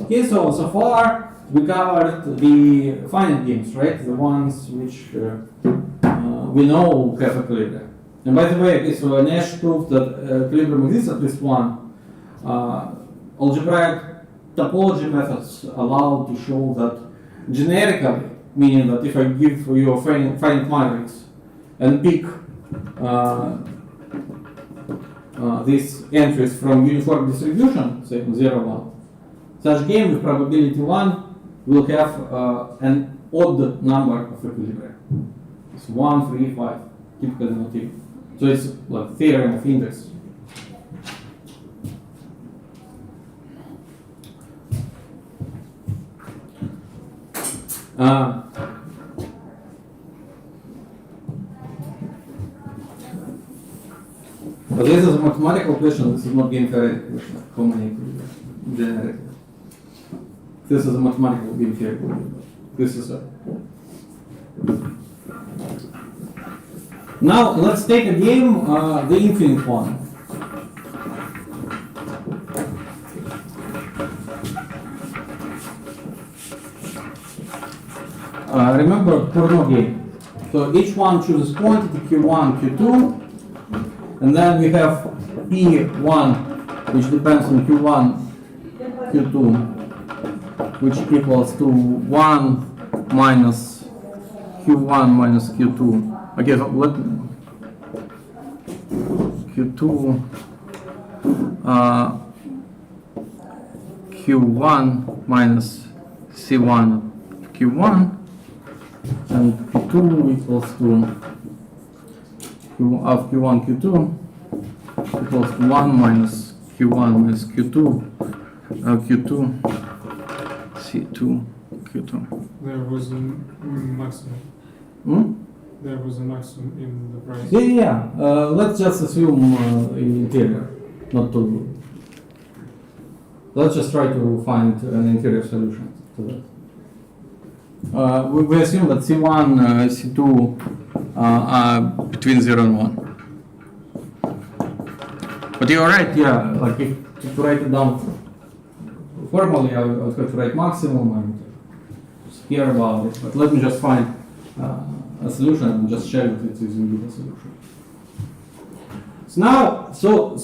Speaker 4: Okay, so far we covered the finite games, right? The ones which we know have equilibrium. And by the way, okay, so Nash proved that equilibrium exists, at least one. Algebraic topology methods allow to show that generically, meaning that if I give you a finite matrix and pick these entries from uniform distribution, say 0, 1, such game with probability 1 will have an odd number of equilibria. It's 1, 3, 5, typically not even. So it's like theorem of index. But this is a mathematical question, this is not game theoretic question. How many equilibria generate? This is a mathematical game theory. This is a. Now let's take a game, the infinite one.
Speaker 1: remember Purno game. So each one chooses quantity Q1, Q2, and then we have P1, which depends on Q1, Q2, which equals to 1 minus Q1 minus Q2. Okay, so let Q2 Q1 minus C1 Q1, and Q2 equals to Q of Q1 Q2 equals to 1 minus Q1 minus Q2 Q2 C2 Q2.
Speaker 10: There was a maximum.
Speaker 1: Hmm?
Speaker 10: There was a maximum in the price.
Speaker 1: Yeah. Let's just assume interior, not to. Let's just try to find an interior solution to that. We assume that C1, C2 are between 0 and 1. But you're right, yeah, like if to write it down formally, I would have to write maximum and just hear about it. But let me just find a solution and just check that it is indeed a solution. So now, so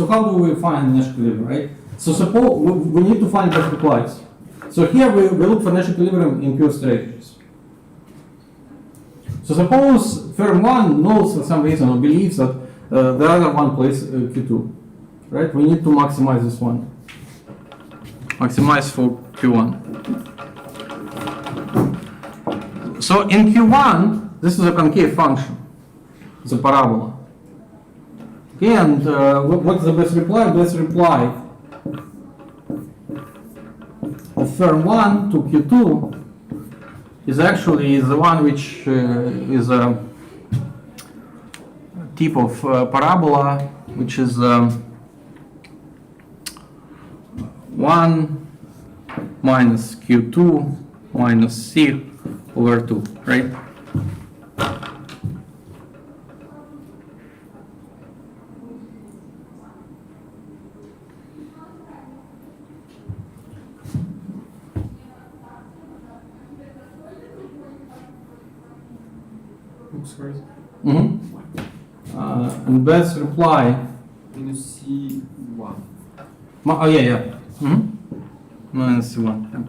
Speaker 1: how do we find Nash equilibrium, right? So suppose we need to find best replies. So here we look for Nash equilibrium in pure strategies. So suppose firm 1 knows for some reason or believes that the other one plays Q2, right? We need to maximize this one. Maximize for Q1. So in Q1, this is a concave function. It's a parabola. Okay, and what's the best reply? Best reply of firm 1 to Q2 is actually the one which is a type of parabola, which is 1 minus Q2 minus C over 2, right?
Speaker 10: Oops, sorry.
Speaker 1: And best reply.
Speaker 5: Minus C1.
Speaker 1: Oh yeah. Minus C1. Yeah.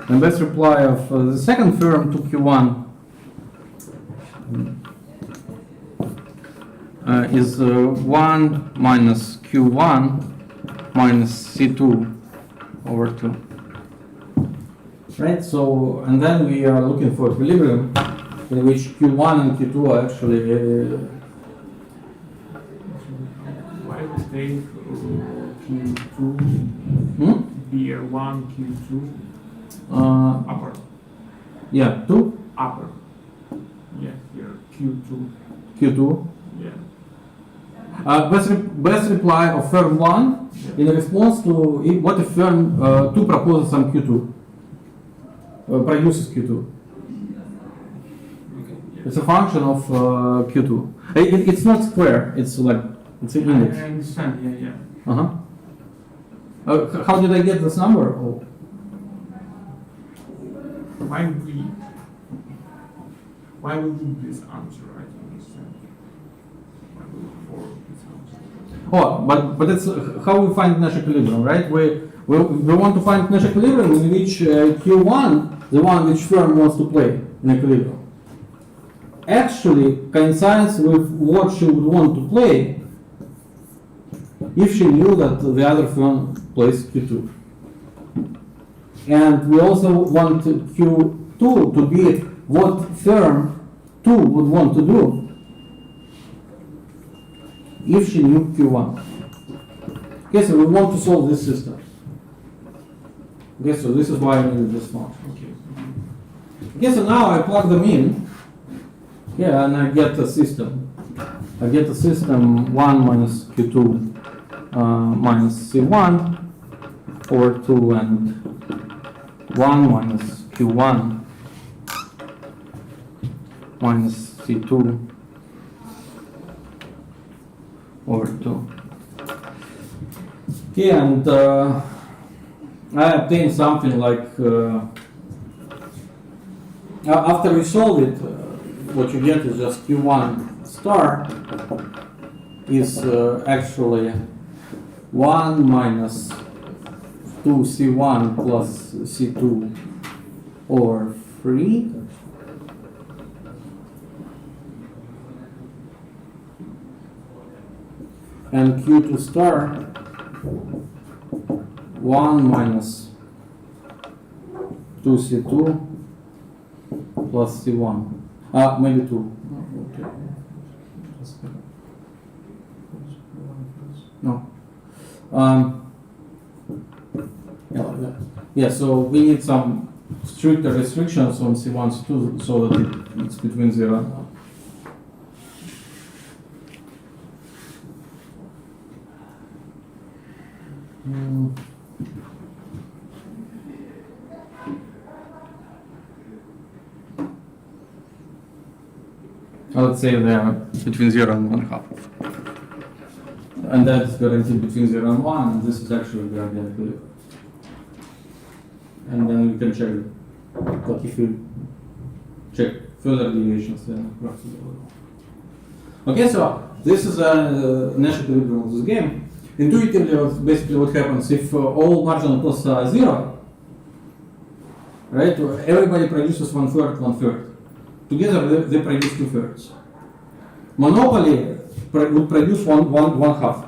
Speaker 1: And best reply of the second firm to Q1 is 1 minus Q1 minus C2 over 2. Right, so, and then we are looking for equilibrium in which Q1 and Q2 are actually
Speaker 11: Why would they Q2 beer 1 Q2 upper?
Speaker 1: Yeah, 2?
Speaker 11: Upper. Yeah, here Q2.
Speaker 1: Q2.
Speaker 11: Yeah.
Speaker 1: Best reply of firm 1 in response to what if firm 2 proposes some Q2, produces Q2.
Speaker 11: Okay. Yeah.
Speaker 1: It's a function of Q2. It's not square, it's like, it's an index.
Speaker 11: I understand, yeah.
Speaker 1: How did I get this number? Oh.
Speaker 11: Why we do this answer? I don't understand. Why we look for this answer?
Speaker 1: Oh, but it's how we find Nash equilibrium, right? We want to find Nash equilibrium in which Q1, the one which firm wants to play in equilibrium, actually coincides with what she would want to play if she knew that the other firm plays Q2. And we also want Q2 to be what firm 2 would want to do if she knew Q1. Okay, so we want to solve this system. Okay, so this is why I needed this function. Okay, so now I plug them in. Yeah, and I get a system. I get a system 1 minus Q2 minus C1 over 2 and 1 minus Q1 minus C2 over 2. Okay, and I obtain something like after we solve it, what you get is just Q1 star is actually 1 minus 2C1 plus C2 over 3. And Q2 star 1 minus 2C2 plus C1. Maybe 2. No. Yeah, like that. Yeah, so we need some stricter restrictions on C1, C2 so that it's between 0 and 1. Let's say they are between 0 and 1/2. And that is guaranteed between 0 and 1, and this is actually gradient equilibrium. And then we can check it. But if you check further deviations, then roughly. Okay, so this is a Nash equilibrium of this game. Intuitively, basically what happens if all marginal costs are 0, right? Everybody produces 1/3, 1/3. Together they produce 2/3. Monopoly would produce one half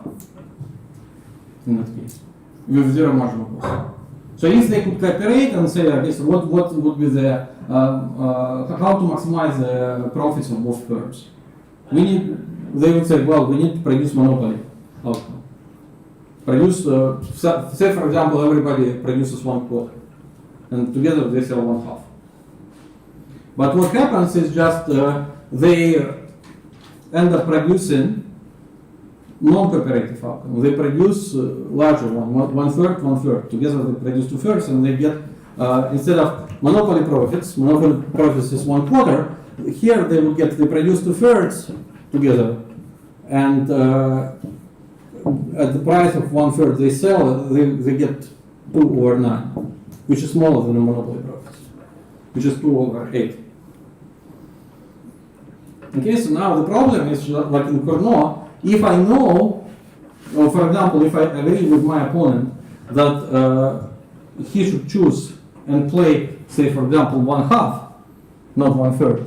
Speaker 1: in that case, with 0 marginal cost. So if they could cooperate and say, okay, so what would be the how to maximize the profits of both firms? They would say, well, we need to produce monopoly outcome. Produce, say for example, everybody produces 1/4, and together they sell 1/2. But what happens is just they end up producing non-cooperative outcome. They produce larger one, 1/3, 1/3. Together they produce 2/3, and they get instead of monopoly profits is 1/4. Here they produce 2/3 together, and at the price of 1/3 they sell, they get 2/9, which is smaller than the monopoly profits, which is 2/8. Okay, so now the problem is like in Cournot, if I know, or for example, if I agree with my opponent that he should choose and play, say for example, 1/2, not 1/3,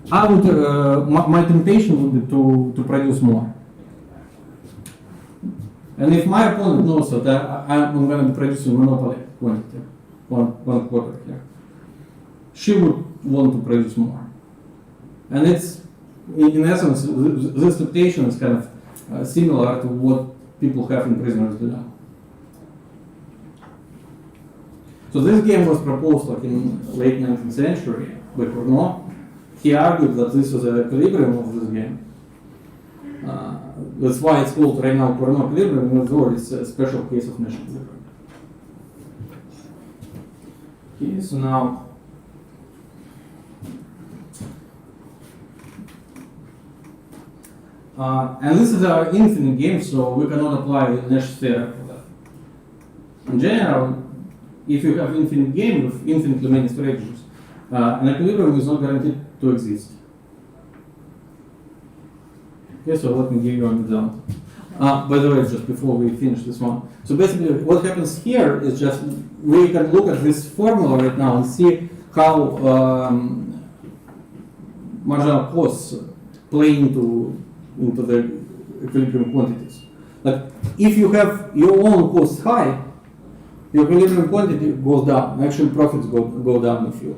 Speaker 1: I would my temptation would be to produce more. And if my opponent knows that I'm going to be producing monopoly quantity, 1/4 here, she would want to produce more. And it's, in essence, this temptation is kind of similar to what people have in Prisoner's Dilemma. So this game was proposed like in late 19th century by Cournot. He argued that this is an equilibrium of this game. That's why it's called right now Cournot equilibrium, although it's a special case of Nash equilibrium. Okay, so now and this is an infinite game, so we cannot apply Nash theorem for that. In general, if you have infinite game with infinitely many strategies, an equilibrium is not guaranteed to exist. Okay, so let me give you an example. By the way, just before we finish this one. So basically what happens here is just, we can look at this formula right now and see how marginal costs play into the equilibrium quantities. Like if you have your own costs high, your equilibrium quantity goes down. Actually profits go down if you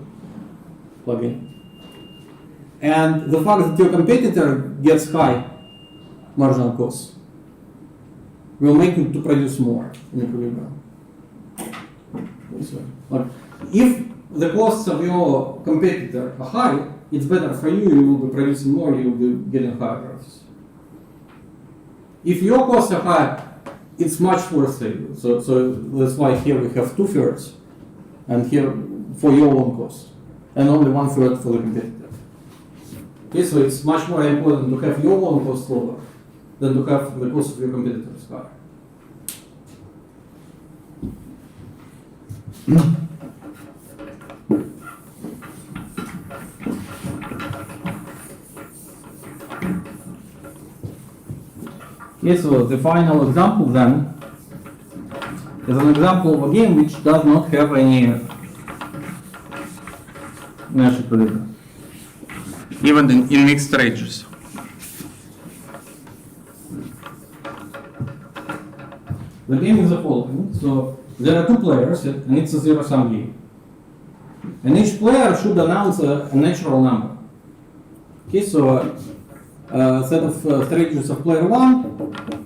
Speaker 1: plug in. And the fact that your competitor gets high marginal costs will make you to produce more in equilibrium. Like if the costs of your competitor are high, it's better for you, you will be producing more, you will be getting higher profits. If your costs are high, it's much worse for you. So that's why here we have 2/3, and here for your own costs, and only 1/3 for the competitor. Okay, so it's much more important to have your own costs lower than to have the cost of your competitors higher.
Speaker 4: Okay, so the final example then is an example of a game which does not have any Nash equilibrium, even in mixed ranges. The game is the following. So there are two players, and it's a zero-sum game. And each player should announce a natural number. Okay, so a set of strategies of player 1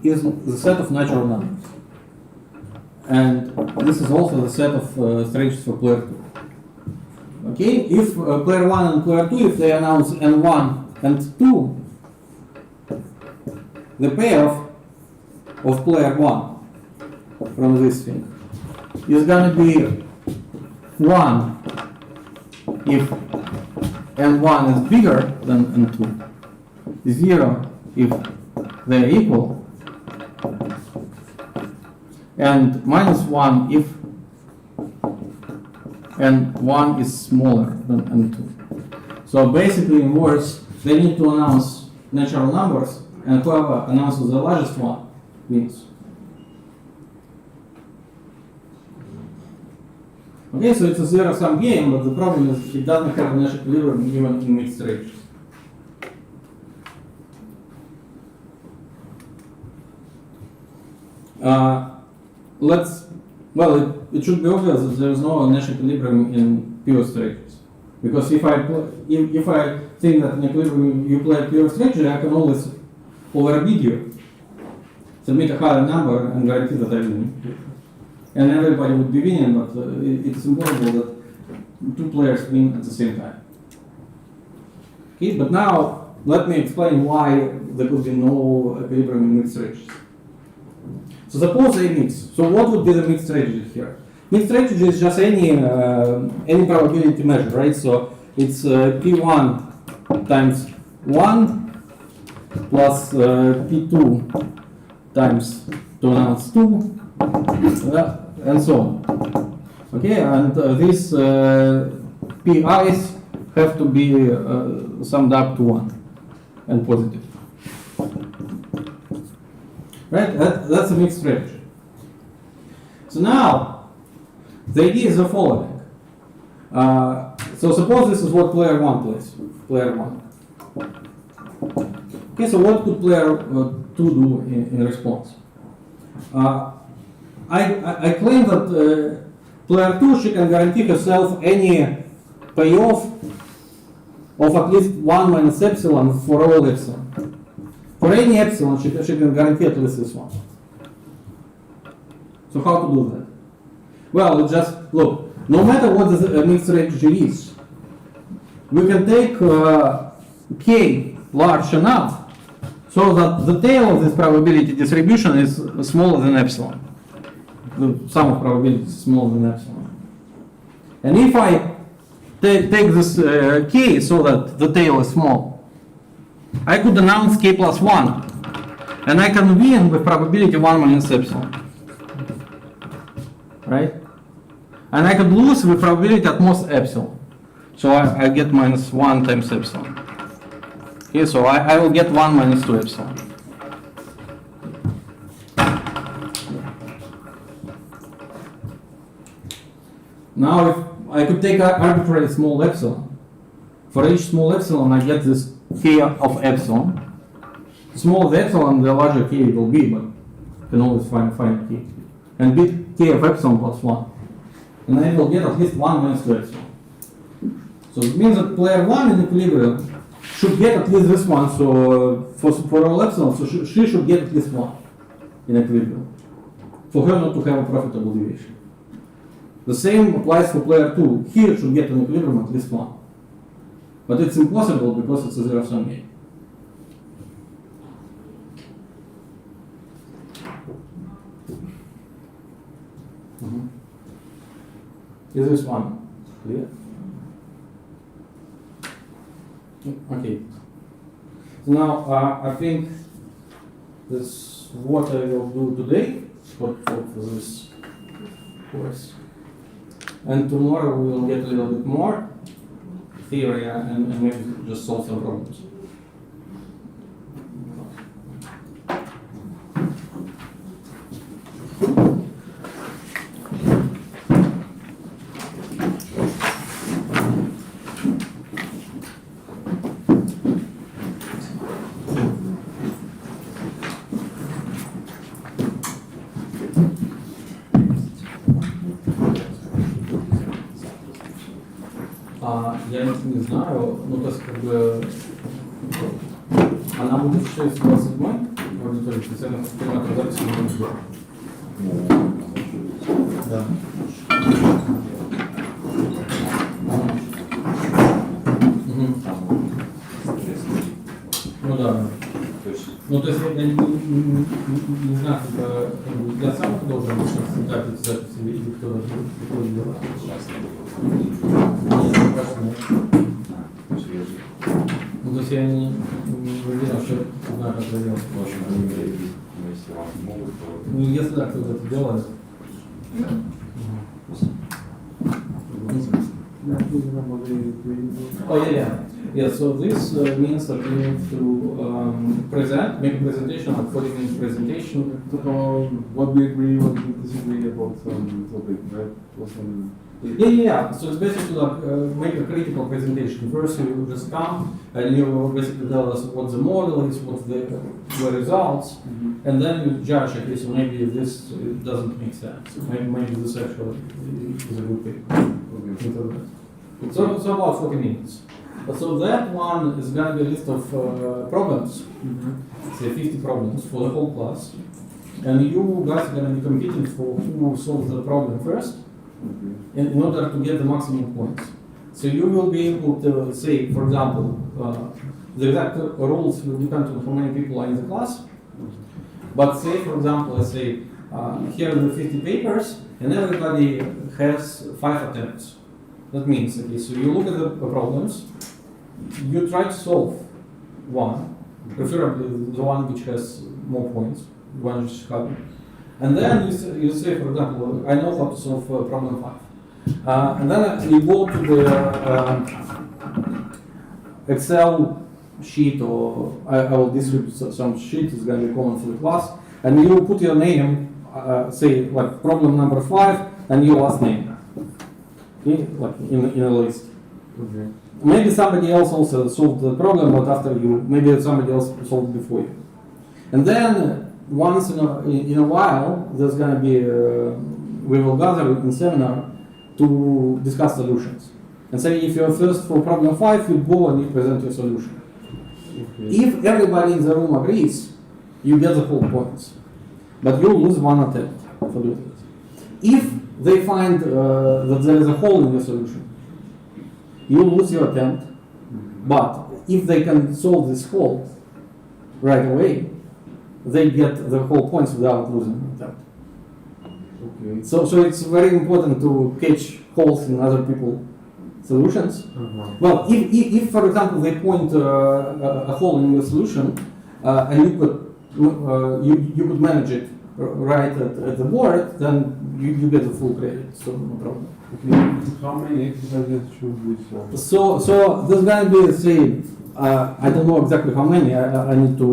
Speaker 4: is the set of natural numbers. And this is also the set of strategies for player 2. Okay, if player 1 and player 2, if they announce n1 and 2, the payoff of player 1 from this thing is going to be 1 if n1 is bigger than n2, 0 if they are equal, and minus 1 if n1 is smaller than n2. So basically, in words, they need to announce natural numbers, and whoever announces the largest one wins. Okay, so it's a zero-sum game, but the problem is it doesn't have Nash equilibrium even in mixed ranges. It should be obvious that there is no Nash equilibrium in pure strategies. Because if I think that in equilibrium you play pure strategy, I can always overbid you, submit a higher number, and guarantee that I win. And everybody would be winning, but it's impossible that two players win at the same time. Okay, but now let me explain why there could be no equilibrium in mixed strategies. So suppose a mix. So what would be the mixed strategy here? Mixed strategy is just any probability measure, right? So it's P1 times 1 plus P2 times 2 announce 2. And so on. Okay, and these PI's have to be summed up to 1 and positive. Right, that's a mixed strategy. So now, the idea is the following. So suppose this is what player 1 plays, player 1. Okay, so what could player 2 do in response? I claim that player 2, she can guarantee herself any payoff of at least 1 minus epsilon for all epsilon. For any epsilon, she can guarantee at least this one. So how to do that? Well, just look, no matter what the mixed strategy is, we can take k large enough so that the tail of this probability distribution is smaller than epsilon. The sum of probabilities is smaller than epsilon. And if I take this k so that the tail is small, I could announce k plus 1, and I can win with probability 1 minus epsilon. Right? And I could lose with probability at most epsilon. So I get minus 1 times epsilon. Okay, so I will get 1 minus 2 epsilon. Now, if I could take an arbitrary small epsilon, for each small epsilon, I get this k of epsilon. The smaller the epsilon, the larger k it will be, but you can always find k. And bit k of epsilon plus 1. And I will get at least 1 minus 2 epsilon. So it means that player 1 in equilibrium should get at least this one. So for all epsilon, so she should get at least 1 in equilibrium, for her not to have a profitable deviation. The same applies for player 2. Here should get an equilibrium at least 1. But it's impossible because it's a zero-sum game. Is this one clear? Okay. So now I think this is what I will do today for this course. And tomorrow we will get a little bit more theory and maybe just solve some problems.
Speaker 1: Я не знаю, ну то есть как бы она будет в 6:27 в аудитории, специально в записи не будет. Да. Ну да. Ну то есть я не знаю, как бы я сам должен создать эти записи или кто должен делать. Ну то есть я не уверен, что знаю, как это делать. Ну если так, кто-то это делает. Oh yeah. So this means that we need to make a presentation, like 40-minute presentation.
Speaker 3: What we agree, what we disagree about some topic, right?
Speaker 1: Yeah. So it's basically like make a critical presentation. First, you just come and you basically tell us what the model is, what the results, and then you judge. Okay, so maybe this doesn't make sense. Maybe this actually is a good thing. So about 40 minutes. So that one is going to be a list of problems, say 50 problems for the whole class, and you guys are going to be competing for who solves the problem first, in order to get the maximum points. So you will be able to say, for example, the exact rules will depend on how many people are in the class, but say, for example, let's say here are the 50 papers, and everybody has 5 attempts. That means, okay, so you look at the problems, you try to solve one, preferably the one which has more points, the one which is harder. And then you say, for example, I know how to solve problem 5. And then you go to the Excel sheet, or I will distribute some sheet, it's going to be common for the class, and you put your name, say like problem number 5, and your last name. Okay, like in a list.
Speaker 3: Okay.
Speaker 1: Maybe somebody else also solved the problem, but after you, maybe somebody else solved before you. And then once in a while, there's going to be, we will gather in seminar to discuss solutions. And say if you're first for problem 5, you go and you present your solution. Okay. If everybody in the room agrees, you get the whole points. But you lose one attempt for doing it. If they find that there is a hole in the solution, you lose your attempt, but if they can solve this hole right away, they get the whole points without losing an attempt.
Speaker 3: Okay.
Speaker 1: So it's very important to catch holes in other people's solutions. Well, if for example they point a hole in your solution and you could manage it right at the board, then you get the full credit, so no problem.
Speaker 3: Okay. How many exercises should we solve?
Speaker 1: So there's going to be, say, I don't know exactly how many, I need to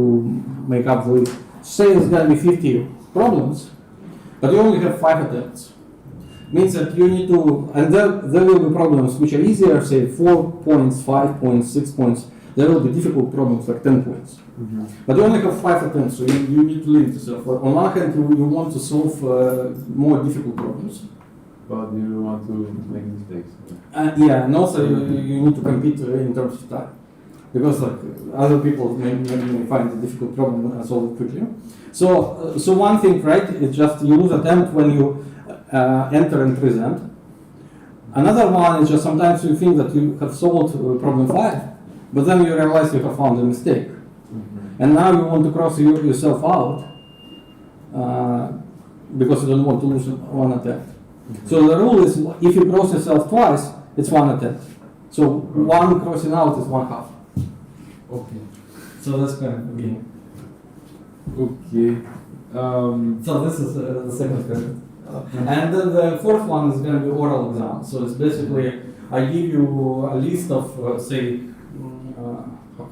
Speaker 1: make up the list. Say there's going to be 50 problems, but you only have 5 attempts. Means that you need to, and there will be problems which are easier, say 4 points, 5 points, 6 points. There will be difficult problems like 10 points. But you only have 5 attempts, so you need to limit yourself. On one hand, you want to solve more difficult problems.
Speaker 3: But you want to make mistakes.
Speaker 1: Yeah, and also you need to compete in terms of time. Because like other people maybe find a difficult problem and solve it quickly. So one thing, right, is just you lose attempt when you enter and present. Another one is just sometimes you think that you have solved problem 5, but then you realize you have found a mistake. And now you want to cross yourself out because you don't want to lose one attempt. So the rule is if you cross yourself twice, it's 1 attempt. So one crossing out is 1/2.
Speaker 3: Okay.
Speaker 1: So that's kind of beginning.
Speaker 3: Okay.
Speaker 1: So this is the second question. And then the fourth one is going to be oral exam. So it's basically, I give you a list of, say,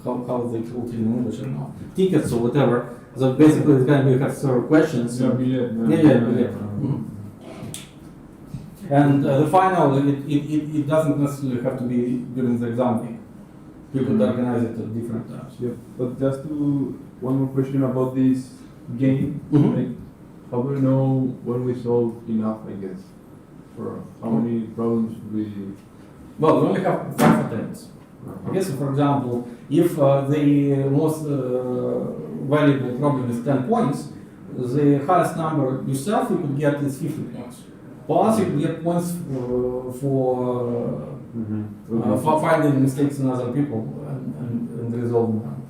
Speaker 1: how they call it in English, I don't know, tickets or whatever. So basically it's going to be have several questions. Yeah. And the final, it doesn't necessarily have to be during the exam week. You could organize it at different times.
Speaker 3: Yeah, but just one more question about this game. Like, how do we know when we solve enough, I guess? For how many problems we
Speaker 1: Well, we only have 5 attempts. Okay, so for example, if the most valuable problem is 10 points, the highest number yourself you could get is 50 points. Plus, you could get points for finding mistakes in other people and resolving them.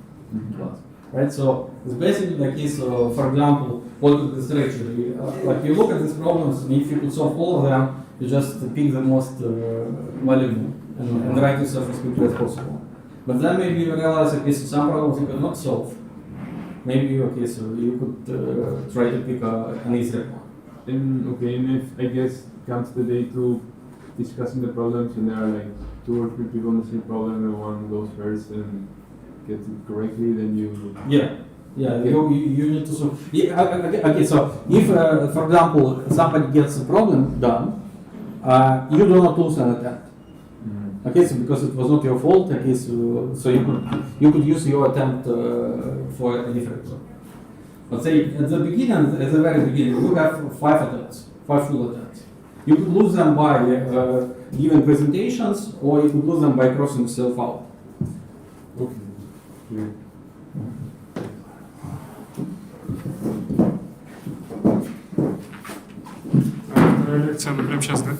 Speaker 1: Right, so it's basically the case. For example, what could the structure be? Like you look at these problems, and if you could solve all of them, you just pick the most valuable and write yourself as quickly as possible. But then maybe you realize, okay, so some problems you cannot solve. Maybe, okay, so you could try to pick an easier one.
Speaker 3: And if I guess comes the day to discussing the problems and there are like 2 or 3 people on the same problem and one goes first and gets it correctly, then you...
Speaker 1: Yeah, you need to solve. Yeah, okay, so if, for example, somebody gets a problem done, you do not lose an attempt. Okay, so because it was not your fault, okay, so you could use your attempt for a different one. But say at the beginning, at the very beginning, you have 5 attempts, 5 full attempts. You could lose them by giving presentations, or you could lose them by crossing yourself out.
Speaker 3: Okay. Yeah.
Speaker 10: Вторая лекция, она прямо сейчас, да?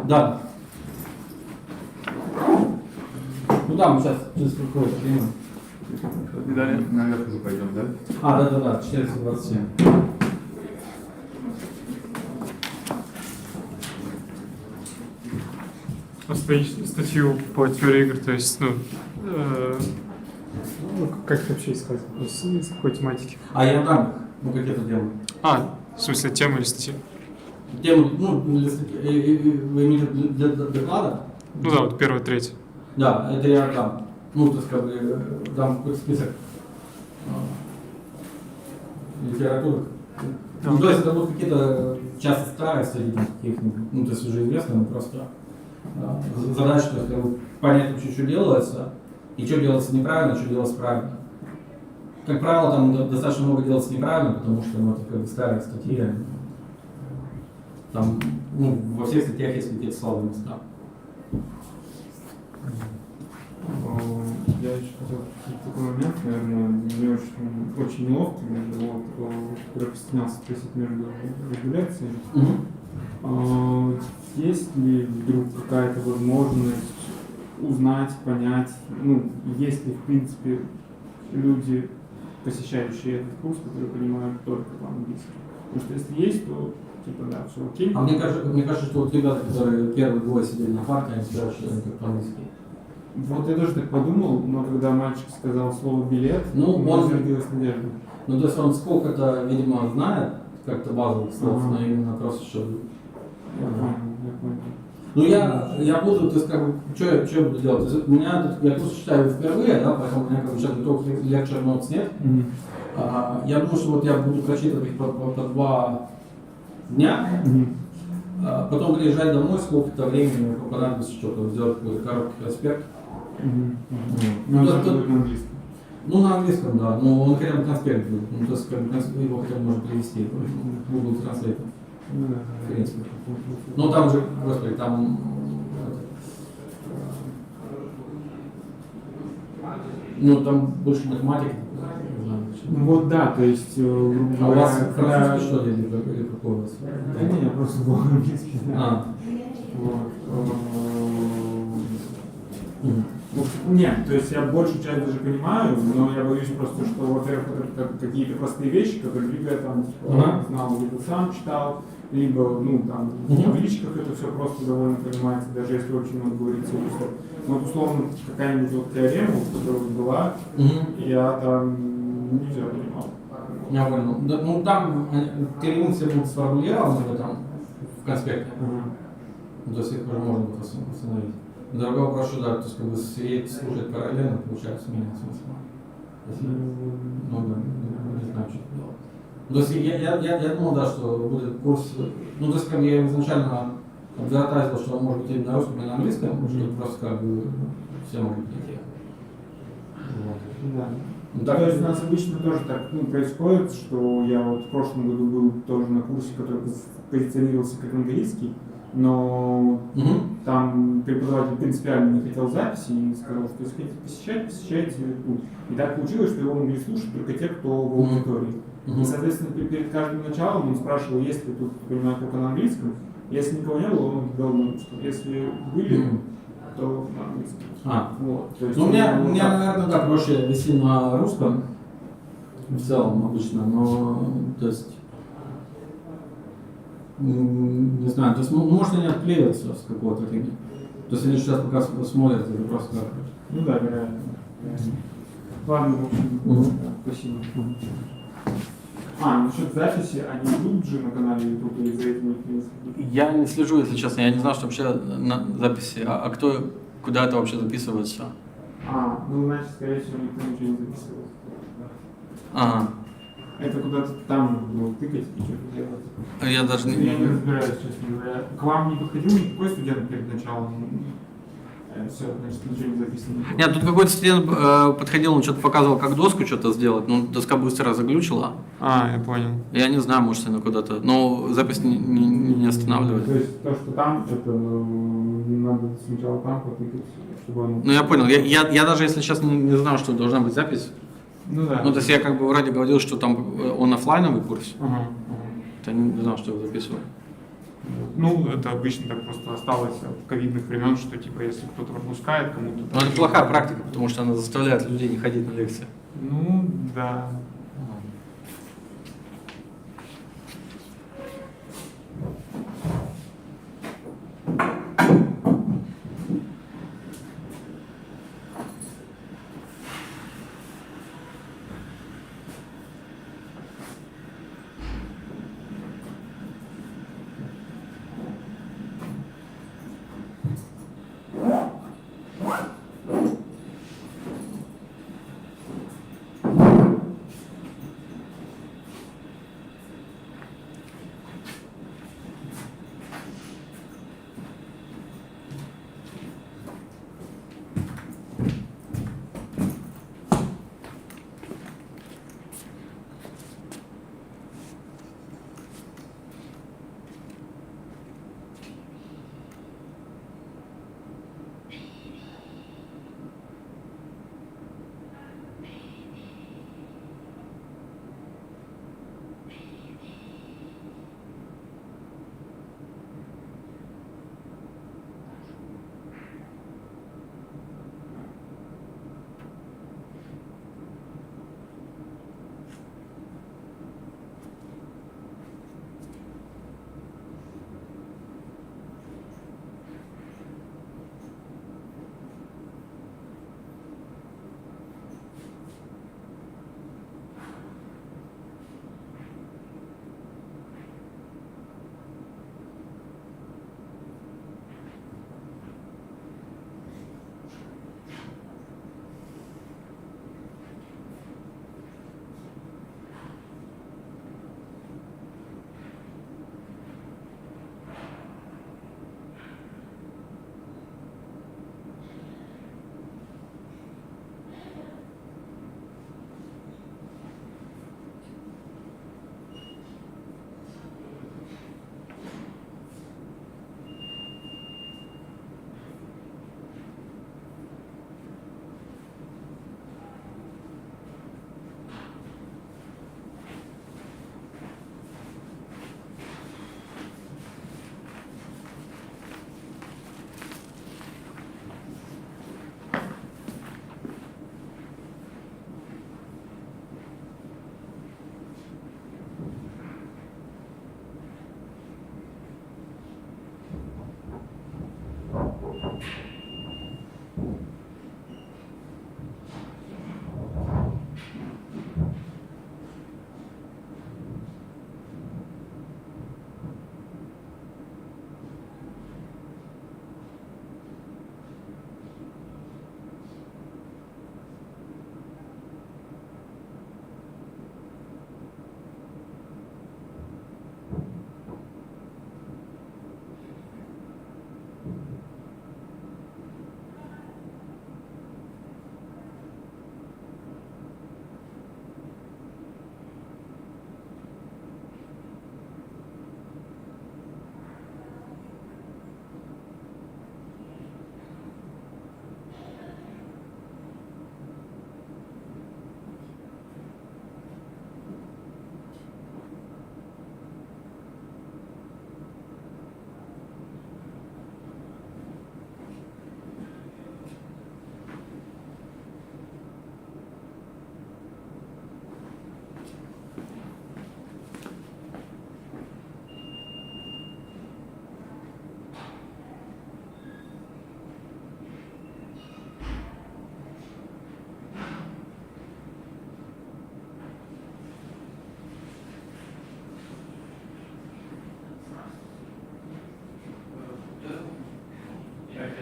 Speaker 1: Да. Ну да, мы сейчас через какое-то время.
Speaker 11: И далее наверх уже пойдем, да?
Speaker 1: Да, 427.
Speaker 10: Статью по теории игр, то есть, как это вообще искать? Из какой тематики?
Speaker 1: Я там, как это делаю?
Speaker 10: В смысле, тема или статья?
Speaker 1: Тему, вы имеете для доклада?
Speaker 10: Ну да, вот первая, третья.
Speaker 1: Да, это я там, то есть как бы, там какой-то список литературы. То есть это будут какие-то часто старые статьи, каких-нибудь, то есть уже известные, но просто задача, то есть как бы, понять вообще, что делается, и что делается неправильно, что делается правильно. Как правило, там достаточно много делается неправильно, потому что это как бы старые статьи. Там, во всех статьях есть какие-то слабые места.
Speaker 3: Я еще хотел такой момент, наверное, мне очень неловко, который постеснялся спросить между лекциями. Есть ли вдруг какая-то возможность узнать, понять, есть ли в принципе люди, посещающие этот курс, которые понимают только по-английски? Потому что если есть, то типа да, все окей.
Speaker 1: Мне кажется, что вот ребята, которые первые 2 сидели на парте, они сказали, что они как по-английски.
Speaker 3: Вот я тоже так подумал, но когда мальчик сказал слово билет,
Speaker 1: он
Speaker 3: зародилась надежда.
Speaker 1: То есть он сколько-то, видимо, знает, как-то базовых слов, но именно просто что. Я буду, то есть как бы, что я буду делать? То есть, я курс читаю впервые, да, поэтому у меня как бы сейчас готовых lecture notes нет. Я думаю, что вот я буду прочитывать их по 2 дня, потом приезжать домой, сколько-то времени понадобится что-то, сделать какой-то короткий конспект.
Speaker 3: На английском.
Speaker 1: На английском, да, но он хотя бы конспект будет, то есть как бы его хотя бы можно привести в Google Translate. В принципе. Там же, господи, там там больше математики.
Speaker 3: Вот да, то есть...
Speaker 1: у вас французский что ли, или какой у вас?
Speaker 3: Да не, я просто был английский. Нет, то есть я большую часть даже понимаю, но я боюсь просто, что, во-первых, это какие-то простые вещи, которые либо я там знал, либо сам читал, либо, в табличках это все просто довольно понимается, даже если очень много говорится условно. Вот условно какая-нибудь вот теорема, которая была, я там не все понимал.
Speaker 1: Я понял. Там теоремы все будут сформулированы там в конспекте. То есть их уже можно будет установить. Другой вопрос, что да, то есть как бы сидеть, слушать параллельно, получается, меняет смысл. Если, не знаю, что делать. То есть я думал, да, что будет курс, то есть как бы я изначально адвертайзил, что он может быть и на русском, и на английском, что просто как бы все могут прийти.
Speaker 3: Да. То есть у нас обычно тоже так происходит, что я вот в прошлом году был тоже на курсе, который позиционировался как английский, но
Speaker 1: Мгм.
Speaker 3: там преподаватель принципиально не хотел записи и сказал, что если хотите посещать, посещайте тут. И так получилось, что его могли слушать только те, кто в аудитории.
Speaker 1: Мгм.
Speaker 3: И, соответственно, перед каждым началом он спрашивал, есть ли тут, понимаю, только на английском. Если никого не было, он дал на русском. Если были,
Speaker 1: Мгм.
Speaker 3: то на английском.
Speaker 1: А.
Speaker 3: Вот, то есть
Speaker 1: Ну, мне,
Speaker 3: он-
Speaker 1: наверное, да, проще вести на русском в целом обычно, но, то есть, не знаю, то есть, может они отклеиваться с какого-то времени. То есть они сейчас пока смотрят, это просто так.
Speaker 3: Ну да, вероятно. Ладно, в общем,
Speaker 1: Мгм.
Speaker 3: да, спасибо. А, насчет записи, они будут же на канале YouTube или за этим не следят?
Speaker 4: Я не слежу, если честно, я не знал, что вообще на записи, а кто, куда это вообще записывается?
Speaker 3: А, ну значит, скорее всего, никто ничего не записывал.
Speaker 4: Ага.
Speaker 3: Это куда-то там было тыкать и что-то делать.
Speaker 4: Я даже
Speaker 3: Я не разбираюсь, честно говоря. К вам не подходил никакой студент перед началом? Все, значит, ничего не записано.
Speaker 4: Нет, тут какой-то студент подходил, он что-то показывал, как доску что-то сделать, но доска быстро заглючила.
Speaker 3: А, я понял.
Speaker 4: Я не знаю, может, она куда-то, но запись не останавливает.
Speaker 3: То есть то, что там, это надо сначала там потыкать, чтобы оно...
Speaker 4: Ну, я понял. Я даже, если честно, не знал, что должна быть запись.
Speaker 3: Ну да.
Speaker 4: Ну, то есть я как бы вроде говорил, что там он оффлайновый курс.
Speaker 3: Ага, ага.
Speaker 4: Я не знал, что его записывал.
Speaker 3: Ну, это обычно так просто осталось от ковидных времен, что типа если кто-то пропускает, кому-то...
Speaker 4: Но это плохая практика, потому что она заставляет людей не ходить на лекции.
Speaker 3: Ну, да.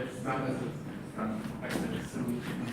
Speaker 11: Standard access solution.